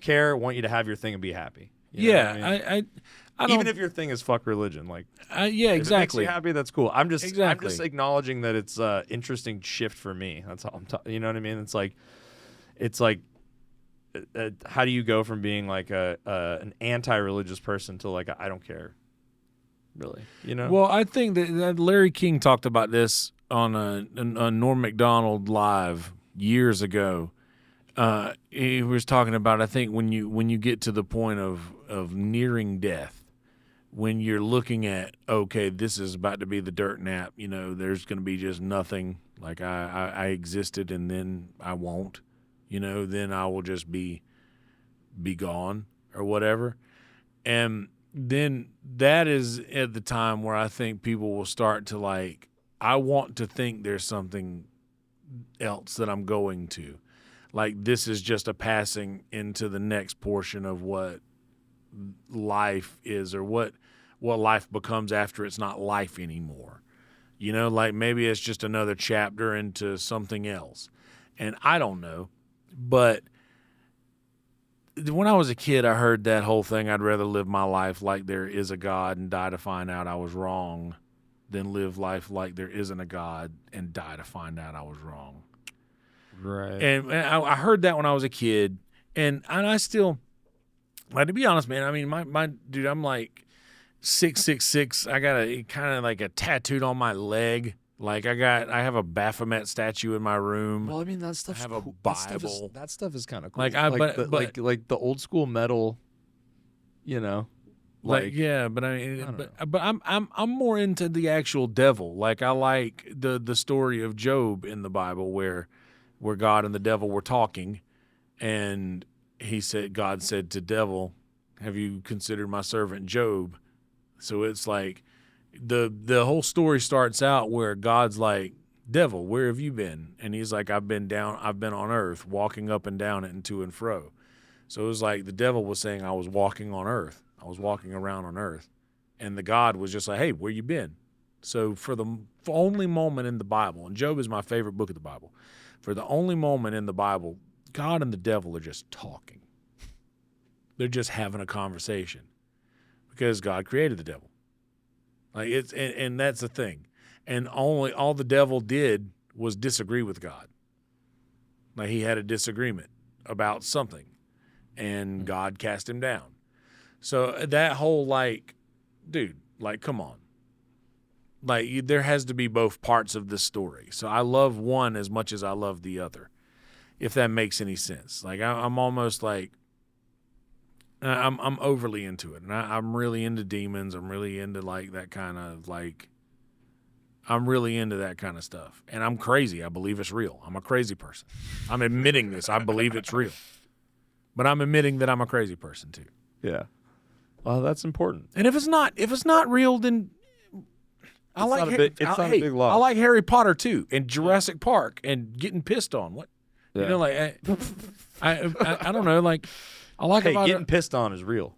care, want you to have your thing and be happy. You know what I mean? I don't, even if your thing is fuck religion, like exactly. If it makes you happy, that's cool. I'm just acknowledging that it's a interesting shift for me. That's all you know what I mean? It's like how do you go from being like an anti-religious person to like I don't care, really? Well, I think that Larry King talked about this on a Norm Macdonald live years ago. He was talking about, I think when you get to the point of nearing death, when you're looking at, okay, this is about to be the dirt nap, you know, there's going to be just nothing. Like I existed and then I won't, you know, then I will just be gone or whatever. And then that is at the time where I think people will start to like, I want to think there's something else that I'm going to. Like this is just a passing into the next portion of what life is, or what life becomes after it's not life anymore. You know, like maybe it's just another chapter into something else. And I don't know. But when I was a kid, I heard that whole thing, I'd rather live my life like there is a God and die to find out I was wrong than live life like there isn't a God and die to find out I was wrong. Right. And I heard that when I was a kid. And I still, like, to be honest, man, I mean, my dude, I'm like 6'6". I got a kind of like a tattooed on my leg. Like I have a Baphomet statue in my room. Well, I mean, that stuff's I have a cool. Bible. That stuff is kind of cool. Like like the old school metal, you know. Like yeah, but I mean, but I'm more into the actual devil. Like I like the story of Job in the Bible where God and the devil were talking, and God said to devil, "Have you considered my servant Job?" So it's like the whole story starts out where God's like, "Devil, where have you been?" And he's like, I've been on earth, walking up and down it and to and fro. So it was like the devil was saying I was walking on earth. I was walking around on earth. And the God was just like, "Hey, where you been?" So for the only moment in the Bible, and Job is my favorite book of the Bible, for the only moment in the Bible, God and the devil are just talking. They're just having a conversation because God created the devil. Like it's and that's the thing. And all the devil did was disagree with God. Like he had a disagreement about something, and God cast him down. So that whole like, dude, like come on. Like there has to be both parts of the story. So I love one as much as I love the other, if that makes any sense. Like I'm almost like I'm overly into it, and I'm really into demons. I'm really into like that kind of like. I'm really into that kind of stuff, and I'm crazy. I believe it's real. I'm a crazy person. I'm admitting this. I believe it's real, but I'm admitting that I'm a crazy person too. Yeah. Well, that's important. And if it's not real, then I like it's not a big loss. I like Harry Potter too, and Jurassic Park, and getting pissed on. What yeah. you know, like I don't know, like I like hey, about getting pissed on is real.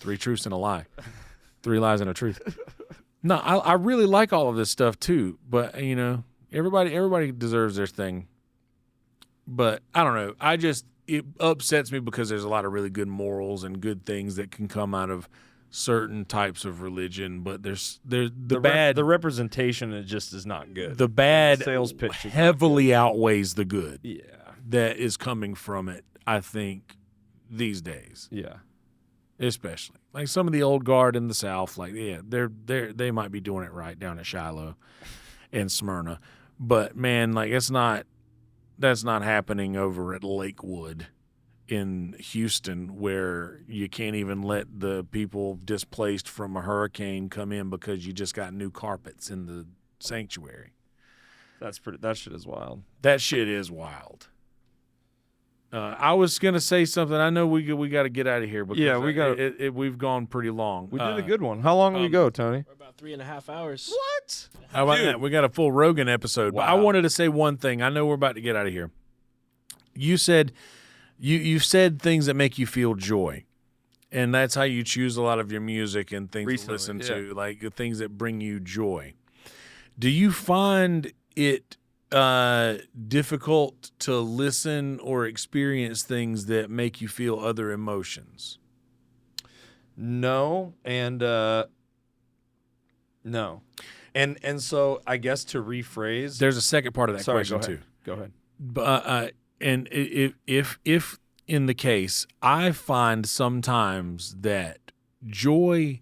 3 truths and a lie, 3 lies and a truth. No, I really like all of this stuff too, but you know, everybody deserves their thing. But I don't know. It upsets me because there's a lot of really good morals and good things that can come out of certain types of religion, but there's the representation is not good. The bad sales pitch heavily outweighs the good. Yeah. That is coming from it, I think, these days. Yeah. Especially like some of the old guard in the South, like they might be doing it right down at Shiloh and Smyrna, but man, like that's not happening over at Lakewood in Houston, where you can't even let the people displaced from a hurricane come in because you just got new carpets in the sanctuary. That shit is wild. That shit is wild. I was gonna say something. I know we got to get out of here because we've gone pretty long. We did a good one. How long did we go, Tony? We're about 3.5 hours. What? How about that? We got a full Rogan episode. Wow. But I wanted to say one thing. I know we're about to get out of here. You said you said things that make you feel joy, and that's how you choose a lot of your music and things to listen to, like the things that bring you joy. Do you find it difficult to listen or experience things that make you feel other emotions? No, and no. And so I guess to rephrase, there's a second part of that question too. Go ahead. But and if in the case, I find sometimes that joy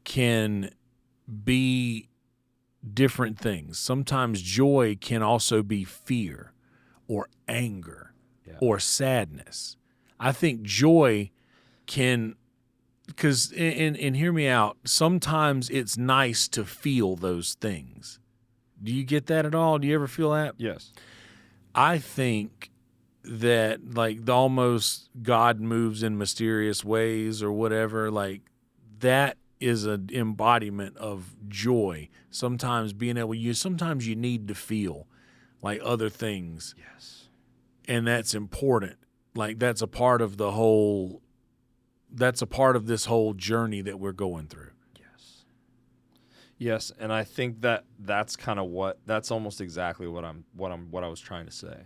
can be different things. Sometimes joy can also be fear or anger or sadness. I think joy can because and hear me out. Sometimes it's nice to feel those things. Do you get that at all? Do you ever feel that? Yes. I think that like almost God moves in mysterious ways or whatever. Like that is an embodiment of joy. Sometimes sometimes you need to feel like other things. Yes. And that's important. Like that's a part of this whole journey that we're going through. Yes, and I think that's kind of that's almost exactly what I was trying to say.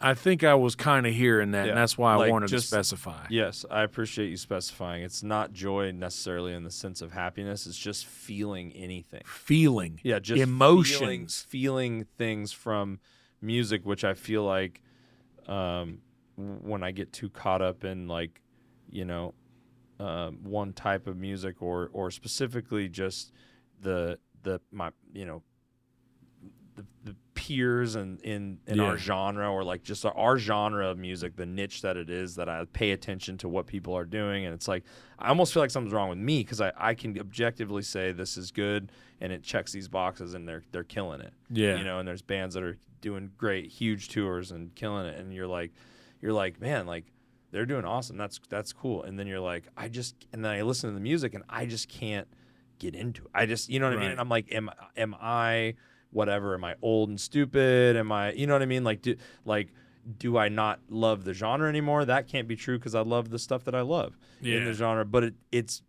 I think I was kind of hearing that, and that's why I wanted to just specify. Yes, I appreciate you specifying. It's not joy necessarily in the sense of happiness. It's just feeling anything. Feeling. Yeah, just emotions. Feeling things from music, which I feel like when I get too caught up in like, one type of music or specifically just the peers in our genre, or like just our genre of music, the niche that it is, that I pay attention to what people are doing, and it's like I almost feel like something's wrong with me because I can objectively say this is good and it checks these boxes and they're killing it. Yeah, and there's bands that are doing great, huge tours and killing it, and you're like, man, like they're doing awesome. That's cool. And then you're like, and then I listen to the music and I just can't get into it. I just, you know what I mean? And I'm like, am I whatever? Am I old and stupid? Am I, you know what I mean? Do I not love the genre anymore? That can't be true because I love the stuff that I love in the genre. But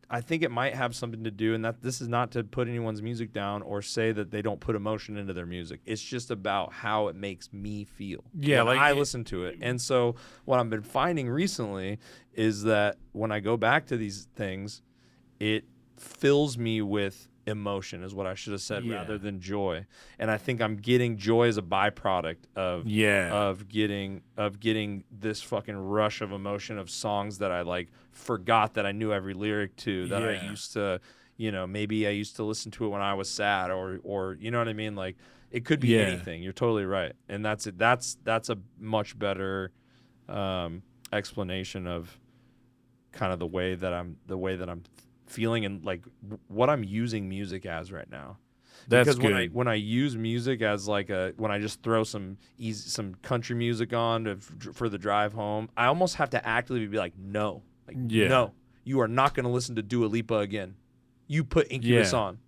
I think it might have something to do, and that this is not to put anyone's music down or say that they don't put emotion into their music. It's just about how it makes me feel. Yeah, when I listen to it. And so what I've been finding recently is that when I go back to these things, it fills me with emotion, is what I should have said, rather than joy. And I think I'm getting joy as a byproduct of getting this fucking rush of emotion of songs that I like forgot that I knew every lyric to, that I used to, maybe I used to listen to it when I was sad or you know what I mean? Like it could be anything. You're totally right. And that's it. That's a much better explanation of kind of the way that I'm feeling and like what I'm using music as right now. That's because good. when I use music as like when I just throw some country music on for the drive home, I almost have to actively be like, no, you are not going to listen to Dua Lipa again. You put Incubus on,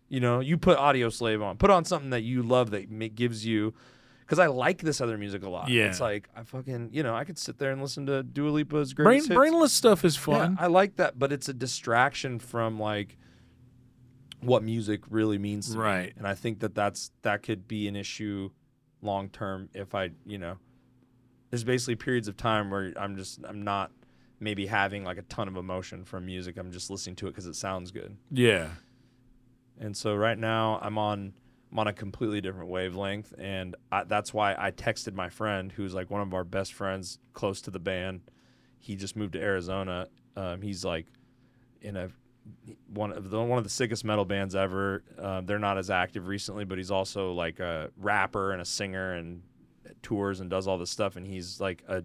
you put Audio Slave on, put on something that you love that gives you. Because I like this other music a lot. Yeah. It's like, I fucking, I could sit there and listen to Dua Lipa's greatest hits. Brainless stuff is fun. Yeah, I like that, but it's a distraction from, like, what music really means to me. And I think that could be an issue long term if I, there's basically periods of time where I'm not maybe having, like, a ton of emotion from music. I'm just listening to it because it sounds good. Yeah. And so right now I'm on a completely different wavelength, and that's why I texted my friend, who's like one of our best friends close to the band. He just moved to Arizona. He's like in one of the sickest metal bands ever. They're not as active recently, but he's also like a rapper and a singer and tours and does all this stuff, and he's like a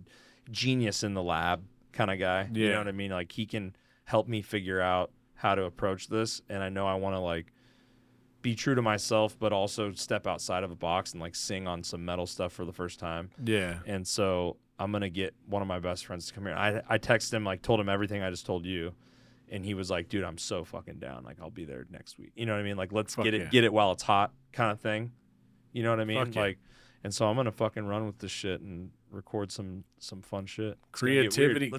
genius in the lab kind of guy. You know what I mean? Like he can help me figure out how to approach this, and I know I want to like be true to myself, but also step outside of a box and like sing on some metal stuff for the first time. Yeah. And so I'm going to get one of my best friends to come here. I texted him, like told him everything I just told you. And he was like, dude, I'm so fucking down. Like I'll be there next week. You know what I mean? Like let's get it while it's hot kind of thing. You know what I mean? Like, and so I'm going to fucking run with this shit and record some fun shit. Creativity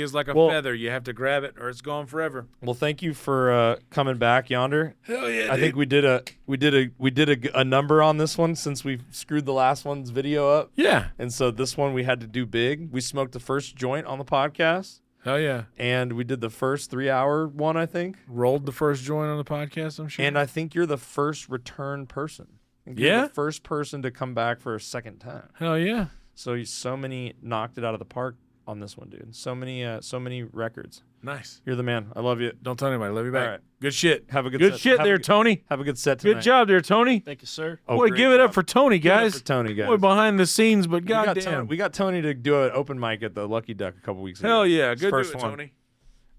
is like a feather. You have to grab it or it's gone forever. Well, thank you for coming back, Yonder. Hell yeah, I think we did a number on this one since we screwed the last one's video up. Yeah. And so this one we had to do big. We smoked the first joint on the podcast. Hell yeah. And we did the first 3-hour one, I think. Rolled the first joint on the podcast, I'm sure. And I think you're the first return person. You're the first person to come back for a second time. Hell yeah. So many knocked it out of the park on this one, dude. So many records. Nice. You're the man. I love you. Don't tell anybody. Love you back. All right. Good shit. Have a good set. Shit there, Tony. Have a good set tonight. Good job there, Tony. Thank you, sir. Boy, give it up for Tony, guys. Boy, behind the scenes, but goddamn. We got Tony to do an open mic at the Lucky Duck a couple weeks ago. Hell yeah. Good to do it, Tony.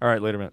All right, later, man.